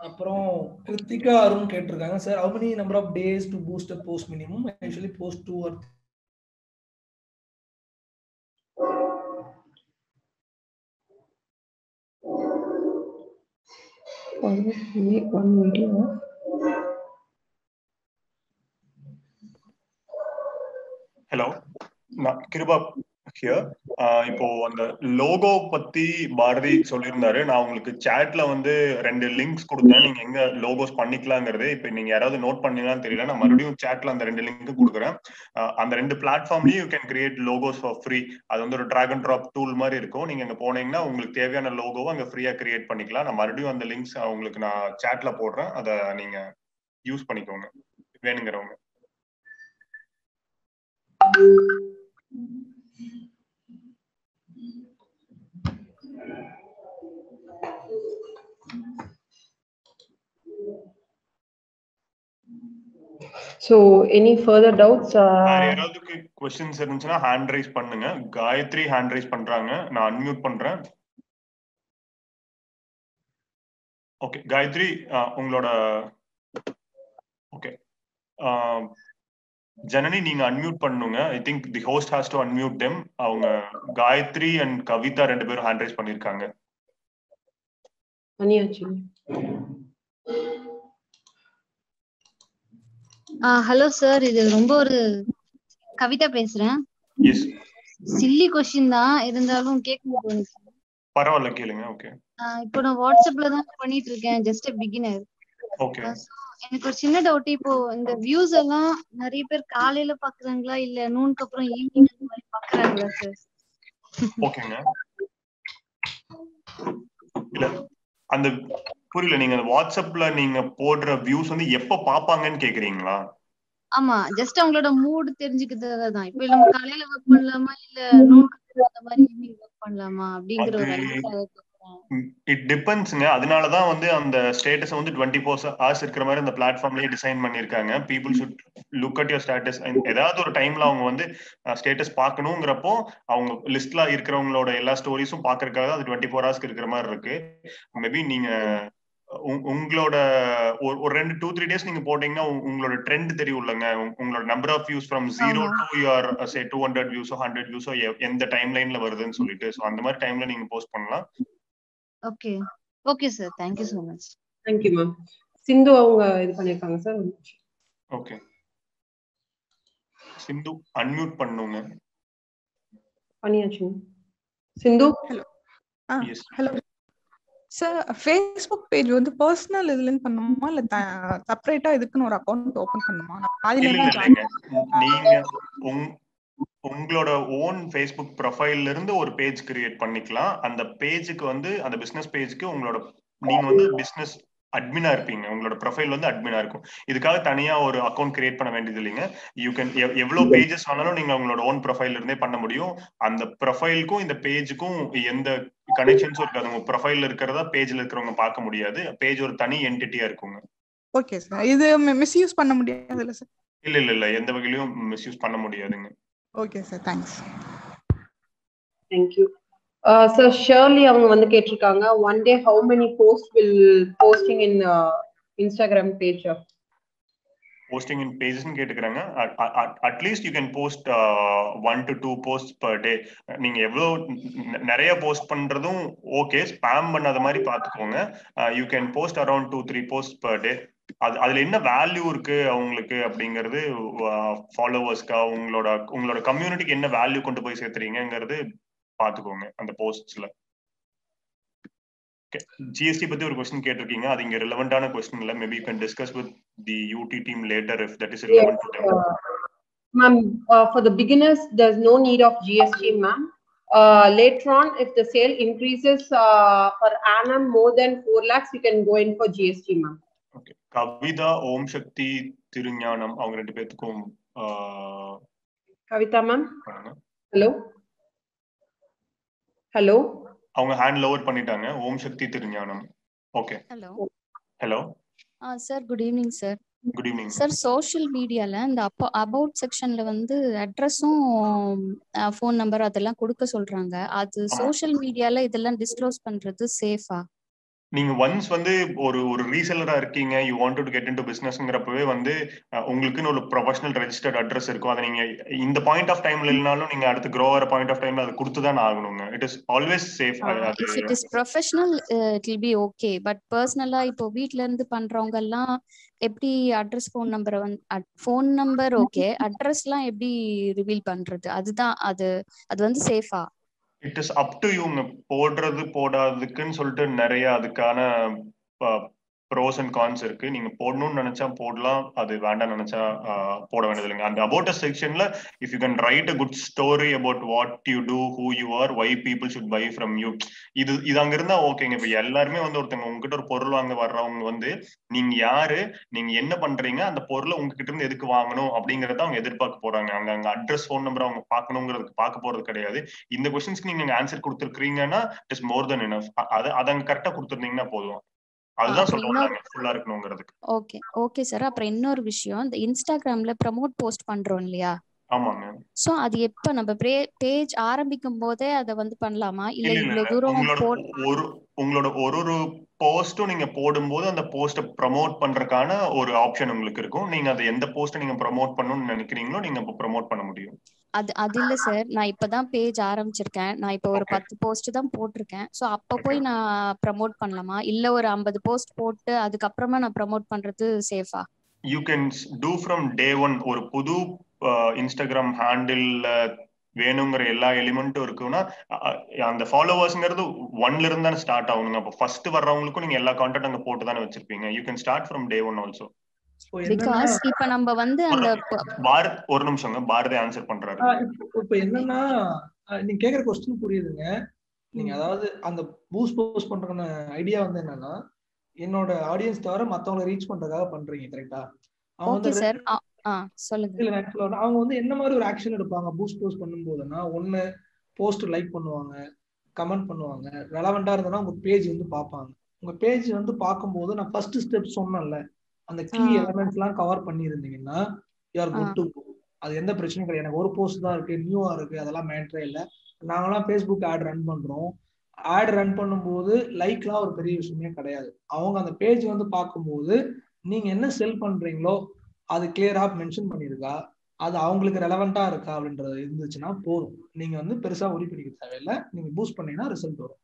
S1: அப்புறம் கிருத்திகா அருண் கேட்டிருக்காங்க, sir how many number of days to boost a post minimum? I usually post 2 or
S2: Make one video.
S3: Hello, நான் கிருபா ஹியர். இப்போ அந்த லோகோ பத்தி பாரதி சொல்லியிருந்தாரு. நான் உங்களுக்கு சாட்ல வந்து 2 லிங்க்ஸ் கொடுத்தேன். நீங்க எங்க லோகோஸ் பண்ணிக்கலாங்கிறது இப்ப நீங்க யாராவது நோட் பண்ணீங்களான்னு தெரியல. நான் மறுபடியும் சாட்ல அந்த 2 லிங்க் கொடுக்குறேன். அந்த 2 பிளாட்ஃபார்ம்லயும் you can create logos for free. அது வந்து ஒரு டிராக் அண்ட் டிராப் டூல் மாதிரி இருக்கும். நீங்க அங்க போனீங்கன்னா உங்களுக்கு தேவையான லோகோவை அங்க ஃப்ரீயா கிரியேட் பண்ணிக்கலாம். நான் மறுபடியும் அந்த லிங்க்ஸ் உங்களுக்கு நான் சாட்ல போடுறேன். அதை நீங்க யூஸ் பண்ணிக்கோங்க வேணுங்கிறவங்க.
S2: So any further doubts?
S3: யாராவது क्वेश्चंस இருந்துச்சுன்னா ஹேண்ட் ரைஸ் பண்ணுங்க. காயத்ரி ஹேண்ட் ரைஸ் பண்றாங்க. நான் அன்மியூட் பண்றேன். ஓகே காயத்ரி, உங்களோட ஓகே ஜனனி நீங்க அன்மியூட் பண்ணுங்க. I think the host has to unmute them. அவங்க காயத்ரி அண்ட் கவிதா 2 பேரும் ஹேண்ட் ரைஸ் பண்ணிருக்காங்க.
S2: பண்ணியாச்சு.
S4: ஹலோ சார், இது ரொம்ப ஒரு கவிதா பேசுறேன்.
S3: எஸ்.
S4: சில்லி क्वेश्चन தான், இருந்தாலும் கேட்கணும்.
S3: பரவாயில்ல கேளுங்க. ஓகே.
S4: இப்போ நான் வாட்ஸ்அப்ல தான் பண்ணிட்டு இருக்கேன். Just beginner.
S3: ஓகே.
S4: எனக்கு ஒரு சின்ன டவுட். இப்போ இந்த வியூஸ் எல்லாம் நிறைய பேர் காலையில பாக்குறாங்களா இல்ல நூனுக்கு அப்புறம் ஈவினிங் அந்த மாதிரி பாக்குறாங்களா சார்?
S3: ஓகேங்க. இல்ல அந்த புரியல. நீங்க வாட்ஸ்அப்ல நீங்க போடுற வியூஸ் வந்து எப்ப பாப்பாங்கன்னு கேக்குறீங்களா?
S4: ஆமா, ஜஸ்ட் அவங்களோட மூட் தெரிஞ்சுக்கிறதுக்காக தான். இப்போ நம்ம காலையில வர்க் பண்ணலாமா இல்ல நூனுக்கு அந்த மாதிரி ஈவினிங் வர்க் பண்ணலாமா அப்படிங்கிற ஒரு ஐடியா.
S3: இட் டிபெண்ட்ஸ்ங்க. அதனாலதான் வந்து அந்த ஸ்டேட்டஸ் வந்து 24 hours இருக்கிற மாதிரி அந்த பிளாட்ஃபார்ம்லயே டிசைன் பண்ணிருக்காங்க. People should look at your status. ஏதாவது ஒரு டைம்ல அவங்க வந்து ஸ்டேட்டஸ் பார்க்கணுங்கிறப்போ அவங்க லிஸ்ட்ல இருக்கிறவங்களோட எல்லா ஸ்டோரிஸும் பாக்குறதுக்காக அது 24 hours இருக்கிற மாதிரி இருக்கு. மேபி நீங்க உங்களோட ஒரு 2-3 days நீங்க போட்டீங்கன்னா உங்களோட ட்ரெண்ட் தெரியும் இல்லங்க. உங்களோட number of views from 0 to your say 200 views 100 views எந்த டைம் லைன்ல வருதுன்னு சொல்லிட்டு சோ அந்த மாதிரி டைம்ல நீங்க போஸ்ட் பண்ணலாம்.
S4: Okay okay sir, thank you so much.
S2: Thank you ma'am. Sindhu அவங்க இது பண்ணிருக்காங்க சார்.
S3: ஓகே சிந்து அன்மியூட் பண்ணுங்க.
S2: பண்ணியாச்சு Sindhu.
S5: Hello.
S3: Yes
S5: hello sir, Facebook page வந்து பர்சனல் இதுலன்னு பண்ணுமா இல்ல செப்பரேட்டா இதுக்குன்னு ஒரு அக்கவுண்ட் ஓபன் பண்ணுமா?
S3: நீங்க உங்களோட ஓன் ஃபேஸ்புக் ப்ரொஃபைல்ல இருந்து ஒரு பேஜ் கிரியேட் பண்ணிக்கலாம். அந்த பேஜுக்கு வந்து அந்த பிசினஸ் பேஜுக்கு உங்களோட நீங்க வந்து பிசினஸ் அட்மினா இருப்பீங்க. உங்களோட ப்ரொஃபைல் வந்து அட்மினா இருக்கும். இதுக்காக தனியா ஒரு அக்கௌண்ட் கிரியேட் பண்ண வேண்டியது இல்லைங்க. யூ கேன் எவ்வளவு பேஜஸ் ஆனாலும் நீங்க உங்களோட ஓன் ப்ரொஃபைல்ல இருந்தே பண்ண முடியும். அந்த ப்ரொஃபைலுக்கும் இந்த பேஜுக்கும் எந்த கனெக்ஷன்ஸும் இருக்காது. உங்க ப்ரொஃபைல்ல இருக்கிறதா பேஜ்ல இருக்கிறவங்க பார்க்க முடியாது. பேஜ் ஒரு தனி என்டிட்டியா இருக்குங்க.
S5: Okay sir. இது மிஸ்யூஸ் பண்ண முடியாதுல்ல சார்?
S3: இல்ல எந்த வகையிலும் மிஸ்யூஸ் பண்ண முடியாதுங்க.
S5: Okay sir, thanks.
S2: Thank you. Sir Shirley அவங்க வந்து கேட்டிருக்காங்க, one day how many posts will posting in Instagram page?
S3: Posting in pages னு கேட்டுக்கறாங்க. at least you can post 1 to 2 posts per day. நீங்க எவ்வளவு நிறைய போஸ்ட் பண்றதும் ஓகே, ஸ்பாம் பண்ணாத மாதிரி பாத்துக்கோங்க. you can post around 2-3 posts per day. அதுல என்ன வேல்யூ இருக்கு அவங்களுக்கு அப்படிங்கிறது ஃபாலோவர்ஸ்க்கா உங்களோட கம்யூனிட்டிக்கு என்ன வேல்யூ கொண்டு போய் சேர்த்துறீங்கிறது பாத்துக்கோங்க அந்த போஸ்ட்ஸ்ல. GST பத்தி ஒரு क्वेश्चन கேட்டிருக்கீங்க. அது இங்க ரிலவென்ட்டான क्वेश्चन இல்ல. Maybe you can discuss with the UT team later if that is relevant to them.
S2: Ma'am, for the beginners there's no need of GST ma'am. Later on if the sale increases per annum more than 4 lakhs you can go in for GST ma'am.
S3: Okay. Kavitha, Om Sakthi, Thirugnanam அவங்க 2 பேத்துக்கும்
S2: Kavitha ma'am. Hello
S3: அவங்க hand lower பண்ணிட்டாங்க. Om Sakthi, Thirugnanam. Okay. Hello
S6: sir, good evening sir.
S3: Good evening
S6: sir. Social மீடியால இந்த about செக்ஷன்ல வந்து அட்ரஸும் phone number அதெல்லாம் கொடுக்க சொல்றாங்க. அது சோஷியல் மீடியால இதெல்லாம் டிஸ்க்ளோஸ் பண்றது சேஃபா?
S3: நீங்க ஒன்ஸ் வந்து ஒரு ஒரு ரீசெல்லரா இருக்கீங்க, you want to get into பிசினஸ்ங்கிறப்பவே வந்து உங்களுக்குன்னு ஒரு ப்ரொஃபஷனல் ரெஜிஸ்டர்ட் அட்ரஸ் இருக்கும். அதை நீங்க இந்த பாயிண்ட் ஆஃப் டைம்ல இல்லனாலும் நீங்க அடுத்து க்ரோ ஆகிற பாயிண்ட் ஆஃப் டைம்ல அதை கொடுத்துதான் ஆகணுங்க. It is always safe. அது
S6: if it is professional it will be okay. But பர்சனலா இப்போ வீட்ல இருந்து பண்றவங்க எல்லாம் எப்படி அட்ரஸ் ஃபோன் நம்பரை வந்து ஃபோன் நம்பர் ஓகே, அட்ரஸ்லாம் எப்படி ரிவீல் பண்றது? அதுதான் அது வந்து சேஃபா?
S3: இட் இஸ் அப் டு யூங்க. போடுறது போடாததுக்குன்னு சொல்லிட்டு நிறைய அதுக்கான ப்ரோஸ் அண்ட் கான்ஸ் இருக்கு. நீங்க போடணும்னு நினைச்சா போடலாம், அது வேண்டாம் நினைச்சா போட வேண்டியது இல்லைங்க. அந்த அபவுட் அஸ் செக்ஷன்ல if you can write a good story about what you do, who you are, why people should buy from you, இது அங்க இருந்தா ஓகேங்க. இப்ப எல்லாருமே வந்து ஒருத்தவங்க உங்ககிட்ட ஒரு பொருள் வாங்க வர்றவங்க வந்து நீங்க யாரு, நீங்க என்ன பண்றீங்க, அந்த பொருளை உங்ககிட்ட இருந்து எதுக்கு வாங்கணும் அப்படிங்கறத அவங்க எதிர்பார்க்க போறாங்க. அங்க அட்ரஸ் ஃபோன் நம்பர் அவங்க பார்க்கணுங்கிறதுக்கு பார்க்க போறது கிடையாது. இந்த கொஸ்டின்ஸ்க்கு நீங்க ஆன்சர் கொடுத்துருக்கீங்கன்னா it is more then enough. அதை அங்க கரெக்டா கொடுத்துருந்தீங்கன்னா போதும். அதுதான் சொல்லுவாங்க ஃபுல்லா இருக்கணும்ங்கிறதுக்கு.
S6: Okay okay sir. அப்புறம் இன்னொரு விஷயம், இந்த இன்ஸ்டாகிராம்ல ப்ரமோட் போஸ்ட் பண்றோம் இல்லையா?
S3: ஆமாங்க.
S6: சோ அது எப்ப நம்ம பேஜ் ஆரம்பிக்கும் போதே அதை வந்து பண்ணலாமா, இல்ல இவ்வளவு தூரம்
S3: உங்களோட ஒரு போஸ்டும் நீங்க போடும்போது அந்த போஸ்ட ப்ரமோட் பண்றதுக்கான ஒரு ஆப்ஷன் உங்களுக்கு இருக்கும். நீங்க அதை எந்த போஸ்ட நீங்க ப்ரமோட் பண்ணணும்னு நினைக்கிறீங்களோ நீங்க இப்போ ப்ரமோட் பண்ண முடியும்.
S6: அது இல்ல சார், நான் இப்பதான் பேஜ் ஆரம்பிச்சிருக்கேன். நான் இப்போ ஒரு 10 போஸ்ட் தான் போட்டிருக்கேன். சோ அப்ப போய் நான் ப்ரமோட் பண்ணலாமா, இல்ல ஒரு 50 போஸ்ட் போட்டு அதுக்கப்புறமா நான் ப்ரமோட் பண்றது சேஃபா?
S3: You can do from day one. ஒரு புது இன்ஸ்டாகிராம் ஹேண்டில் வேணுங்கிற எல்லா எலிமெண்ட்டும் இருக்குன்னா அந்த ஃபாலோவர்ஸ்ங்கிறது 1ல இருந்து தானே ஸ்டார்ட் ஆகணுங்க. அப்போ ஃபர்ஸ்ட் வர்றவங்களுக்கும் நீங்க எல்லா கான்டென்ட் அங்க போட்டு தானே வச்சிருப்பீங்க. You can start from day one also.
S6: Because இப்ப நம்ம வந்து அந்த
S3: பாரத் ஒரு நிமிஷங்க, பாரதி ஆன்சர் பண்றாரு.
S1: இப்ப என்னன்னா நீங்க கேக்குற கொஸ்டின் புரியுதுங்க. நீங்க அதாவது அந்த பூஸ்ட் போஸ்ட் பண்றதுக்கான ஐடியா வந்து என்னன்னா, என்னோட ஆடியன்ஸ் தவிர மத்தவங்களை ரீச் பண்றதுக்காக பண்றீங்க, கரெக்டா? அவங்க வந்து
S6: சொல்லுங்க.
S1: அவங்க வந்து என்ன மாதிரி ஒரு ஆக்ஷன் எடுப்பாங்க பூஸ்ட் போஸ்ட் பண்ணும்போதுன்னா, ஒண்ணு போஸ்ட் லைக் பண்ணுவாங்க, கமெண்ட் பண்ணுவாங்க, ரெலவெண்டா இருந்ததுன்னா உங்க பேஜ் வந்து பார்ப்பாங்க. உங்க பேஜ் வந்து பார்க்கும்போது நான் ஃபர்ஸ்ட் ஸ்டெப் சொன்னேன்ல, அந்த கீ எலிமெண்ட்ஸ் எல்லாம் கவர் பண்ணியிருந்தீங்கன்னா you are good to go. அது எந்த பிரச்சனையும் கிடையாது. எனக்கு ஒரு போஸ்ட் தான் இருக்கு, நியூவா இருக்கு, அதெல்லாம் மேட்டரே இல்லை. நாங்களாம் ஃபேஸ்புக் ஆட் ரன் பண்றோம். ஆட் ரன் பண்ணும்போது லைக்லாம் ஒரு பெரிய விஷயமே கிடையாது. அவங்க அந்த பேஜ் வந்து பார்க்கும்போது நீங்க என்ன செல் பண்றீங்களோ அது கிளியரா மென்ஷன் பண்ணிருக்கா, அது அவங்களுக்கு ரெலவெண்டா இருக்கா அப்படின்றது இருந்துச்சுன்னா போதும். நீங்க வந்து பெருசா ஒரி பண்ணிக்க தேவையில்லை. நீங்க பூஸ்ட் பண்ணீங்கன்னா ரிசல்ட் வரும்.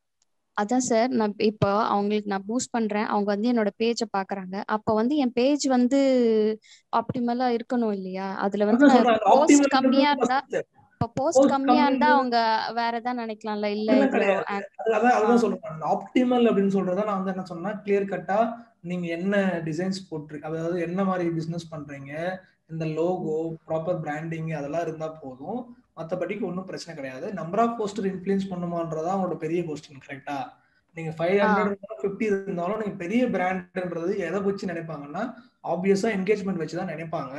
S6: அதான் சார், நான் இப்போ அவங்களுக்கு நான் பூஸ்ட் பண்றேன், அவங்க வந்து என்னோட பேஜை பாக்குறாங்க. அப்ப வந்து என் பேஜ் வந்து ஆப்டிமலா இருக்கணும் இல்லையா? அதுல வந்து போஸ்ட் கம்மியா இருந்தா, இப்ப போஸ்ட் கம்மியா இருந்தா அவங்க வேற ஏதாவது நினைக்கலாம்ல, இல்ல
S1: அதுதான் சொல்றேன். ஆப்டிமல் அப்படின்னு சொல்றத நான் வந்து என்ன சொன்னா, கிளியர் கட்டா நீங்க என்ன டிசைன்ஸ் போட்டிருக்கு, அதாவது என்ன மாதிரி பிசினஸ் பண்றீங்க, இந்த லோகோ, ப்ராப்பர் பிராண்டிங் அதெல்லாம் இருந்தா போதும். மற்றபடிக்கு ஒன்றும் பிரச்சனை கிடையாது. நம்பர் ஆஃப் போஸ்டர் இன்ஃப்ளூயன்ஸ் பண்ணுமான்றதா அவங்களோட பெரிய கொஸ்டின், கரெக்டா? நீங்க 500 50 இருந்தாலும் நீங்க பெரிய பிராண்ட்ன்றது எதை வச்சு நினைப்பாங்கன்னா, ஆப்வியஸா என்கேஜ்மெண்ட் வச்சுதான் நினைப்பாங்க.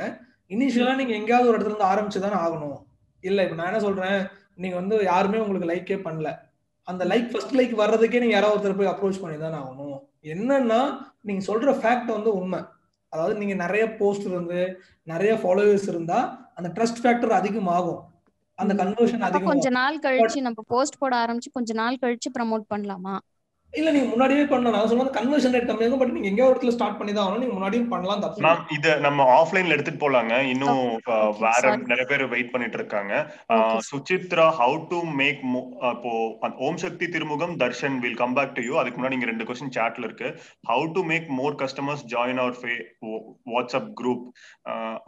S1: இனிஷியலா நீங்க எங்கேயாவது ஒரு இடத்துல இருந்து ஆரம்பிச்சுதான் ஆகணும். இல்ல இப்ப நான் என்ன சொல்றேன், நீங்க வந்து யாருமே உங்களுக்கு லைக்கே பண்ணல, அந்த லைக் ஃபர்ஸ்ட் லைக் வர்றதுக்கே நீங்க யாராவது ஒருத்தர் போய் அப்ரோச் பண்ணி தான் ஆகணும். என்னன்னா நீங்க சொல்ற ஃபேக்ட் வந்து உண்மை. அதாவது நீங்க நிறைய போஸ்ட் இருந்து நிறைய ஃபாலோவர்ஸ் இருந்தா அந்த ட்ரஸ்ட் ஃபேக்டர் அதிகமாகும், அந்த கன்வர்ஷன் அதிகமாகும்.
S6: கொஞ்ச நாள் கழிச்சு நம்ம போஸ்ட் போட ஆரம்பிச்சு கொஞ்ச நாள் கழிச்சு ப்ரமோட் பண்ணலாமா?
S1: இல்ல நீங்க முன்னாடியே பண்ணலாம். நான் சொல்றது கன்வர்ஷன் ரேட் கம்மியாகும். பட் நீங்க எங்கேயோ இடத்துல ஸ்டார்ட் பண்ணி தான் ஆகணும். நீங்க முன்னாடியும் பண்ணலாம், தப்பு இல்லை.
S3: இத நம்ம ஆஃப்லைன்ல எடுத்துட்டு போலாங்க. இன்னும் வேற நிறைய பேர் வெயிட் பண்ணிட்டு இருக்காங்க. சுசித்ரா, ஹவு டு மேக் இப்போ Om Sakthi Thirumugam, Darshan will come back to you. அதுக்கு முன்னாடி நீங்க 2 கொஸ்டின் சாட்ல இருக்கு. How to make more customers join our WhatsApp group.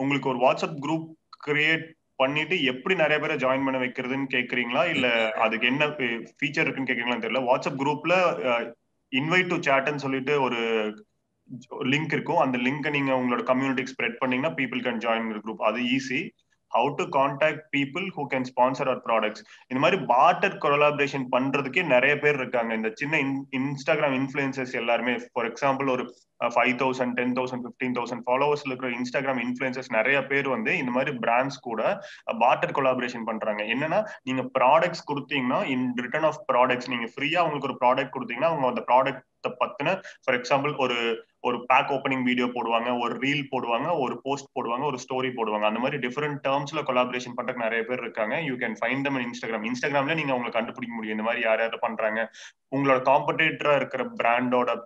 S3: உங்களுக்கு ஒரு வாட்ஸ்அப் குரூப் கிரியேட் பண்ணிட்டு எப்படி நிறைய பேரை ஜாயின் பண்ண வைக்கிறதுன்னு கேக்குறீங்களா, இல்ல அதுக்கு என்ன ஃபீச்சர் இருக்குன்னு கேக்குறீங்களான்னு தெரியல. வாட்ஸ்அப் குரூப்ல இன்வைட் டு சாட்னு சொல்லிட்டு ஒரு லிங்க் இருக்கும். அந்த லிங்க் நீங்க உங்களோட கம்யூனிட்டிக்கு ஸ்ப்ரெட் பண்ணீங்கன்னா people can join the group. அது easy. how to contact people who can sponsor our products. இந்த மாதிரி barter collaboration பண்றதுக்கே நிறைய பேர் இருக்காங்க. இந்த சின்ன இன்ஸ்டாகிராம் இன்ஃப்ளூயன்சர்ஸ் எல்லாருமே, ஃபார் எக்ஸாம்பிள் ஒரு 5,000 10,000 15,000 ஃபாலோவர்ஸ்ல இருக்கிற இன்ஸ்டாகிராம் இன்ஃப்ளூயன்சர்ஸ் நிறைய பேர் வந்து இந்த மாதிரி பிராண்ட்ஸ் கூட barter collaboration பண்றாங்க. என்னன்னா, நீங்க ப்ராடக்ட்ஸ் கொடுத்தீங்கன்னா இன் ரிட்டர்ன் ஆஃப் ப்ராடக்ட்ஸ் நீங்க ஃப்ரீயா உங்களுக்கு ஒரு ப்ராடக்ட் கொடுத்தீங்கன்னா அவங்க அந்த ப்ராடக்ட் பத்தின, ஃபார் எக்ஸாம்பிள் ஒரு ஒரு பேக் ஓப்பனிங் வீடியோ போடுவாங்க, ஒரு ரீல் போடுவாங்க, ஒரு போஸ்ட் போடுவாங்க, ஒரு ஸ்டோரி போடுவாங்க. அந்த மாதிரி டிஃபரெண்ட் டேர்ம்ஸ்ல கொலாபரேஷன் பண்றதுக்கு நிறைய பேர் இருக்காங்க. யூ கேன் ஃபைண்ட் தம் இன் இன்ஸ்டாகிராம்ல நீங்க அவங்களை கண்டுபிடிக்க முடியும் இந்த மாதிரி யார் யாரும் பண்றாங்க. உங்களோட காம்படிட்டரா இருக்கிற பிராண்டோட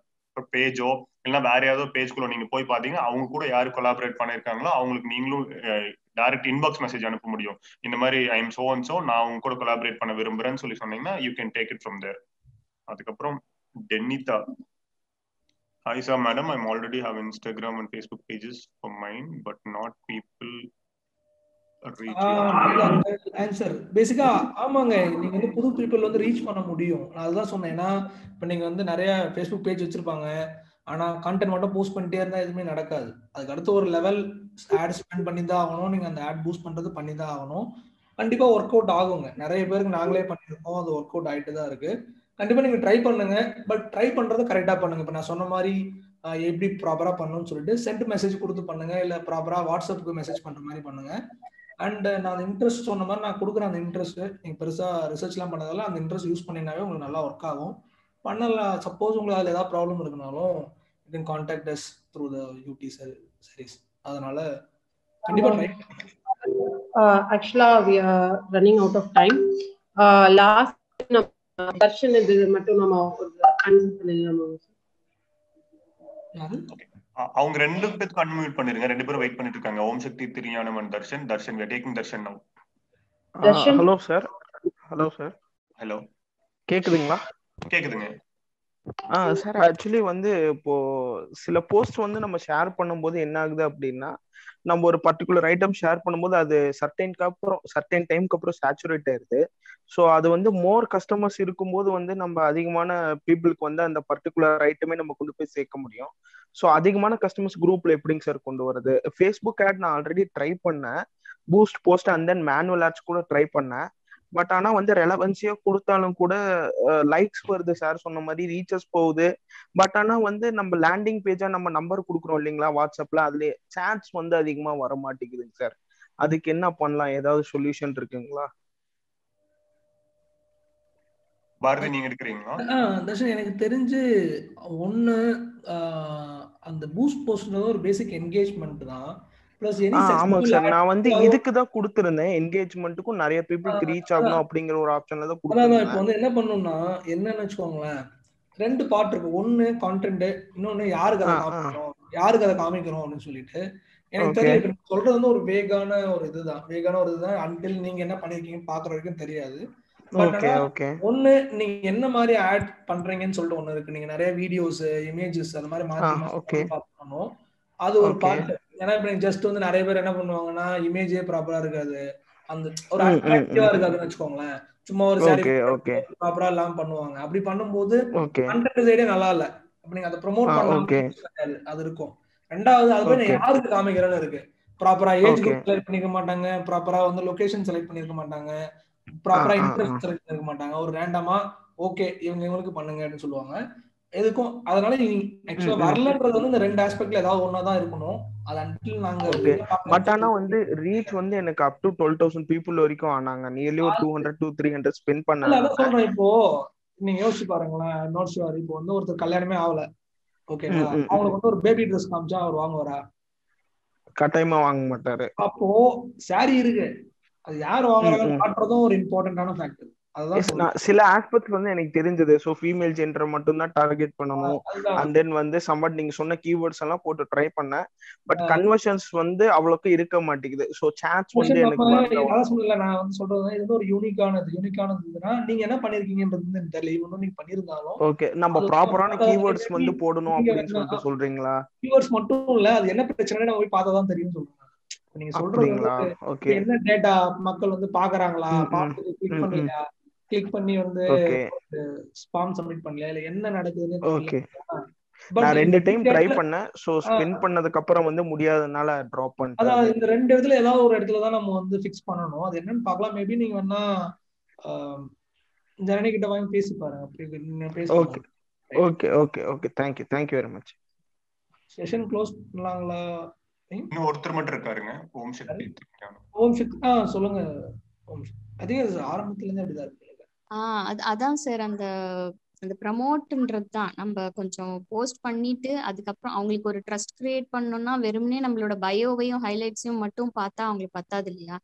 S3: பேஜோ இல்லைன்னா வேற ஏதோ பேஜ்குள்ள நீங்க போய் பாத்தீங்க அவங்க கூட யாரு கொலாபரேட் பண்ணிருக்காங்களோ அவங்களுக்கு நீங்களும் டைரக்ட் இன்பாக்ஸ் மெசேஜ் அனுப்ப முடியும். இந்த மாதிரி I am so and so, நான் உங்க கூட கொலாபரேட் பண்ண விரும்புறேன்னு சொல்லி சொன்னீங்கன்னா you can take it from there. அதுக்கப்புறம் டென்னிதா, Hi sir, madam. I'm already have Instagram and Facebook pages for mine, but not people reaching.
S1: Answer பேசிக்கா ஆமாங்க, நீங்க வந்து புது பீப்புள் வந்து ரீச் பண்ண முடியும். நான் அதுதான் சொன்னேன். ஏன்னா இப்போ நீங்க வந்து நிறைய ஃபேஸ்புக் பேஜ் வச்சிருப்பாங்க, ஆனா கான்டென்ட் மட்டும் போஸ்ட் பண்ணிட்டே இருந்தா எதுவுமே நடக்காது. அதுக்கு அடுத்து ஒரு லெவல் ஆட் ஸ்பெண்ட் பண்ணி தான் ஆகணும். நீங்க அந்த ஆட் பூஸ்ட் பண்றது பண்ணி தான் ஆகணும். கண்டிப்பா ஒர்க் அவுட் ஆகுங்க. நிறைய பேருக்கு நாங்களே பண்ணியிருக்கோம், அது ஒர்க் அவுட் ஆகிட்டு தான் இருக்கு. கண்டிப்பா நீங்க ட்ரை பண்ணுங்க, பட் ட்ரை பண்றது கரெக்டா பண்ணுங்க. இப்போ நான் சொன்ன மாதிரி எப்படி ப்ராப்பரா பண்ணணும்னு சொல்லிட்டு சென்ட் மெசேஜ் கொடுத்து பண்ணுங்க, இல்ல ப்ராப்பரா வாட்ஸ்அப்புக்கு மெசேஜ் பண்ற மாதிரி பண்ணுங்க. அண்ட் நான் இன்ட்ரெஸ்ட் சொன்ன மாதிரி நான் கொடுக்குற அந்த இன்ட்ரெஸ்ட் நீங்க பெருசா ரிசர்ச்லாம் பண்ணதால அந்த இன்ட்ரெஸ்ட் யூஸ் பண்ணினாவே உங்களுக்கு நல்லா ஒர்க் ஆகும். பண்ணலாம். சப்போஸ் உங்களுக்கு அதில் ஏதாவது ப்ராப்ளம் இருக்குனாலும் you can contact us through the UD series. அதனால கண்டிப்பா ட்ரை பண்ணுங்க.
S2: ஆக்சுவலா we are running out of time. Last Darshan இது மட்டும் நம்ம ஆன்சர் பண்ணிடலாமா?
S3: அவங்க ரெண்டு பேருக்கு அன்மியூட் பண்ணிருங்க. ரெண்டு பேரும் வெயிட் பண்ணிட்டு இருக்காங்க. ஓம் சக்தி, திரியானம் and Darshan. Darshan, we are taking Darshan now.
S7: Hello sir. Hello sir.
S3: Hello,
S7: கேக்குதுங்களா?
S3: கேக்குதுங்க.
S7: சார் ஆக்சுவலி வந்து இப்போ சில போஸ்ட் வந்து நம்ம ஷேர் பண்ணும்போது என்ன ஆகுது அப்படின்னா, நம்ம ஒரு பர்டிகுலர் ஐட்டம் ஷேர் பண்ணும்போது அது சர்டைன் டைம்க்கு அப்புறம் சேச்சுரேட் ஆயிருது. ஸோ அது வந்து மோர் கஸ்டமர்ஸ் இருக்கும்போது வந்து நம்ம அதிகமான பீப்புளுக்கு வந்து அந்த பர்டிகுலர் ஐட்டமே நம்ம கொண்டு போய் சேர்க்க முடியும். ஸோ அதிகமான கஸ்டமர்ஸ் குரூப்ல எப்படிங்க சார் கொண்டு வருது? ஃபேஸ்புக் ஆட் நான் ஆல்ரெடி ட்ரை பண்ணேன், boost post and then manual ads கூட ட்ரை பண்ணேன். பட் ஆனா வந்து ரெலவன்சியா கொடுத்தாலும் கூட லைக்ஸ் வருது, சார் சொன்ன மாதிரி ரீச்சஸ் போகுது. பட் ஆனா வந்து நம்ம லேண்டிங் பேஜா நம்ம நம்பர் கொடுக்குறோம் இல்லைங்களா வாட்ஸ்அப்ல, அதுல சாட்ஸ் வந்து அதிகமா வர மாட்டேங்குதுங்க சார். அதுக்கு என்ன பண்ணலாம்? ஏதாவது சொல்யூஷன் இருக்குங்களா?
S3: பாரதி, நீங்க எடுக்கிறீங்களா?
S1: தர்ஷன், எனக்கு தெரிஞ்சு ஒன்னு அந்த பூஸ்ட் போஸ்ட்ன்றது ஒரு பேசிக் என்கேஜ்மெண்ட் தான்.
S7: ஆமாங்க சார், நான் வந்து இதுக்கு தான் கொடுத்திருந்தேன், என்கேஜ்மெண்ட்டுக்கும் நிறைய பீப்புளுக்கு ரீச் ஆகணும் அப்படிங்கிற ஒரு ஆப்ஷன்ல தான் கொடுத்திருந்தேன்.
S1: இப்போ வந்து என்ன பண்ணணும்னா என்னன்னு வச்சுக்கோங்களேன், ரெண்டு பார்ட் இருக்கு. ஒன்னு கான்டென்ட், இன்னொன்னு யாருக்கு அதை காமிக்கிறோம், அப்படின்னு சொல்லிட்டு. எனக்கு தெரியல, சொல்றது வந்து ஒரு வேகான ஒரு இதுதான் அன்டில் நீங்க என்ன பண்ணிருக்கீங்கன்னு பாக்குற வரைக்கும் தெரியாது. ஒண்ணு நீங்க என்ன மாதிரி ஆட் பண்றீங்கன்னு சொல்லிட்டு ஒண்ணு இருக்கு. நீங்க நிறைய வீடியோஸ், இமேஜஸ் அந்த மாதிரி மாத்தி பார்க்கணும். அது ஒரு பார்ட். ஏன்னா இப்ப நீங்க ஜஸ்ட் வந்து நிறைய பேர் என்ன பண்ணுவாங்கன்னா இமேஜே ப்ராப்பரா இருக்காது, அந்த ஒரு அட்ராக்டிவா இருக்காதுன்னு வச்சுக்கோங்களேன். சும்மா ஒரு சாரி ப்ராப்பரா எல்லாம் பண்ணுவாங்க. அப்படி பண்ணும்போது கண்டென்ட் சைடே நல்லா இல்ல. அப்ப நீங்க அதை ப்ரோமோட் பண்ணலாம், அது இருக்கும். ரெண்டாவது அது போய் யாருக்கு காமிக்கிறேன்னு இருக்கு. ப்ராப்பரா ஏஜ் குரூப் செலக்ட் பண்ணிக்க மாட்டாங்க, ப்ராப்பரா வந்து லொகேஷன் செலக்ட் பண்ணிருக்க மாட்டாங்க, ப்ராப்பரா இன்ட்ரெஸ்ட் செலக்ட் பண்ணிருக்க மாட்டாங்க. ஒரு ரேண்டமா ஓகே இவங்களுக்கு பண்ணுங்க அப்படின்னு சொல்லுவாங்க எதுக்கும். அதனால ஆக்சுவலா வரலன்றது வந்து இந்த ரெண்டு ஆஸ்பெக்ட்ல ஏதாவது ஒண்ணாதான் இருக்கணும். அது அன்டில் நாங்க
S7: பட் ஆனா வந்து ரீச் வந்து எனக்கு அப் டு 12,000 பீப்புள் வரைக்கும் ஆனாங்க. நியர்லி ஒரு 200 to 300 ஸ்பெண்ட் பண்ணாங்க.
S1: அதான் சொல்றேன். இப்போ நீங்க யோசிச்சு பாருங்களேன், நோட் ஷுவர். இப்போ வந்து ஒருத்தர் கல்யாணமே ஆகல, ஓகேவா, அவங்களுக்கு வந்து ஒரு பேபி ட்ரெஸ் காமிச்சா அவர் வாங்குவாரா?
S7: கட்டாயமா வாங்க மாட்டாரு.
S1: அப்போ சாரி இருக்கு, அது யார் வாங்குறாங்கன்னு காட்டுறதும் ஒரு இம்பார்ட்டன்டான ஃபேக்டர்.
S7: சில ஆஸ்பெக்ட்ஸ் வந்து எனக்கு தெரிஞ்சது. சோ ஃபீமேல் ஜெண்டர் மட்டும் தான் டார்கெட் பண்ணணும். அண்ட் தென் வந்து சம்பட் நீங்க சொன்ன கீவேர்ட்ஸ் எல்லாம் போட்டு ட்ரை பண்ணேன். பட் கன்வர்ஷன்ஸ் வந்து அவ்வளவுக்கு இருக்க மாட்டேங்குது. சோ சாட்ஸ் வந்து எனக்கு
S1: அதான் சொல்லல, நான் வந்து சொல்றது இது ஒரு யூனிக்கானதுன்னா நீங்க என்ன பண்ணிருக்கீங்கன்றது எனக்கு தெரியல. இவனும் நீங்க பண்ணிருந்தாலும்
S7: ஓகே, நம்ம ப்ராப்பரான கீவேர்ட்ஸ் வந்து போடணும் அப்படின்னு சொல்லிட்டு சொல்றீங்களா?
S1: கீவேர்ட்ஸ் மட்டும் இல்ல, அது என்ன பிரச்சனை நம்ம போய் பார்த்தா தான் தெரியும் சொல்றாங்க. நீங்க சொல்றது என்ன டேட்டா மக்கள் வந்து பாக்குறாங்களா, பார்த்துட்டு கிளிக் பண்ணலையா, கிளிக் பண்ணி வந்து ஸ்பாம் சப்மிட் பண்ணல, இல்ல என்ன நடக்குதுன்னு தெரியல.
S7: நான் 2 டைம் ட்ரை பண்ணேன். சோ ஸ்பெண்ட் பண்ணதுக்கு அப்புறம் வந்து முடியாதனால டிராப் பண்ணிட்டேன்.
S1: அதான் இந்த ரெண்டு இடத்துல ஏதாவது ஒரு இடத்துல தான் நம்ம வந்து ஃபிக்ஸ் பண்ணனும். அது என்னன்னு பார்க்கலாம். மேபி நீங்க வேணா ஜனனி கிட்ட வாங்கி பேசி பாருங்க. அப்படி பேசி.
S7: Okay okay okay, thank you very much.
S1: Session close பண்ணலாங்களா?
S3: இன்னும் ஒருத்தர் மட்டும் இருக்காருங்க, ஓம் சக்தி.
S1: சொல்லுங்க ஓம். அதே ஆரம்பத்துல இருந்து அப்படிதான் இருக்கு.
S6: அதான் சார், அந்த அந்த ப்ரமோட்ன்றது தான். நம்ம கொஞ்சம் போஸ்ட் பண்ணிட்டு அதுக்கப்புறம் அவங்களுக்கு ஒரு ட்ரஸ்ட் கிரியேட் பண்ணோம்னா வெறுமனே நம்மளோட பயோவையும் ஹைலைட்ஸையும் மட்டும் பார்த்தா அவங்களுக்கு பத்தாது இல்லையா?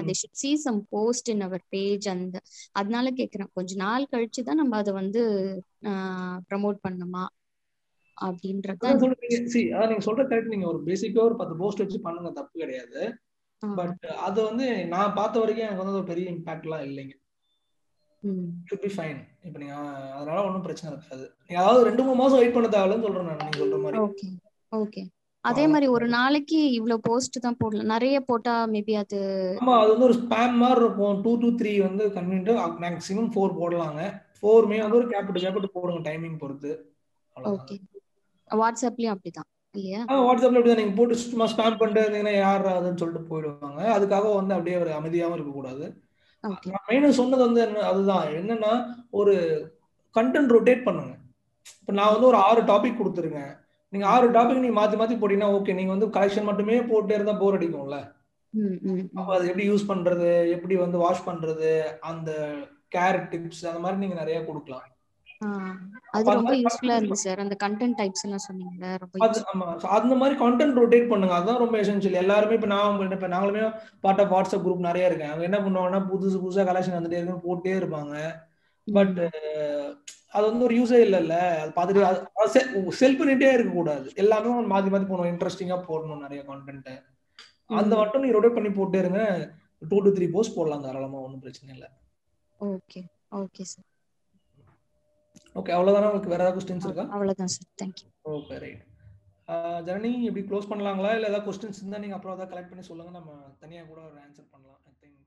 S6: they should see some post in our page. அதனால கேக்குறேன், கொஞ்ச நாள் கழிச்சு தான் நம்ம அதை வந்து ப்ரமோட் பண்ணுமா அப்படின்றது தான்.
S1: நீங்க சொல்ற கரெக்ட். நீங்க ஒரு பேசிக்கா ஒரு 10 போஸ்ட் வச்சு பண்ணுங்க, தப்பு கிடையாது. பட் அது வந்து நான் பார்த்த வரைக்கும் எனக்கு வந்து ஒரு பெரிய இம்பாக்ட்லாம் இல்லைங்க. should be fine. இப்போ நீங்க அதனால ஒன்றும் பிரச்சனை இருக்காது. நீங்க அதாவது 2-3 மாசம் வெயிட் பண்ண தேவையில்லைன்னு சொல்றேன் நான், நீங்க சொல்ற மாதிரி.
S6: Okay okay. அதே மாதிரி ஒரு நாளைக்கு இவ்வளவு போஸ்ட் தான் போடலாம், நிறைய போட்டா மேபி அது
S1: ஆமா அது வந்து ஒரு ஸ்பாம் மாதிரி இருக்கும். 2 to 3 வந்து கன்வீனியன்ட், மேக்ஸிமம் 4 போடலாங்க. 4மே வந்து ஒரு கேபிட்டல் போடுங்க டைமிங் பொறுத்து.
S6: ஓகே. வாட்ஸ்அப்லயும் அப்படிதான் இல்லையா?
S1: வாட்ஸ்அப்ல அப்படிதான். நீங்க போட்டு சும்மா ஸ்பாம் பண்ணிட்டு இருந்தீங்கன்னா யார் அதுன்னு சொல்லிட்டு போயிடுவாங்க. அதுக்காக வந்து அப்படியே ஒரு அமைதியாகவும் இருக்கக்கூடாது. நான் மெயினா சொன்னது வந்து அதுதான் என்னன்னா, ஒரு கண்டென்ட் ரொட்டேட் பண்ணுங்க. இப்போ நான் வந்து ஒரு 6 டாபிக் கொடுத்துருக்கேன். நீங்க 6 டாபிக் நீங்க மாத்தி மாத்தி போட்டீங்கன்னா ஓகே. நீங்க வந்து கலெக்ஷன் மட்டுமே போட்டே இருந்தா போர் அடிக்கும்ல. அப்ப அது எப்படி யூஸ் பண்றது, எப்படி வந்து வாஷ் பண்றது, அந்த கேர் டிப்ஸ் அந்த மாதிரி நீங்க நிறைய கொடுக்கலாம்.
S6: அது ரொம்ப யூஸ்ஃபுல்லா இருக்கு சார். அந்த கண்டென்ட் டைப்ஸ் எல்லாம் சொன்னீங்க, ரொம்ப
S1: ஆமா அந்த மாதிரி கண்டென்ட் ரொட்டேட் பண்ணுங்க. அதுதான் ரொம்ப எசென்ஷியல். எல்லாருமே இப்ப நாங்களுமே பார்ட் ஆஃப் வாட்ஸ்அப் குரூப் நிறைய இருக்கேன். அவங்க என்ன பண்ணுவாங்கன்னா புதுசா கலெக்ஷன் வந்துட்டே இருக்குன்னு போட்டே இருப்பாங்க. பட் அது வந்து ஒரு யூஸே இல்லைல்ல. அது பார்த்துட்டு செல் பண்ணிட்டே இருக்க கூடாது. எல்லாமே மாத்தி மாத்தி போகணும், இன்ட்ரெஸ்டிங்கா போடணும் நிறைய கண்டென்ட். அந்த மட்டும் நீ ரொட்டேட் பண்ணி போட்டே இருங்க. 2 to 3 போஸ்ட் போடலாம் தாராளமா, ஒன்றும் பிரச்சனை இல்லை.
S6: Okay okay sir.
S1: ஓகே அவ்வளவுதானா? உங்களுக்கு வேற ஏதாவது क्वेश्चंस இருக்கா?
S6: அவ்வளவுதான் sir. Thank you.
S1: Okay right. Janani எப்படி க்ளோஸ் பண்ணலாங்களா இல்ல ஏதாவது क्वेश्चंस இருந்தா நீங்க அப்புறம் அதை கலெக்ட் பண்ணி சொல்லுங்க, நம்ம தனியா கூட ஒரு ஆன்சர் பண்ணலாம். I think